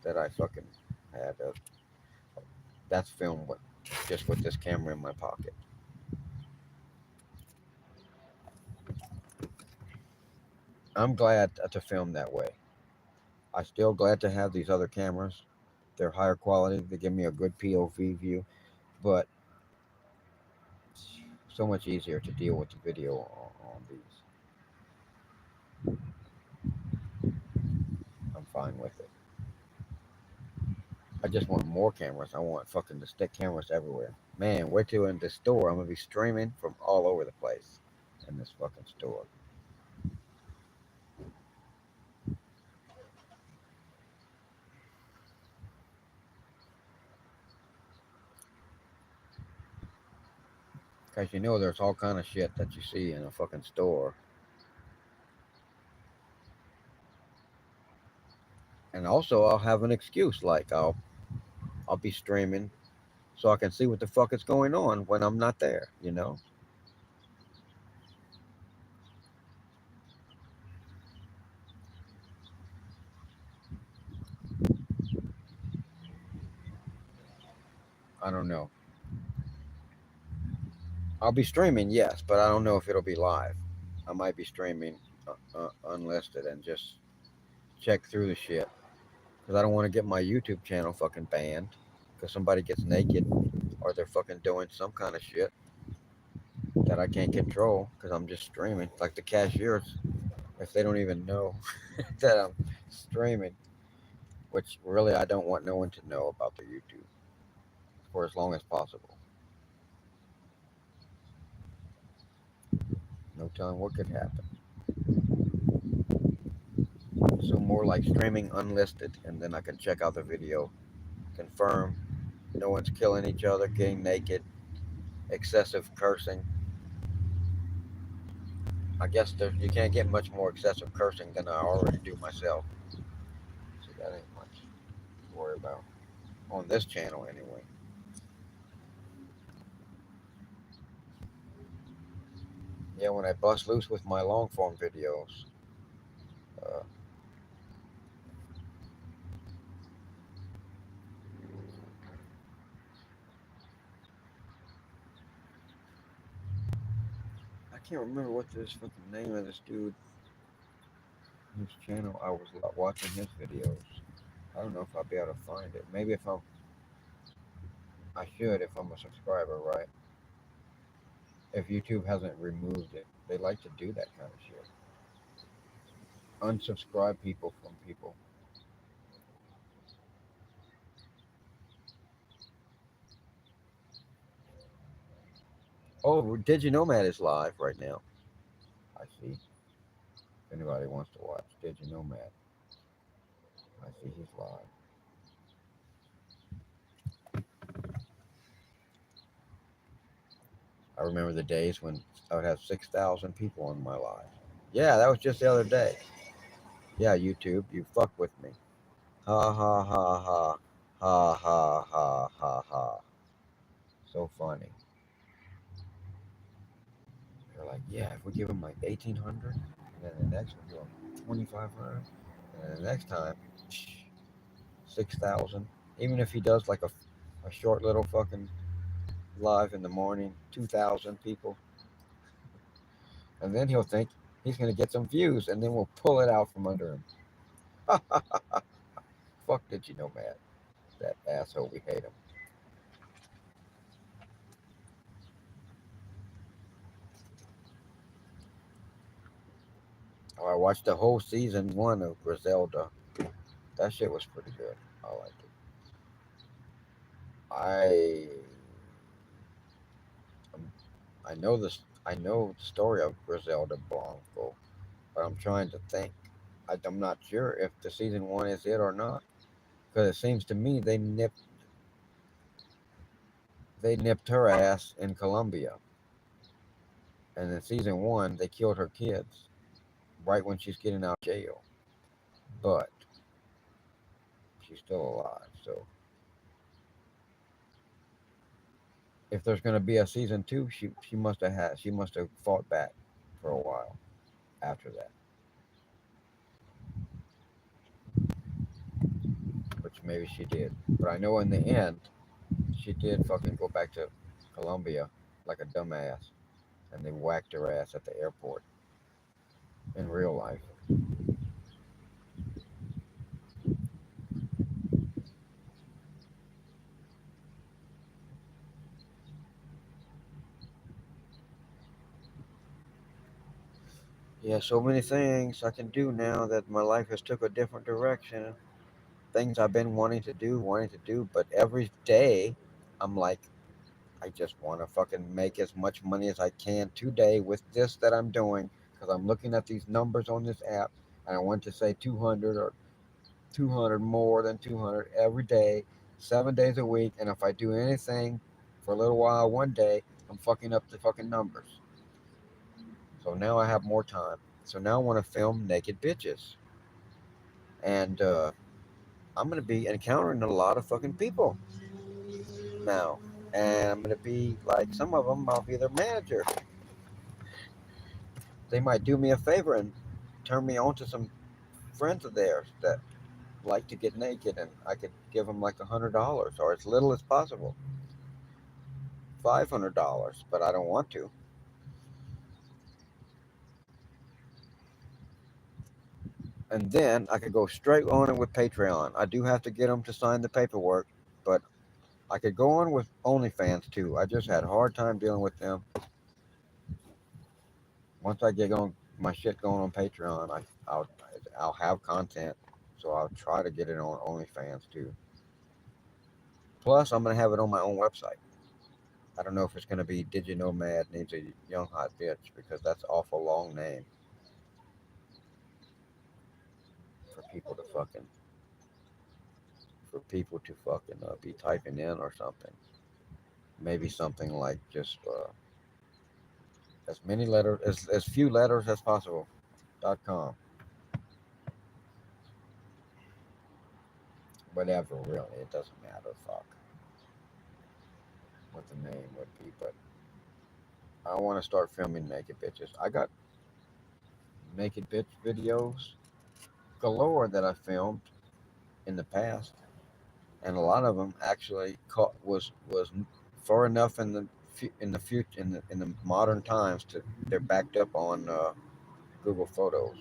that I fucking had. That's filmed just with this camera in my pocket. I'm glad to film that way. I'm still glad to have these other cameras. They're higher quality. They give me a good POV view, but so much easier to deal with the video on these. I'm fine with it. I just want more cameras. I want fucking to stick cameras everywhere. Man, wait till in the store. I'm gonna be streaming from all over the place in this fucking store. Cause you know there's all kind of shit that you see in a fucking store. And also I'll have an excuse like I'll be streaming so I can see what the fuck is going on when I'm not there, you know? I don't know. I'll be streaming, yes, but I don't know if it'll be live. I might be streaming unlisted and just check through the shit because I don't want to get my YouTube channel fucking banned. because somebody gets naked or they're fucking doing some kind of shit that I can't control because I'm just streaming. Like the cashiers, if they don't even know that I'm streaming, which really I don't want no one to know about their YouTube for as long as possible. No telling what could happen. So more like streaming unlisted, and then I can check out the video, confirm no one's killing each other, getting naked, excessive cursing. I guess you can't get much more excessive cursing than I already do myself. So that ain't much to worry about on this channel anyway. Yeah, when I bust loose with my long form videos, uh, I can't remember what this fucking name of this dude, whose channel I was watching his videos. I don't know if I'll be able to find it. Maybe if I should if I'm a subscriber, right? If YouTube hasn't removed it, they like to do that kind of shit. Unsubscribe people from people. Oh, Did You Know Matt is live right now. I see. If anybody wants to watch Did You Know Matt, I see he's live. I remember the days when I would have 6,000 people on my live. Yeah, that was just the other day. Yeah, YouTube, you fuck with me. Ha ha ha ha. Ha ha ha ha ha. So funny. They're like, yeah, if we give him like 1,800, and then the next one give him 2,500, and then the next time, 6,000. Even if he does like a short little fucking live in the morning, 2,000 people, and then he'll think he's gonna get some views, and then we'll pull it out from under him. Fuck Did You Know Matt? That asshole, we hate him. Oh, I watched the whole season 1 of Griselda. That shit was pretty good. I liked it. I I know this. I know the story of Griselda Blanco, but I'm trying to think. I'm not sure if the season 1 is it or not, because it seems to me they nipped her ass in Colombia, and in season 1 they killed her kids right when she's getting out of jail, but she's still alive. So if there's going to be a season 2, she must have fought back for a while after that, which maybe she did. But I know in the end she did fucking go back to Colombia like a dumbass, and they whacked her ass at the airport in real life. Yeah, so many things I can do now that my life has took a different direction. Things I've been wanting to do, but every day I'm like, I just want to fucking make as much money as I can today with this that I'm doing because I'm looking at these numbers on this app and I want to say 200 or 200 more than 200 every day, 7 days a week. And if I do anything for a little while one day, I'm fucking up the fucking numbers. So now I have more time. So now I want to film naked bitches. And I'm going to be encountering a lot of fucking people now. And I'm going to be like, some of them, I'll be their manager. They might do me a favor and turn me on to some friends of theirs that like to get naked, and I could give them like $100 or as little as possible, $500, but I don't want to. And then I could go straight on it with Patreon. I do have to get them to sign the paperwork, but I could go on with OnlyFans too. I just had a hard time dealing with them. Once I get on my shit going on Patreon, I'll have content, so I'll try to get it on OnlyFans too. Plus, I'm gonna have it on my own website. I don't know if it's gonna be Did You Know Mad Needs a Young Hot Bitch because that's an awful long name for people to fucking be typing in or something. Maybe something like just as many letters as few letters as possible. .com. Whatever, really, it doesn't matter. Fuck what the name would be, but I want to start filming naked bitches. I got naked bitch videos galore that I filmed in the past, and a lot of them actually was far enough in the future in the modern times to they're backed up on Google Photos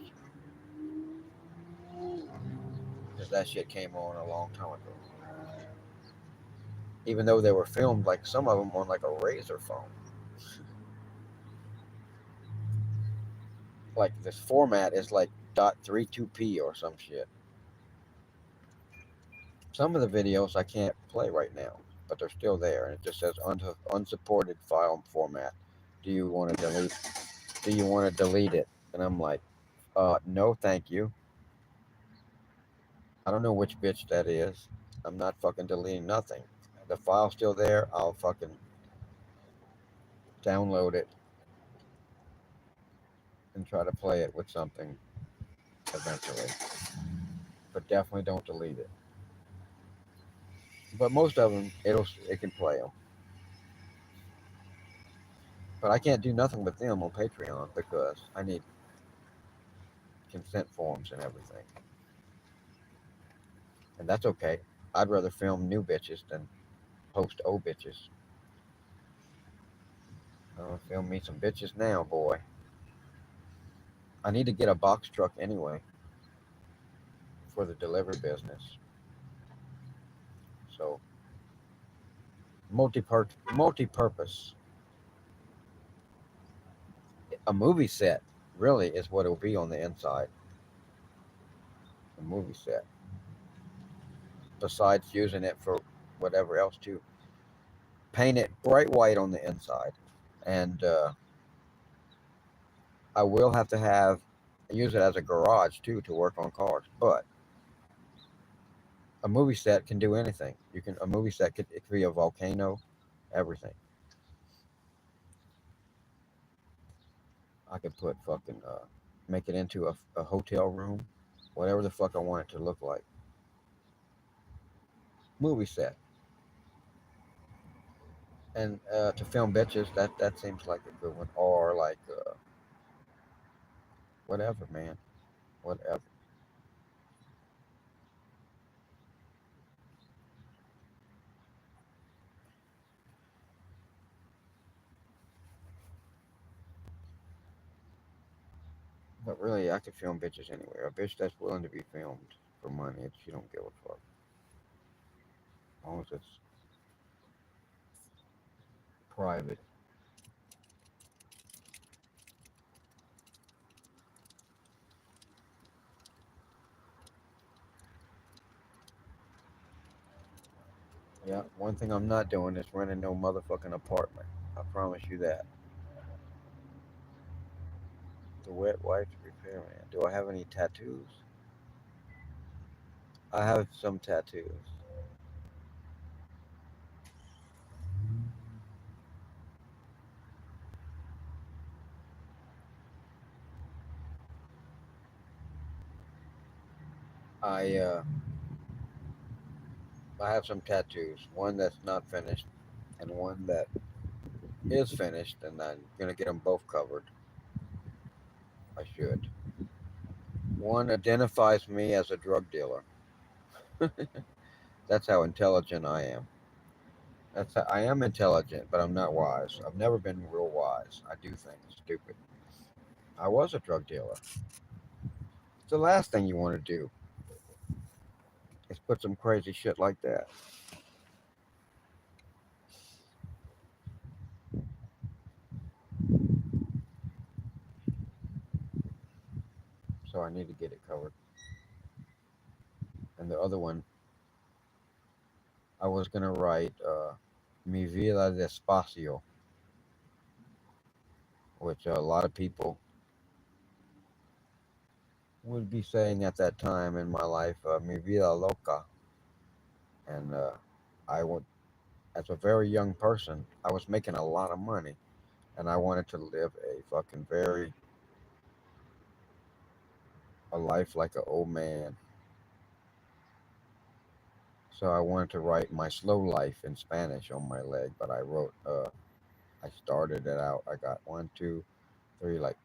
because that shit came on a long time ago. Even though they were filmed like some of them on like a razor phone, like this format is like .32p or some shit. Some of the videos I can't play right now, but they're still there, and it just says unsupported file format. Do you want to delete? Do you want to delete it? And I'm like, no, thank you. I don't know which bitch that is. I'm not fucking deleting nothing. The file's still there. I'll fucking download it and try to play it with something eventually. But definitely don't delete it. But most of them, it can play them. But I can't do nothing with them on Patreon because I need consent forms and everything. And that's okay. I'd rather film new bitches than post old bitches. Film me some bitches now, boy. I need to get a box truck anyway for the delivery business. So multi-purpose. A movie set really is what it'll be on the inside. A movie set. Besides using it for whatever else too. Paint it bright white on the inside. And I will have to use it as a garage too to work on cars. But a movie set can do anything. A movie set it could be a volcano, everything. I could put fucking make it into a hotel room, whatever the fuck I want it to look like. Movie set. And to film bitches, that seems like a good one. Or like whatever, man, whatever. But really, I could film bitches anywhere. A bitch that's willing to be filmed for money, she don't give a fuck. As long as it's private. Yeah, one thing I'm not doing is renting no motherfucking apartment. I promise you that. The wet wipes repairman. Do I have any tattoos? I have some tattoos. I uh, I have some tattoos. One that's not finished, and one that is finished, and I'm gonna get them both covered. I should. One identifies me as a drug dealer. That's how intelligent I am. I am intelligent, but I'm not wise. I've never been real wise. I do things stupid. I was a drug dealer. It's the last thing you want to do is put some crazy shit like that. need to get it covered. And the other one, I was gonna write "Mi vida despacio," which a lot of people would be saying at that time in my life, "Mi vida loca," and I would, as a very young person, I was making a lot of money, and I wanted to live a fucking a life like an old man. So I wanted to write my slow life in Spanish on my leg, but I wrote, I started it out. I got one, two, three, like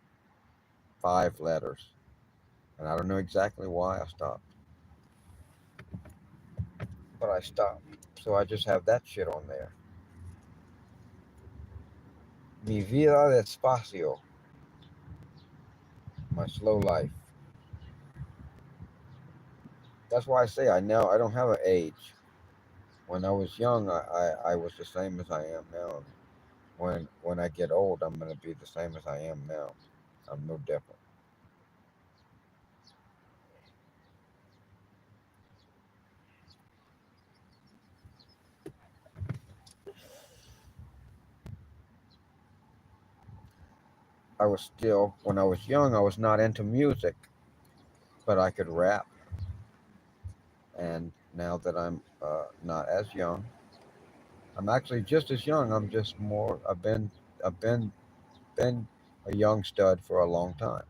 5 letters, and I don't know exactly why I stopped, but I stopped. So I just have that shit on there. Mi vida despacio, my slow life. That's why I say I know I don't have an age. When I was young, I was the same as I am now. When I get old, I'm gonna be the same as I am now. I'm no different. I was still when I was young, I was not into music, but I could rap. And now that I'm not as young, I'm actually just as young. I'm just more. I've been a young stud for a long time.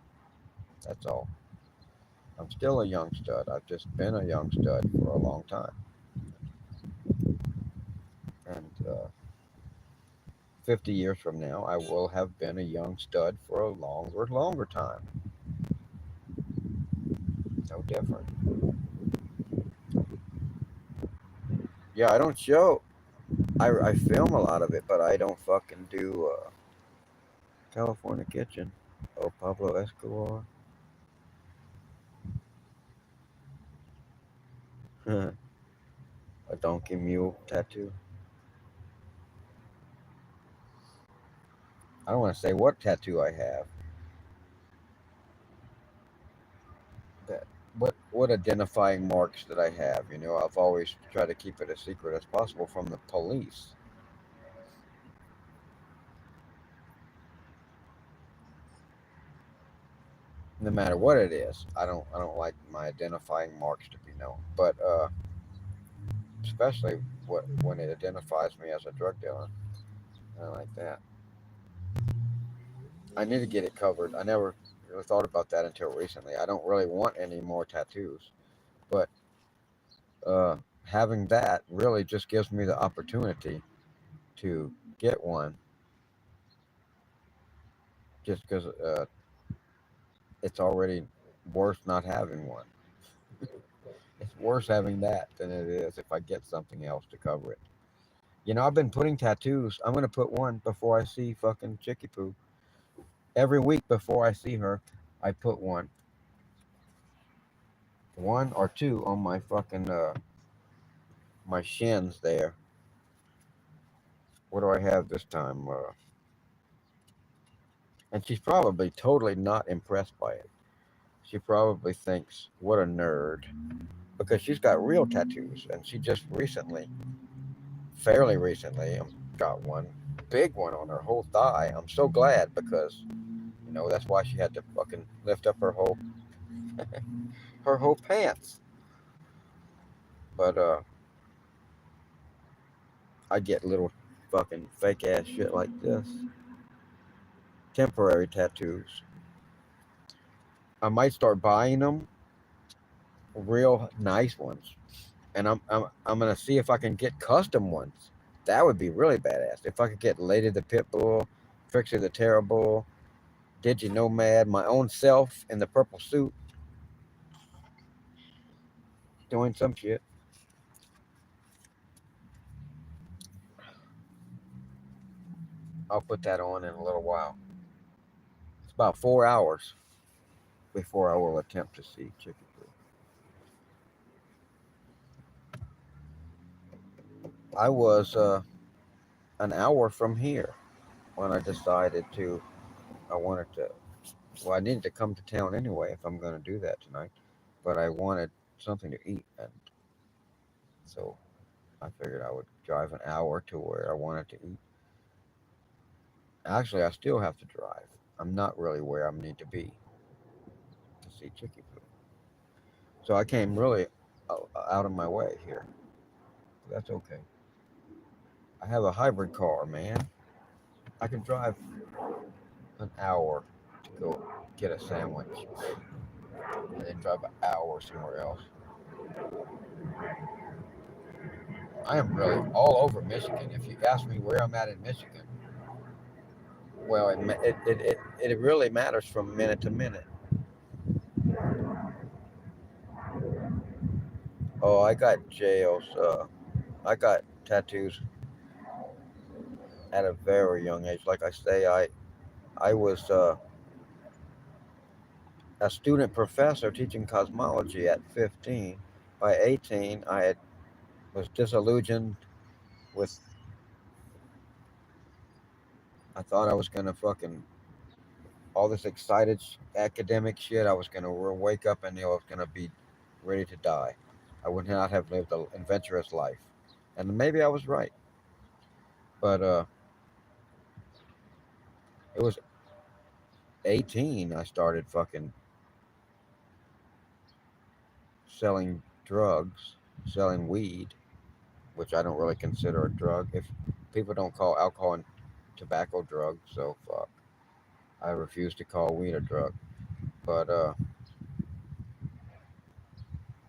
That's all. I'm still a young stud. I've just been a young stud for a long time. And 50 years from now, I will have been a young stud for a longer time. No different. Yeah, I don't show. I film a lot of it, but I don't fucking do California Kitchen. Oh, Pablo Escobar. A donkey mule tattoo. I don't want to say what tattoo I have. That what identifying marks that I have. You know, I've always tried to keep it as secret as possible from the police. No matter what it is, I don't like my identifying marks to be known. But especially when it identifies me as a drug dealer, I like that. I need to get it covered. I never really thought about that until recently. I don't really want any more tattoos, but uh, having that really just gives me the opportunity to get one, just because it's already worse not having one. It's worse having that than it is if I get something else to cover it. You know, I've been putting tattoos. I'm gonna put one before I see fucking Chicky Poo. Every week before I see her, I put one or two on my fucking my shins there. What do I have this time? And she's probably totally not impressed by it. She probably thinks, what a nerd. Because she's got real tattoos. And she just recently, fairly recently, got one, big one on her whole thigh. I'm so glad because, you know, that's why she had to fucking lift up her whole pants. But I get little fucking fake ass shit like this. Temporary tattoos. I might start buying them, real nice ones, and I'm gonna see if I can get custom ones. That would be really badass. If I could get Lady the Pitbull, Trixie the Terrible, Digi Nomad, my own self in the purple suit, doing some shit. I'll put that on in a little while. It's about 4 hours before I will attempt to see Chicken Poo. I was an hour from here when I decided to. I wanted to Well, I needed to come to town anyway if I'm going to do that tonight, but I wanted something to eat, and so I figured I would drive an hour to where I wanted to eat. Actually, I still have to drive. I'm not really where I need to be to see Chicky Poo. So I came really out of my way here. That's okay. I have a hybrid car, man. I can drive an hour to go get a sandwich and then drive an hour somewhere else. I am really all over Michigan. If you ask me where I'm at in Michigan, well, it really matters from minute to minute. Oh, I got jails. I got tattoos at a very young age. Like I say, I was a student professor teaching cosmology at 15. By 18, was disillusioned with. I thought I was gonna fucking all this excited academic shit. I was gonna wake up and I was gonna be ready to die. I would not have lived an adventurous life, and maybe I was right. But it was 18. I started fucking selling drugs, selling weed, which I don't really consider a drug. If people don't call alcohol and tobacco drugs, so fuck. I refuse to call weed a drug. But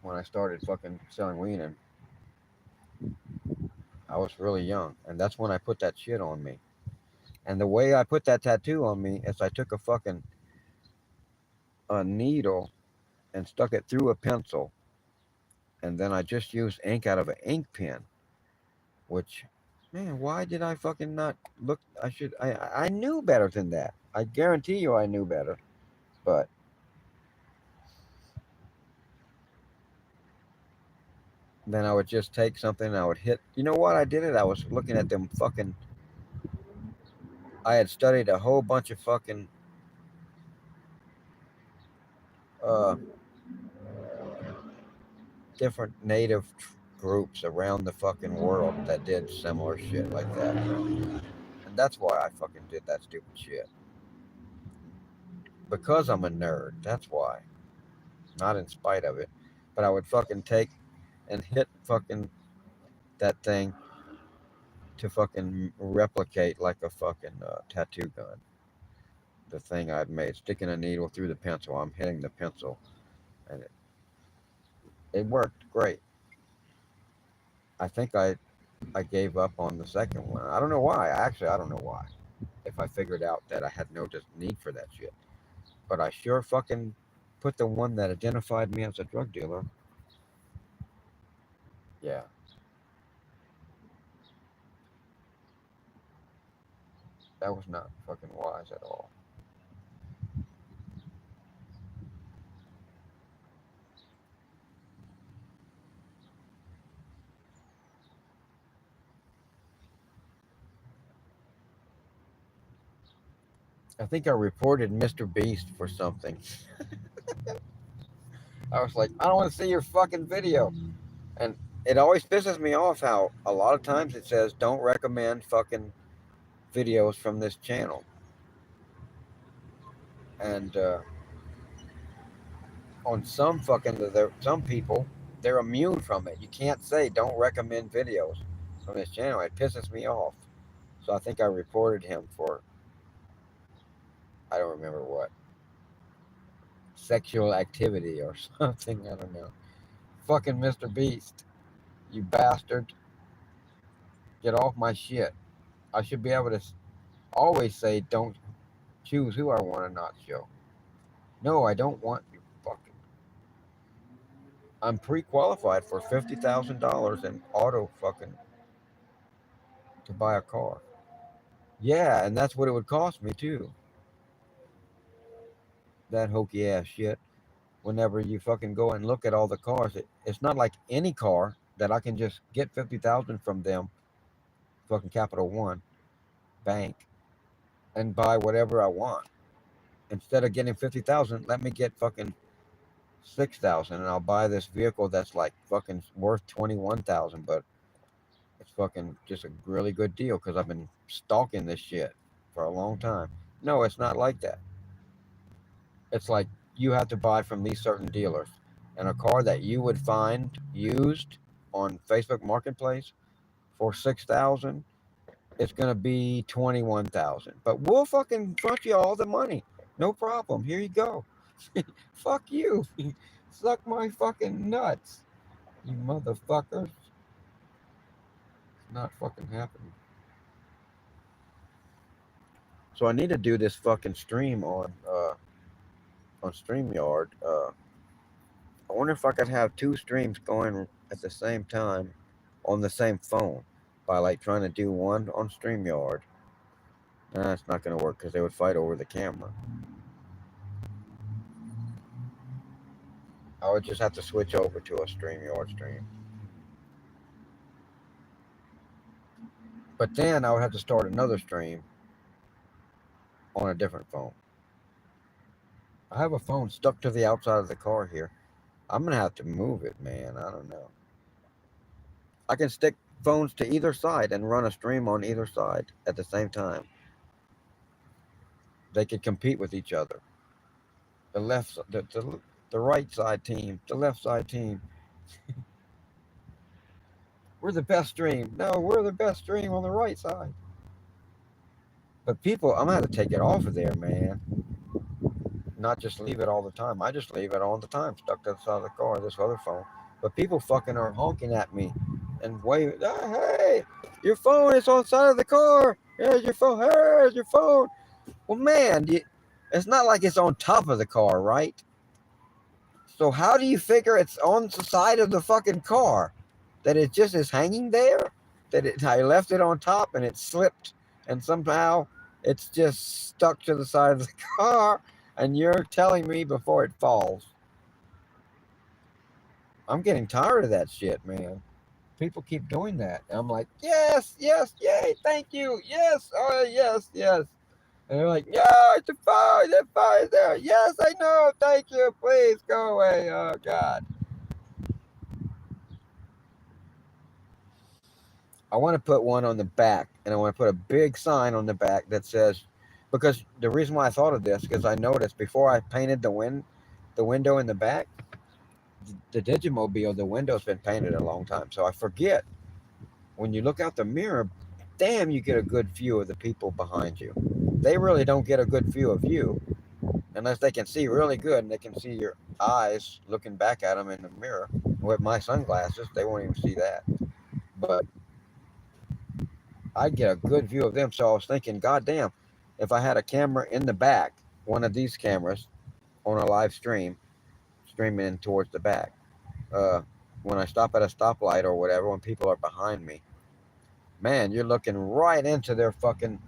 when I started fucking selling weed, and I was really young, and that's when I put that shit on me. And the way I put that tattoo on me is I took a fucking a needle and stuck it through a pencil, and then I just used ink out of an ink pen. Which, man, why did I fucking not look? I knew better than that. I guarantee you, I knew better. But then I would just take something and I would hit. You know what? I did it. I was looking at them fucking. I had studied a whole bunch of fucking uh, different native groups around the fucking world that did similar shit like that. And that's why I fucking did that stupid shit. Because I'm a nerd. That's why. Not in spite of it. But I would fucking take and hit fucking that thing to fucking replicate like a fucking tattoo gun. The thing I'd made, sticking a needle through the pencil. I'm hitting the pencil, and it worked great. I think I gave up on the second one. I don't know why. Actually, I don't know why. If I figured out that I had no just need for that shit, but I sure fucking put the one that identified me as a drug dealer. Yeah, that was not fucking wise at all. I think I reported Mr. Beast for something. I was like, I don't want to see your fucking video. And it always pisses me off how a lot of times it says don't recommend fucking videos from this channel. And on some fucking some people they're immune from it. You can't say don't recommend videos from this channel. It pisses me off. So I think I reported him for I don't remember what sexual activity or something. I don't know. Fucking Mr. Beast, you bastard! Get off my shit. I should be able to always say don't choose who I want to not show. No, I don't want you fucking. I'm pre-qualified for $50,000 in auto fucking to buy a car. Yeah, and that's what it would cost me too. That hokey ass shit. Whenever you fucking go and look at all the cars, it's not like any car that I can just get 50,000 from them, fucking Capital One Bank, and buy whatever I want. instead of getting 50,000, let me get fucking 6,000, and I'll buy this vehicle that's like fucking worth 21,000, but it's fucking just a really good deal because I've been stalking this shit for a long time. No, it's not like that. It's like you have to buy from these certain dealers, and a car that you would find used on Facebook Marketplace for 6,000, it's gonna be 21,000. But we'll fucking front you all the money, no problem. Here you go. Fuck you. Suck my fucking nuts, you motherfuckers. It's not fucking happening. So I need to do this fucking stream on StreamYard. I wonder if I could have two streams going at the same time on the same phone by like trying to do one on StreamYard. Nah, it's not gonna work because they would fight over the camera. I would just have to switch over to a StreamYard stream. But then I would have to start another stream on a different phone. I have a phone stuck to the outside of the car here. I'm gonna have to move it, man. I don't know. I can stick phones to either side and run a stream on either side at the same time. They could compete with each other. The right side team, the left side team. We're the best stream. No, we're the best stream on the right side. But people, I'm gonna have to take it off of there, man. Not just leave it all the time. I just leave it all the time, stuck to the side of the car, this other phone. But people fucking are honking at me and waving, "Ah, hey, your phone is on the side of the car. Here's your phone. Here's your phone." Well, man, it's not like it's on top of the car, right? So how do you figure it's on the side of the fucking car? That it just is hanging there? I left it on top and it slipped and somehow it's just stuck to the side of the car, and you're telling me before it falls. I'm getting tired of that shit, man. People keep doing that. And I'm like, yes, yes, yay, thank you, yes, oh, yes, yes. And they're like, yeah, it's a fire, that fire's there. Yes, I know, thank you, please go away. Oh, God. I want to put one on the back, and I want to put a big sign on the back that says, because the reason why I thought of this, because I noticed before I painted the window in the back, the Digimobile, the window's been painted a long time. So I forget, when you look out the mirror, damn, you get a good view of the people behind you. They really don't get a good view of you unless they can see really good and they can see your eyes looking back at them in the mirror. With my sunglasses, they won't even see that. But I get a good view of them. So I was thinking, goddamn, if I had a camera in the back, one of these cameras on a live stream, streaming in towards the back, when I stop at a stoplight or whatever, when people are behind me, man, you're looking right into their fucking.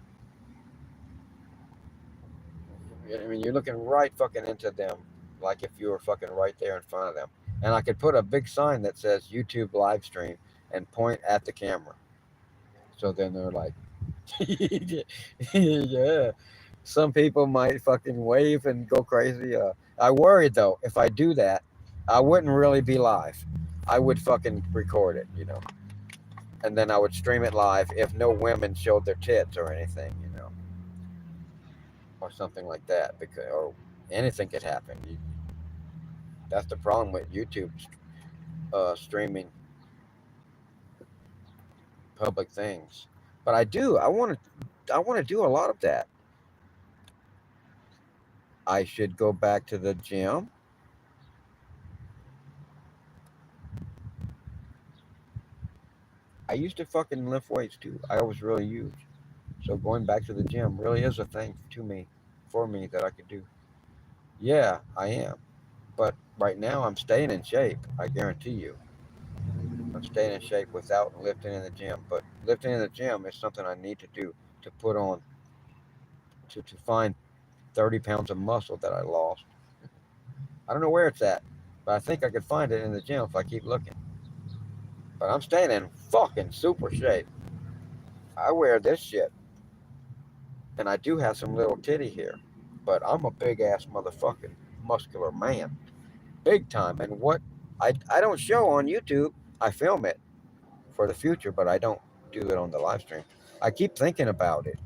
I mean, you're looking right fucking into them, like if you were fucking right there in front of them. And I could put a big sign that says YouTube live stream and point at the camera. So then they're like, yeah. Some people might fucking wave and go crazy. I worry though, if I do that, I wouldn't really be live. I would fucking record it, and then I would stream it live if no women showed their tits or anything, or something like that. Because or anything could happen. That's the problem with YouTube streaming public things. But I want to do a lot of that. I should go back to the gym. I used to fucking lift weights too. I was really huge. So going back to the gym really is a thing for me that I could do. Yeah, I am. But right now I'm staying in shape. I guarantee you. I'm staying in shape without lifting in the gym. But lifting in the gym is something I need to do to put on, to find 30 pounds of muscle that I lost. I don't know where it's at, but I think I could find it in the gym if I keep looking. But I'm staying in fucking super shape. I wear this shit. And I do have some little titty here. but I'm a big ass motherfucking muscular man, big time. And what I don't show on YouTube, I film it for the future, but I don't do it on the live stream. I keep thinking about it.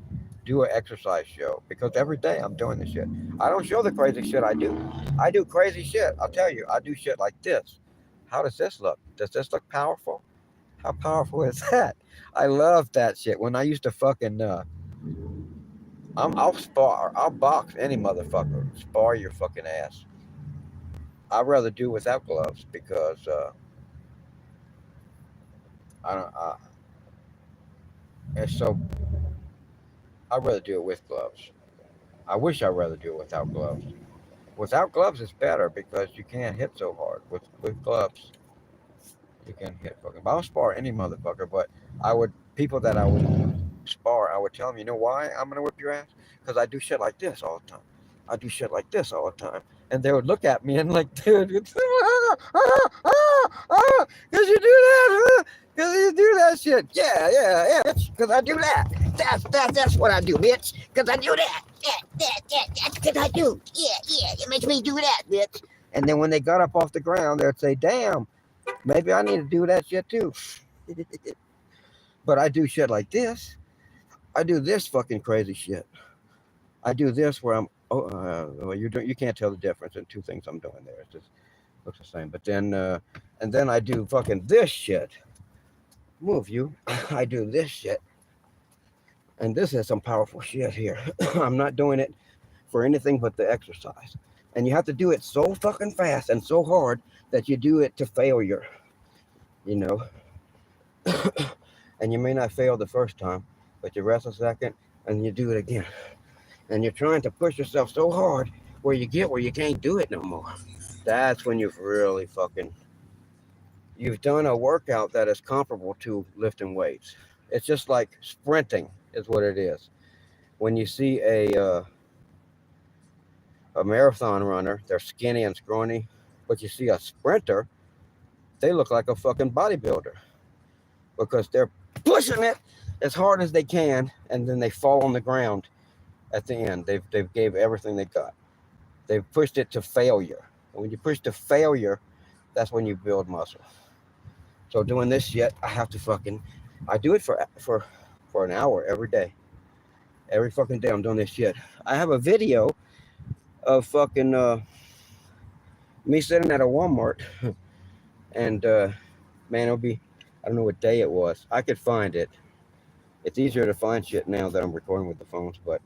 Do an exercise show because every day I'm doing this shit. I don't show the crazy shit I do. I do crazy shit. I'll tell you, I do shit like this. How does this look? Does this look powerful? How powerful is that? I love that shit. When I used to fucking I'll spar, I'll box any motherfucker, spar your fucking ass. I'd rather do without gloves because I don't. It's so. I'd rather do it with gloves. I wish I'd rather do it without gloves. Without gloves, it's better because you can't hit so hard. With gloves, you can hit fucking. I'll spar any motherfucker, but I would people that I would spar. I would tell them, you know why I'm gonna whip your ass? Because I do shit like this all the time. I do shit like this all the time, and they would look at me and like, dude, because you do that, huh? Because you do that shit. Yeah, because I do that. That's what I do, bitch. Because I do that. That's because I do. Yeah, it makes me do that, bitch. And then when they got up off the ground, they'd say, damn, maybe I need to do that shit too. But I do shit like this. I do this fucking crazy shit. I do this where I'm. Well, you can't tell the difference in two things I'm doing there. It just looks the same. But then, and then I do fucking this shit. Move you. I do this shit. And this is some powerful shit here. I'm not doing it for anything but the exercise. And you have to do it so fucking fast and so hard that you do it to failure. You know. And you may not fail the first time, but you rest a second and you do it again. And you're trying to push yourself so hard where you get where you can't do it no more. That's when you've really fucking you've done a workout that is comparable to lifting weights. It's just like sprinting is what it is. When you see a marathon runner, they're skinny and scrawny, but you see a sprinter, they look like a fucking bodybuilder because they're pushing it as hard as they can, and then they fall on the ground at the end. They've gave everything they got. They've pushed it to failure. And when you push to failure, that's when you build muscle. So doing this shit, I have to fucking, I do it for an hour every day. Every fucking day I'm doing this shit. I have a video of fucking me sitting at a Walmart, and man, it'll be, I don't know what day it was. I could find it. It's easier to find shit now that I'm recording with the phones, but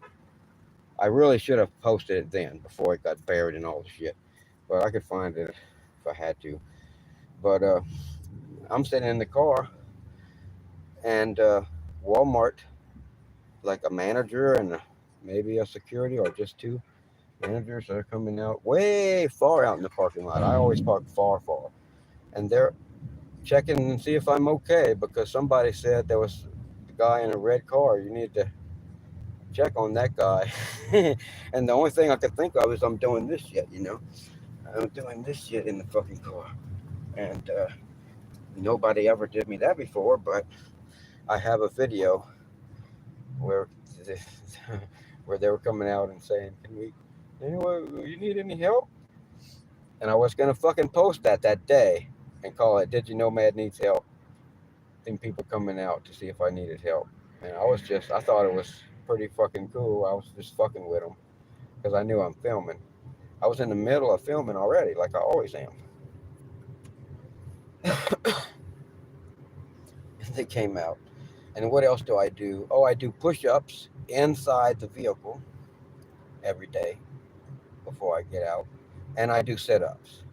I really should have posted it then before it got buried in all the shit. But I could find it if I had to. But I'm sitting in the car, and Walmart, like a manager and maybe a security or just two managers that are coming out way far out in the parking lot. I always park far. And they're checking and see if I'm okay because somebody said there was a guy in a red car. You need to check on that guy. And the only thing I could think of is I'm doing this shit, you know. I'm doing this shit in the fucking car. And nobody ever did me that before, but I have a video where they were coming out and saying, "Can we, you need any help?" And I was gonna fucking post that day and call it "Did you know Mad needs help?" Then people coming out to see if I needed help, and I thought it was pretty fucking cool. I was just fucking with them because I knew I'm filming. I was in the middle of filming already, like I always am. They came out. And what else do I do? Oh, I do push-ups inside the vehicle every day before I get out. And I do sit-ups.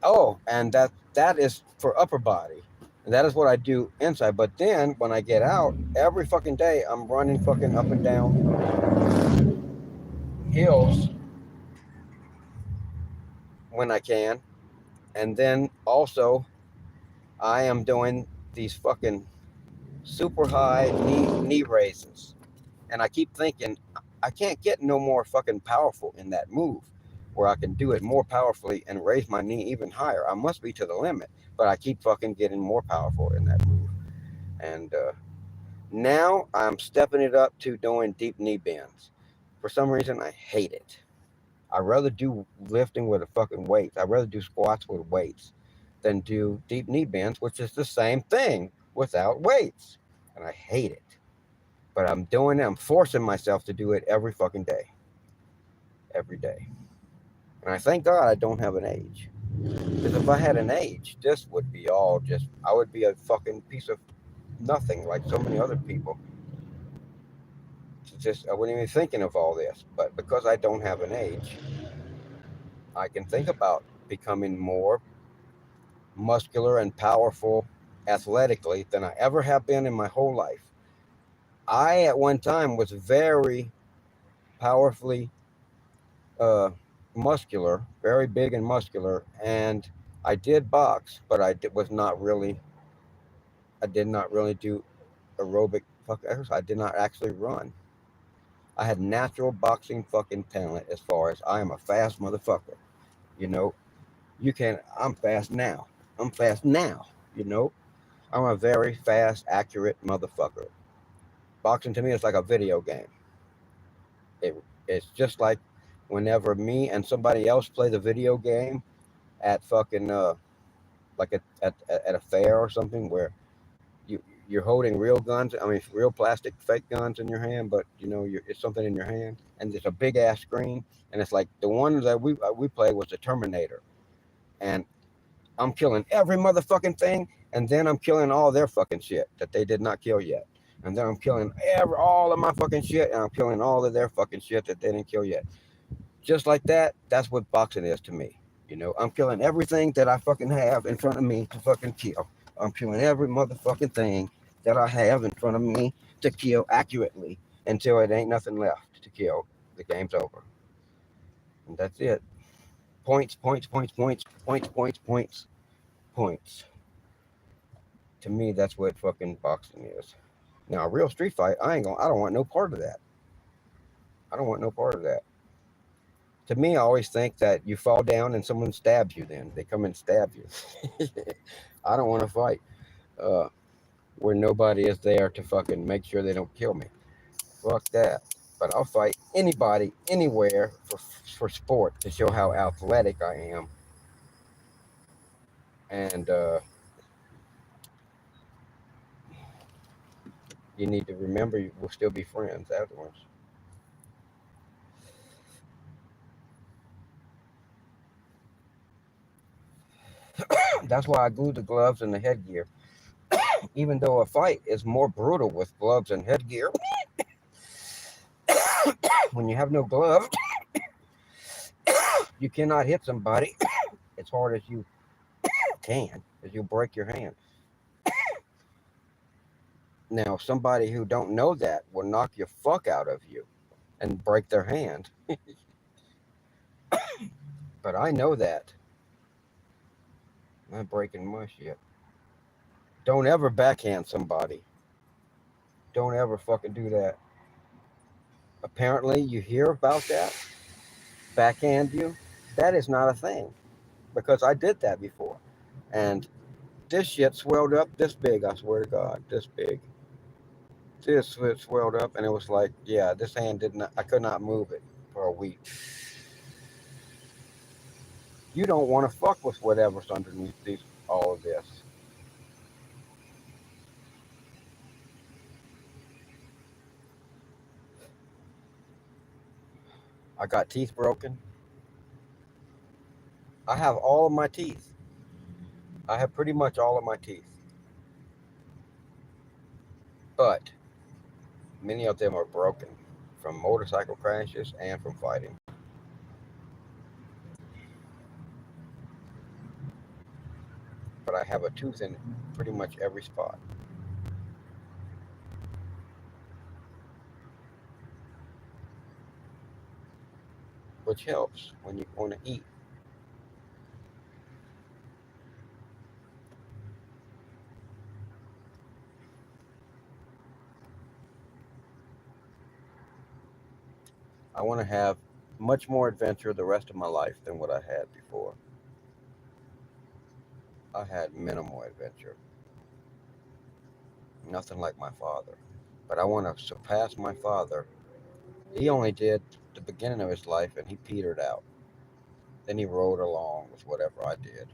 Oh, and that is for upper body. And that is what I do inside. But then when I get out, every fucking day I'm running fucking up and down hills when I can. And then also I am doing these fucking super high knee raises. And I keep thinking, I can't get no more fucking powerful in that move where I can do it more powerfully and raise my knee even higher. I must be to the limit, but I keep fucking getting more powerful in that move. And now I'm stepping it up to doing deep knee bends For some reason, I hate it. I'd rather do lifting with a fucking weights. I'd rather do squats with weights than do deep knee bends, which is the same thing without weights. And I hate it. But I'm doing it. I'm forcing myself to do it every fucking day. Every day. And I thank God I don't have an age. Because if I had an age, this would be all just, I would be a fucking piece of nothing like so many other people. It's just, I wasn't even thinking of all this. But because I don't have an age, I can think about becoming more muscular and powerful athletically than I ever have been in my whole life. I, at one time, was very powerfully muscular, very big and muscular, and I did box, but was not really, I did not really do aerobic exercise. I did not actually run. I had natural boxing fucking talent as far as I am a fast motherfucker. You know, I'm fast now. I'm fast now, you know. I'm a very fast, accurate motherfucker. Boxing to me is like a video game. It's just like whenever me and somebody else play the video game at fucking like at a fair or something where you're holding real guns. I mean, real plastic fake guns in your hand, but you know it's something in your hand, and it's a big ass screen, and it's like the one that we played was the Terminator, and I'm killing every motherfucking thing, and then I'm killing all their fucking shit that they did not kill yet. And then I'm killing all of my fucking shit, and I'm killing all of their fucking shit that they didn't kill yet. Just like that, that's what boxing is to me. You know, I'm killing everything that I fucking have in front of me to fucking kill. I'm killing every motherfucking thing that I have in front of me to kill accurately until it ain't nothing left to kill. The game's over. And that's it. Points, points, points, points, points, points, points, points. To me, that's what fucking boxing is. Now, a real street fight, I don't want no part of that. I don't want no part of that. To me, I always think that you fall down and someone stabs you. Then they come and stab you. I don't want to fight where nobody is there to fucking make sure they don't kill me. Fuck that. But I'll fight anybody, anywhere for sport to show how athletic I am. And you need to remember we'll still be friends afterwards. That's why I glued the gloves and the headgear. Even though a fight is more brutal with gloves and headgear, when you have no gloves, you cannot hit somebody as hard as you can, as you'll break your hand. Now, somebody who don't know that will knock your fuck out of you and break their hand. But I know that. I'm breaking my shit. Don't ever backhand somebody. Don't ever fucking do that. Apparently, you hear about that. Backhand you. That is not a thing. Because I did that before. And this shit swelled up this big, I swear to God. This big. This swelled up, and it was like, yeah, this hand I could not move it for a week. You don't want to fuck with whatever's underneath all of this. I got teeth broken. I have all of my teeth. I have pretty much all of my teeth. But many of them are broken from motorcycle crashes and from fighting. But I have a tooth in pretty much every spot. Which helps when you want to eat. I want to have much more adventure the rest of my life than what I had before. I had minimal adventure. Nothing like my father. But I want to surpass my father He only did the beginning of his life and he petered out. Then he rode along with whatever I did.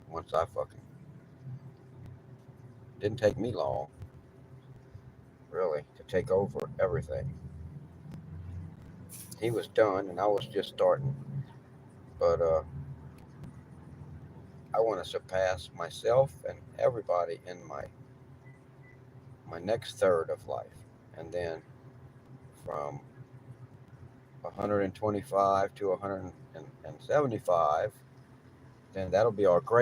Once I fucking didn't take me long, really, to take over everything. He was done and I was just starting. But I want to surpass myself and everybody in my next third of life. And then from 125 to 175, then that'll be our greatest